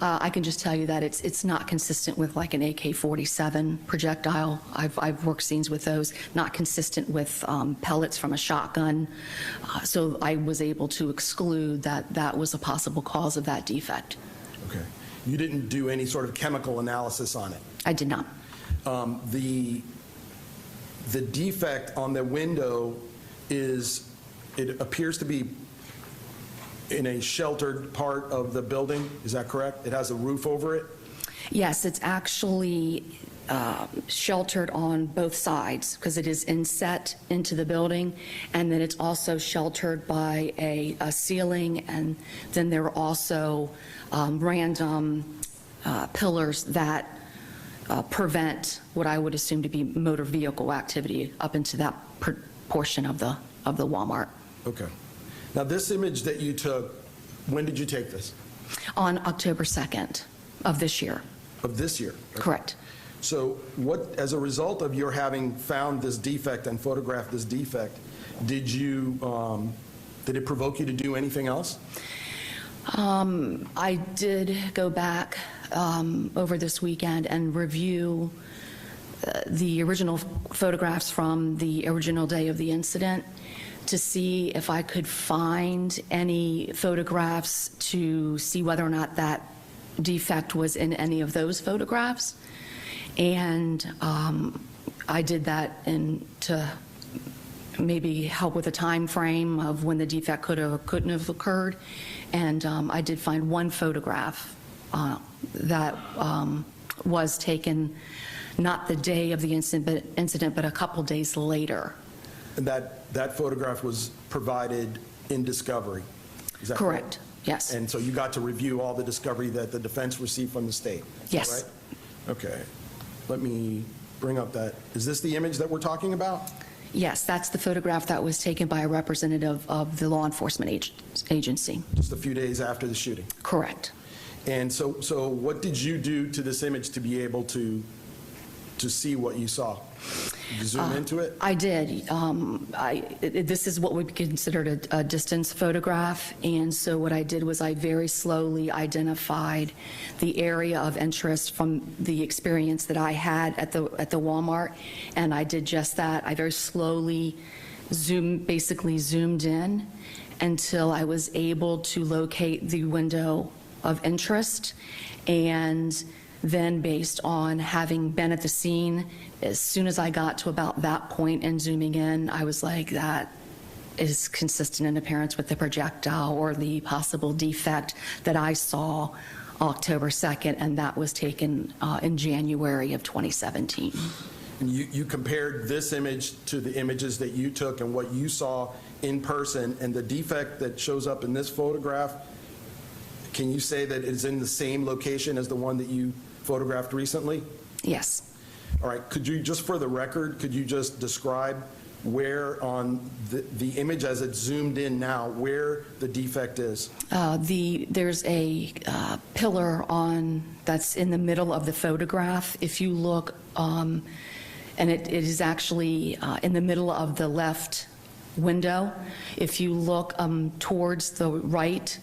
I can just tell you that it's not consistent with like an AK-47 projectile. I've worked scenes with those, not consistent with pellets from a shotgun. So I was able to exclude that was a possible cause of that defect. Okay. You didn't do any sort of chemical analysis on it? I did not. The defect on the window it appears to be in a sheltered part of the building, is that correct? It has a roof over it? Yes, it's actually sheltered on both sides because it is inset into the building, and then it's also sheltered by a ceiling, and then there are also random pillars that prevent what I would assume to be motor vehicle activity up into that portion of the Walmart. Okay. Now, this image that you took, when did you take this? On October 2nd of this year. Of this year? Okay. Correct. So as a result of your having found this defect and photographed this defect, did it provoke you to do anything else? I did go back over this weekend and review the original photographs from the original day of the incident to see if I could find any photographs to see whether or not that defect was in any of those photographs. And I did that to maybe help with a time frame of when the defect could have or couldn't have occurred. And I did find one photograph that was taken not the day of the incident, but a couple days later. And that photograph was provided in discovery? Is that Correct, yes. And so you got to review all the discovery that the defense received from the state? Is that Yes. right? Okay. Let me bring up that. Is this the image that we're talking about? Yes, that's the photograph that was taken by a representative of the law enforcement agency. Just a few days after the shooting? Correct. And so what did you do to this image to be able to see what you saw? Did you zoom into it? I did. This is what would be considered a distance photograph, and so what I did was I very slowly identified the area of interest from the experience that I had at the Walmart, and I did just that. I very slowly basically zoomed in until I was able to locate the window of interest, and then based on having been at the scene, as soon as I got to about that point and zooming in, I was like, that is consistent in appearance with the projectile or the possible defect that I saw October 2nd, and that was taken in January of 2017. And you compared this image to the images that you took and what you saw in person, and the defect that shows up in this photograph, can you say that it's in the same location as the one that you photographed recently? Yes. All right. Could you, just for the record, could you just describe where on the image as it's zoomed in now, where the defect is? There's a pillar that's in the middle of the photograph. If you look, and it is actually in the middle of the left window. If you look towards the right,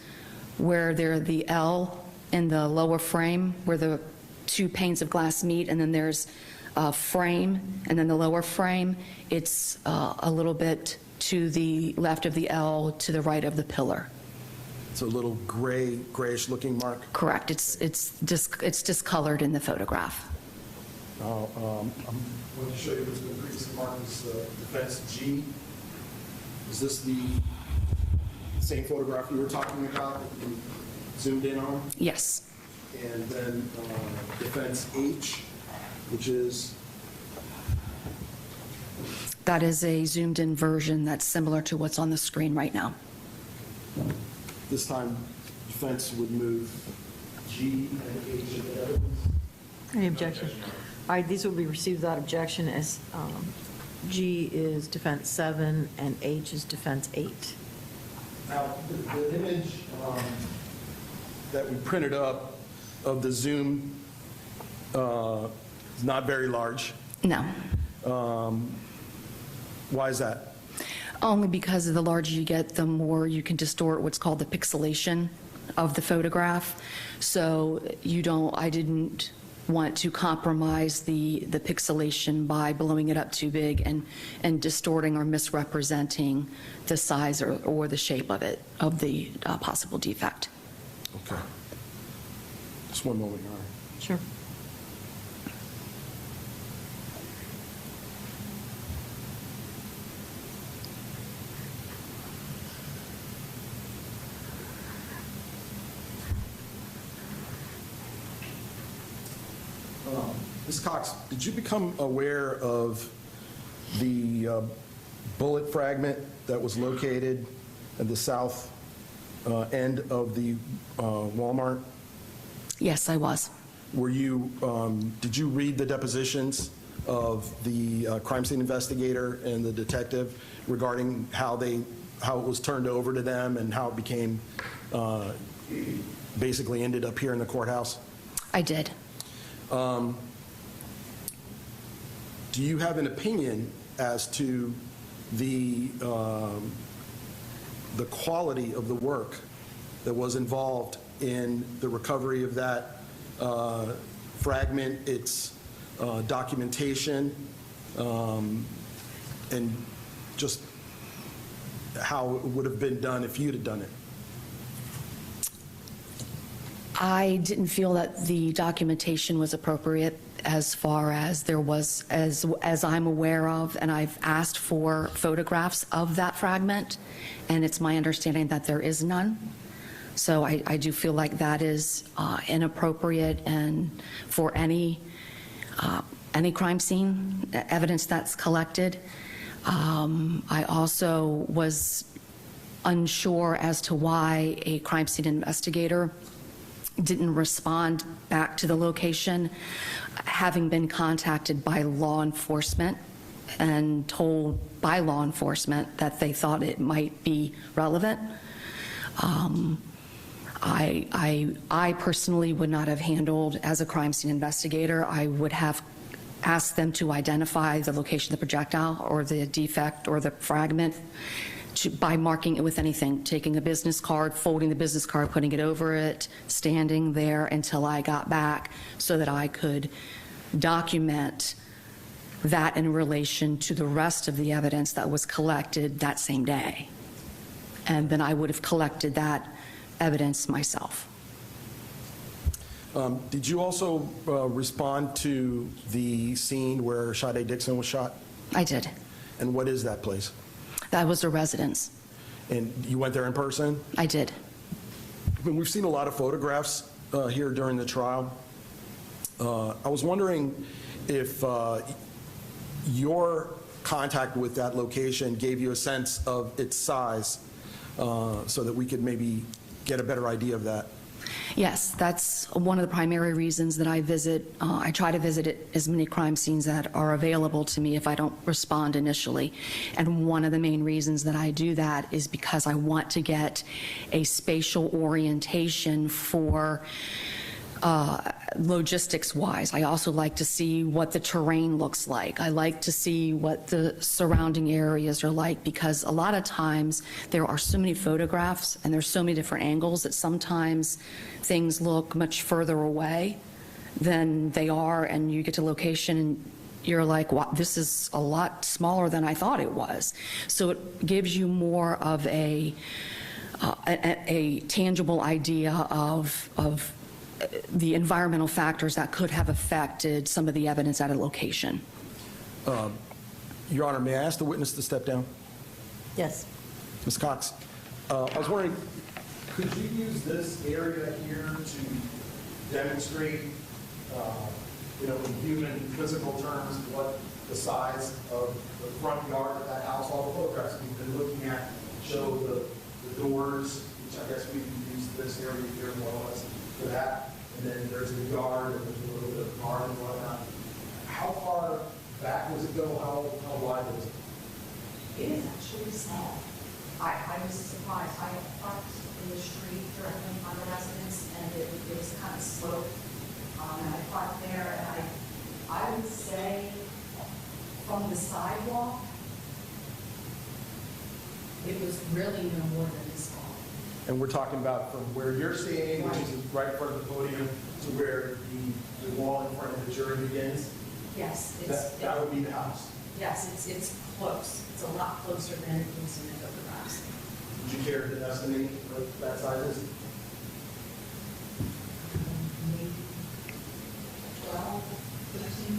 where the L in the lower frame, where the two panes of glass meet, and then there's a frame, and then the lower frame, it's a little bit to the left of the L, to the right of the pillar. It's a little grayish looking mark? Correct. It's discolored in the photograph. I'm going to show you what's been previously marked as defense G. Is this the same photograph you were talking about that you zoomed in on? Yes. And then defense H, which is? That is a zoomed in version that's similar to what's on the screen right now. This time defense would move G and H in the evidence. Any objection? All right, these will be received without objection, as G is defense 7 and H is defense 8. Now, the image that we printed up of the zoom is not very large. No. Why is that? Only because the larger you get, the more you can distort what's called the pixelation of the photograph. So I didn't want to compromise the pixelation by blowing it up too big and distorting or misrepresenting the size or the shape of it, of the possible defect. Okay. Just one moment, Your Honor. Sure. Ms. Cox, did you become aware of the bullet fragment that was located at the south end of the Walmart? Yes, I was. Did you read the depositions of the crime scene investigator and the detective regarding how it was turned over to them and how it became, basically ended up here in the courthouse? I did. Do you have an opinion as to the quality of the work that was involved in the recovery of that fragment, its documentation, and just how it would have been done if you'd have done it? I didn't feel that the documentation was appropriate as far as there was, as I'm aware of, and I've asked for photographs of that fragment, and it's my understanding that there is none. So I do feel like that is inappropriate and for any crime scene evidence that's collected. I also was unsure as to why a crime scene investigator didn't respond back to the location, having been contacted by law enforcement and told by law enforcement that they thought it might be relevant. I personally would not have handled, as a crime scene investigator, I would have asked them to identify the location of the projectile or the defect or the fragment by marking it with anything, taking a business card, folding the business card, putting it over it, standing there until I got back so that I could document that in relation to the rest of the evidence that was collected that same day. And then I would have collected that evidence myself. Did you also respond to the scene where Sade Dixon was shot? I did. And what is that place? That was a residence. And you went there in person? I did. We've seen a lot of photographs here during the trial. I was wondering if your contact with that location gave you a sense of its size so that we could maybe get a better idea of that. Yes, that's one of the primary reasons that I visit. I try to visit as many crime scenes that are available to me if I don't respond initially. And one of the main reasons that I do that is because I want to get a spatial orientation for logistics-wise. I also like to see what the terrain looks like. I like to see what the surrounding areas are like, because a lot of times there are so many photographs and there's so many different angles that sometimes things look much further away than they are, and you get to location and you're like, wow, this is a lot smaller than I thought it was. So it gives you more of a tangible idea of the environmental factors that could have affected some of the evidence at a location. Your Honor, may I ask the witness to step down? Yes. Ms. Cox, I was wondering, could you use this area here to demonstrate, in human physical terms, what the size of the front yard of that house? All the photographs we've been looking at show the doors, which I guess we can use this area here more or less for that. And then there's the yard, and there's a little bit of garden and whatnot. How far back does it go? How wide is it? It is actually small. I was surprised. I parked in the street directly in front of the residence, and it was kind of sloped. And I parked there, and I would say from the sidewalk, it was really no more than this long. And we're talking about from where you're standing, which is right in front of the podium, to where the wall in front of the jury begins? Yes. That would be the house? Yes, it's close. It's a lot closer than it was in the photographs. Would you care to estimate what that size is? Maybe 12, 13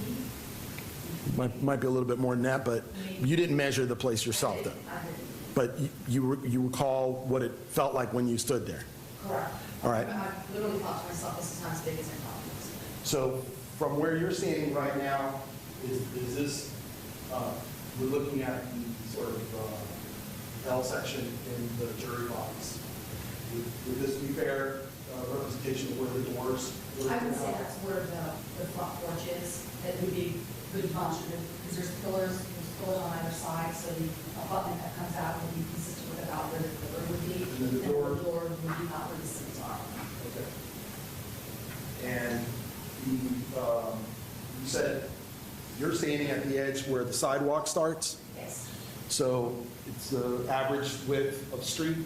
feet. Might be a little bit more than that, but you didn't measure the place yourself, though? I did. But you recall what it felt like when you stood there? Correct. All right. I literally thought to myself, this is not as big as I thought it was. So from where you're standing right now, is this, we're looking at the sort of L section in the jury box. Would this be fair representation of where the doors were? I would say that's where the front porch is. It would be a good bunch of it, because there's pillars on either side, so the abutment that comes out would be consistent with about where the pillar would be. And then the door would be about where the seats are. Okay. And you said you're standing at the edge where the sidewalk starts? Yes. So it's the average width of the street?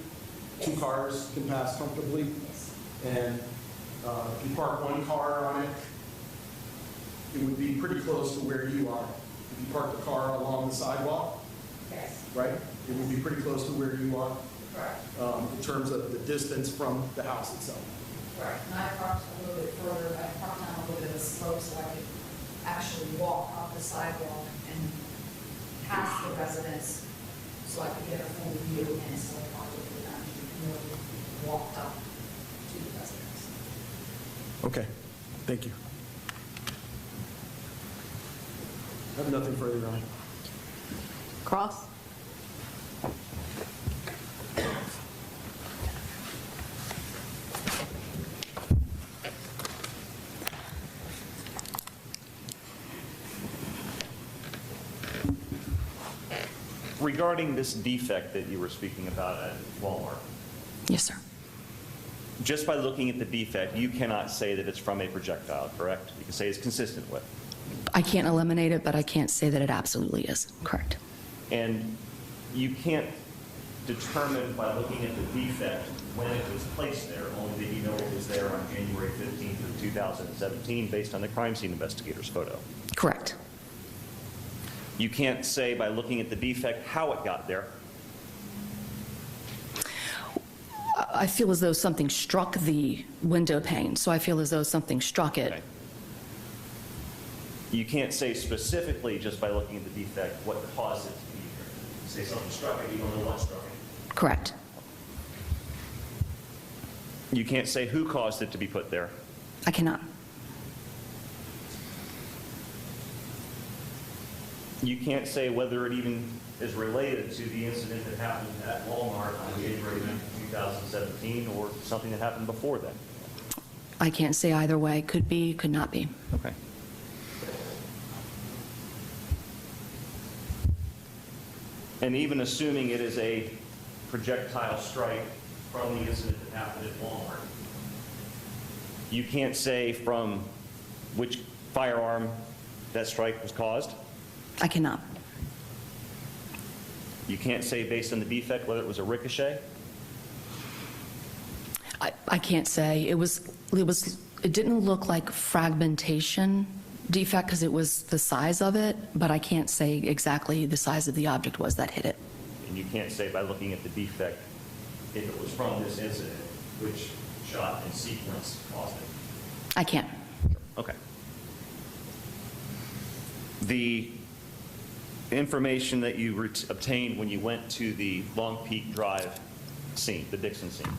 Yes. 2 cars can pass comfortably? Yes. And if you park 1 car on it, it would be pretty close to where you are. If you park the car along the sidewalk, Yes. right? It would be pretty close to where you are Correct. in terms of the distance from the house itself. Right. And I parked a little bit further. I parked on a little bit of a slope so I could actually walk up the sidewalk and past the residence so I could get a full view, and so I would have actually really walked up to the residence. Okay, thank you. I have nothing further, Ryan. Cross? Regarding this defect that you were speaking about at Walmart, Yes, sir. just by looking at the defect, you cannot say that it's from a projectile, correct? You can say it's consistent with. I can't eliminate it, but I can't say that it absolutely is. Correct. And you can't determine by looking at the defect when it was placed there, only that you know it was there on January 15th of 2017 based on the crime scene investigator's photo. Correct. You can't say by looking at the defect how it got there. I feel as though something struck the window pane, so I feel as though something struck it. Okay. You can't say specifically just by looking at the defect what caused it to be here. Say something struck it, you don't know what struck it. Correct. You can't say who caused it to be put there. I cannot. You can't say whether it even is related to the incident that happened at Walmart on January 9th, 2017, or something that happened before then. I can't say either way. Could be, could not be. Okay. And even assuming it is a projectile strike from the incident that happened at Walmart, you can't say from which firearm that strike was caused? I cannot. You can't say based on the defect whether it was a ricochet? I can't say. It didn't look like fragmentation defect because it was the size of it, but I can't say exactly the size of the object was that hit it. And you can't say by looking at the defect if it was from this incident, which shot and sequence caused it? I can't. Okay. The information that you obtained when you went to the Long Peak Drive scene, the Dixon scene,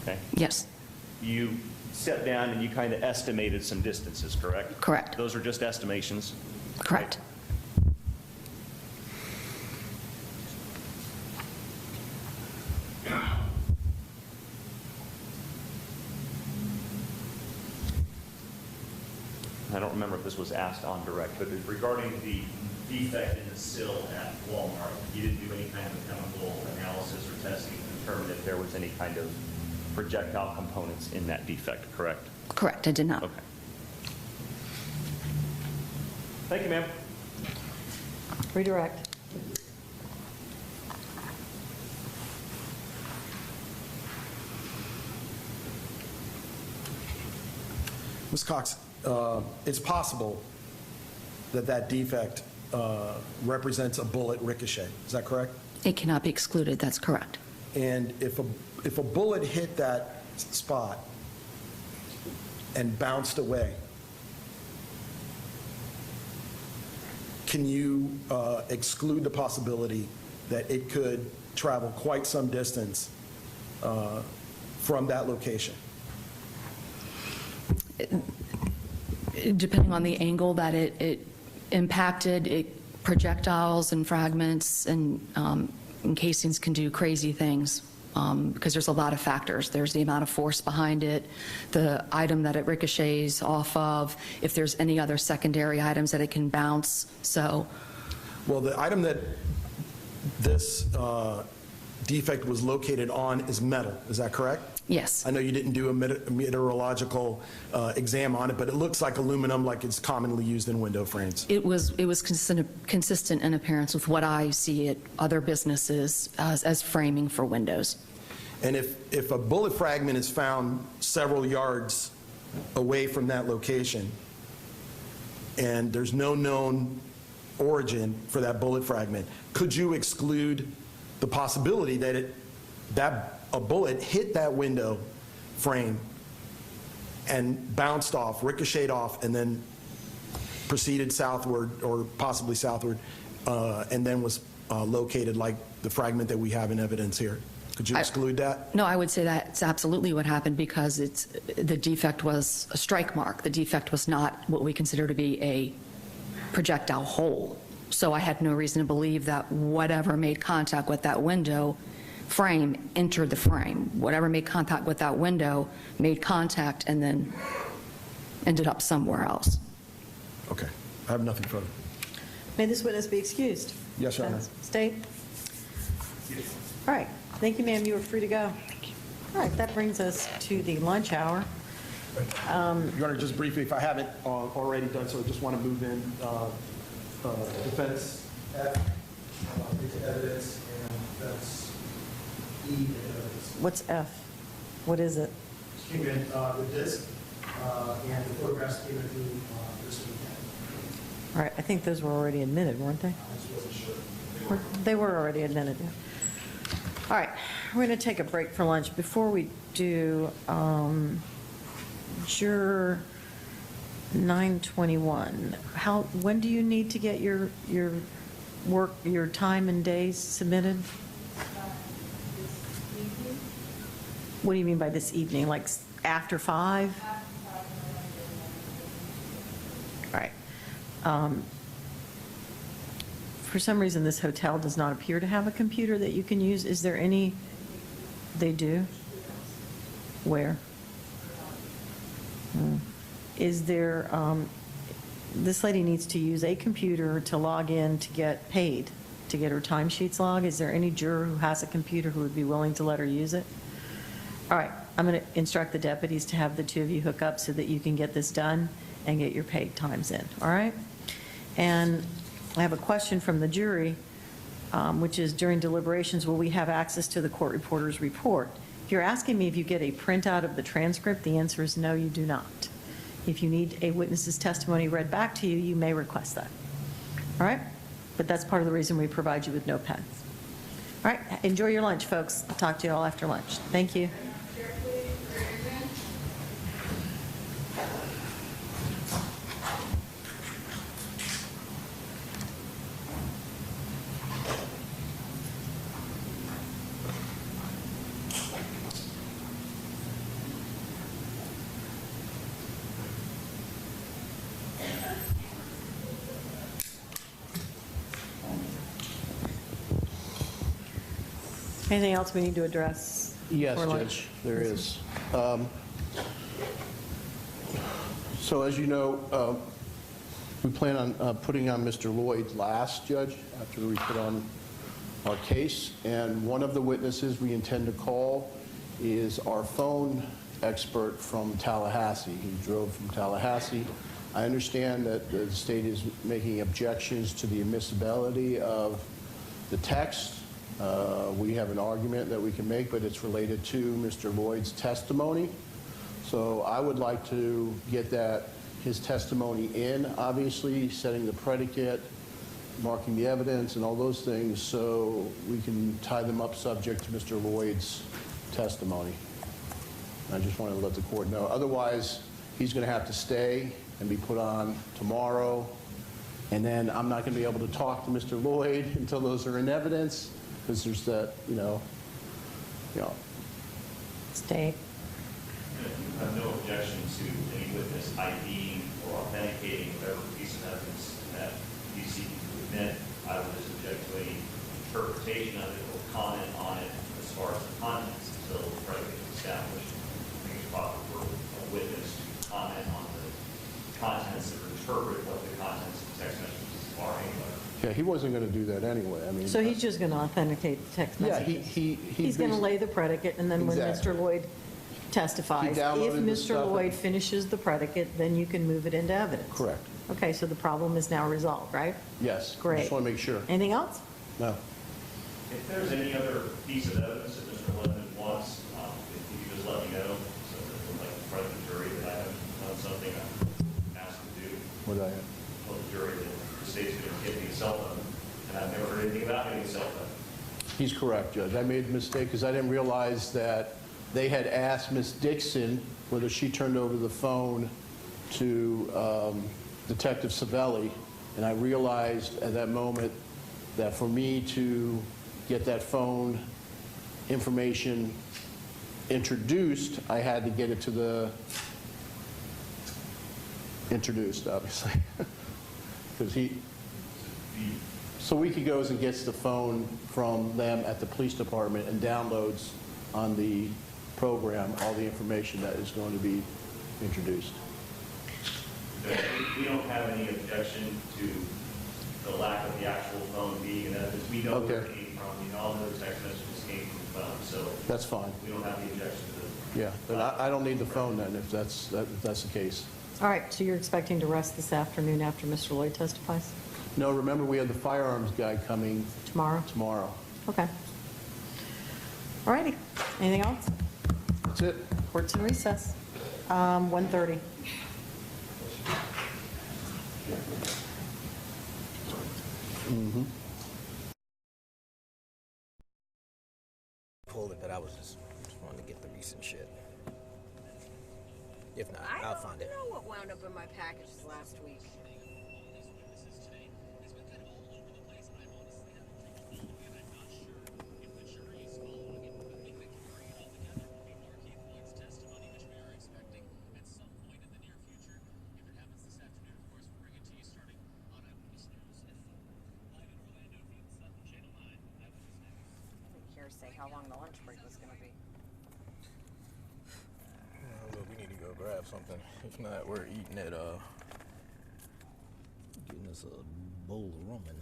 okay? Yes. You sat down and you kind of estimated some distances, correct? Correct. Those are just estimations? Correct. I don't remember if this was asked on direct, but regarding the defect in the sill at Walmart, you didn't do any kind of chemical analysis or testing to determine if there was any kind of projectile components in that defect, correct? Correct, I did not. Okay. Thank you, ma'am. Redirect. Ms. Cox, it's possible that that defect represents a bullet ricochet. Is that correct? It cannot be excluded. That's correct. And if a bullet hit that spot and bounced away, can you exclude the possibility that it could travel quite some distance from that location? Depending on the angle that it impacted, projectiles and fragments and casings can do crazy things because there's a lot of factors. There's the amount of force behind it, the item that it ricochets off of, if there's any other secondary items that it can bounce. So, well, the item that this defect was located on is metal. Is that correct? Yes. I know you didn't do a meteorological exam on it, but it looks like aluminum, like it's commonly used in window frames. It was consistent in appearance with what I see at other businesses as framing for windows. And if a bullet fragment is found several yards away from that location, and there's no known origin for that bullet fragment, could you exclude the possibility that a bullet hit that window frame and bounced off, ricocheted off, and then proceeded southward or possibly southward, and then was located like the fragment that we have in evidence here. Could you exclude that? No, I would say that's absolutely what happened because the defect was a strike mark. The defect was not what we consider to be a projectile hole. So I had no reason to believe that whatever made contact with that window frame entered the frame. Whatever made contact with that window made contact and then ended up somewhere else. Okay, I have nothing further. May this witness be excused? Yes, Your Honor. State. All right, thank you, ma'am. You are free to go. All right, that brings us to the lunch hour. Your Honor, just briefly, if I haven't already done so, I just want to move in defense F into evidence, and defense E into evidence. What's F? What is it? Came in the disc, and the photographs came in through this weekend. All right, I think those were already admitted, weren't they? I just wasn't sure. They were already admitted, yeah. All right, we're going to take a break for lunch. Before we do, Juror 921, when do you need to get your work, your time and days submitted? What do you mean by this evening? Like after 5? All right. For some reason, this hotel does not appear to have a computer that you can use. Is there any? They do? Where? Is there, this lady needs to use a computer to log in to get paid, to get her timesheets logged. Is there any juror who has a computer who would be willing to let her use it? All right, I'm going to instruct the deputies to have the two of you hook up so that you can get this done and get your paid times in, all right? And I have a question from the jury, which is during deliberations, will we have access to the court reporter's report? If you're asking me if you get a printout of the transcript, the answer is no, you do not. If you need a witness's testimony read back to you, you may request that. All right? But that's part of the reason we provide you with notepads. All right, enjoy your lunch, folks. I'll talk to you all after lunch. Thank you. Anything else we need to address? Yes, before lunch? Judge, there is. So as you know, we plan on putting on Mr. Lloyd's last, Judge, after we put on our case. And one of the witnesses we intend to call is our phone expert from Tallahassee. He drove from Tallahassee. I understand that the state is making objections to the admissibility of the text. We have an argument that we can make, but it's related to Mr. Lloyd's testimony. So I would like to get his testimony in, obviously, setting the predicate, marking the evidence, and all those things, so we can tie them up subject to Mr. Lloyd's testimony. I just wanted to let the court know. Otherwise, he's going to have to stay and be put on tomorrow, and then I'm not going to be able to talk to Mr. Lloyd until those are in evidence, because there's that, you know. Stay. I have no objection to any witness IDing or authenticating whatever piece of evidence that you seek to admit. I would just object to any interpretation of it or comment on it as far as the contents until the predicate is established. I think it's proper for a witness to comment on the contents or interpret what the contents of the text messages are anyway. Yeah, he wasn't going to do that anyway. I mean, So he's just going to authenticate the text messages? Yeah, he's going to lay the predicate, and then when Exactly. Mr. Lloyd testifies, He if downloaded the Mr. stuff. Lloyd finishes the predicate, then you can move it into evidence? Correct. Okay, so the problem is now resolved, right? Yes. Great. Just want to make sure. Anything else? No. If there's any other piece of evidence that Mr. Lemon wants, if you could just let me know, so that we'd like to front the jury that I haven't done something I'm asked to do. What did I have? Tell the jury that the state's going to get me a cell phone, and I've never heard anything about getting a cell phone. He's correct, Judge. I made a mistake because I didn't realize that they had asked Ms. Dixon whether she turned over the phone to Detective Savelli, and I realized at that moment that for me to get that phone information introduced, I had to get it to the introduced, obviously, because so Wiki goes and gets the phone from them at the police department and downloads on the program all the information that is going to be introduced. We don't have any objection to the lack of the actual phone being in evidence. We know where it came from. We all know the text messages came from the phone, so that's fine. We don't have the objection to the. Yeah, but I don't need the phone then if that's the case. All right, so you're expecting to rest this afternoon after Mr. Lloyd testifies? No, remember we have the firearms guy coming Tomorrow? tomorrow. Okay. All righty. Anything else? That's it. Court's in recess. 1:30. Pulled it, but I was just wanting to get the recent shit. If not, I'll find it. I don't know what wound up in my packages last week. Say how long the lunch break was going to be. Look, we need to go grab something. If not, we're eating at getting us a bowl of ramen.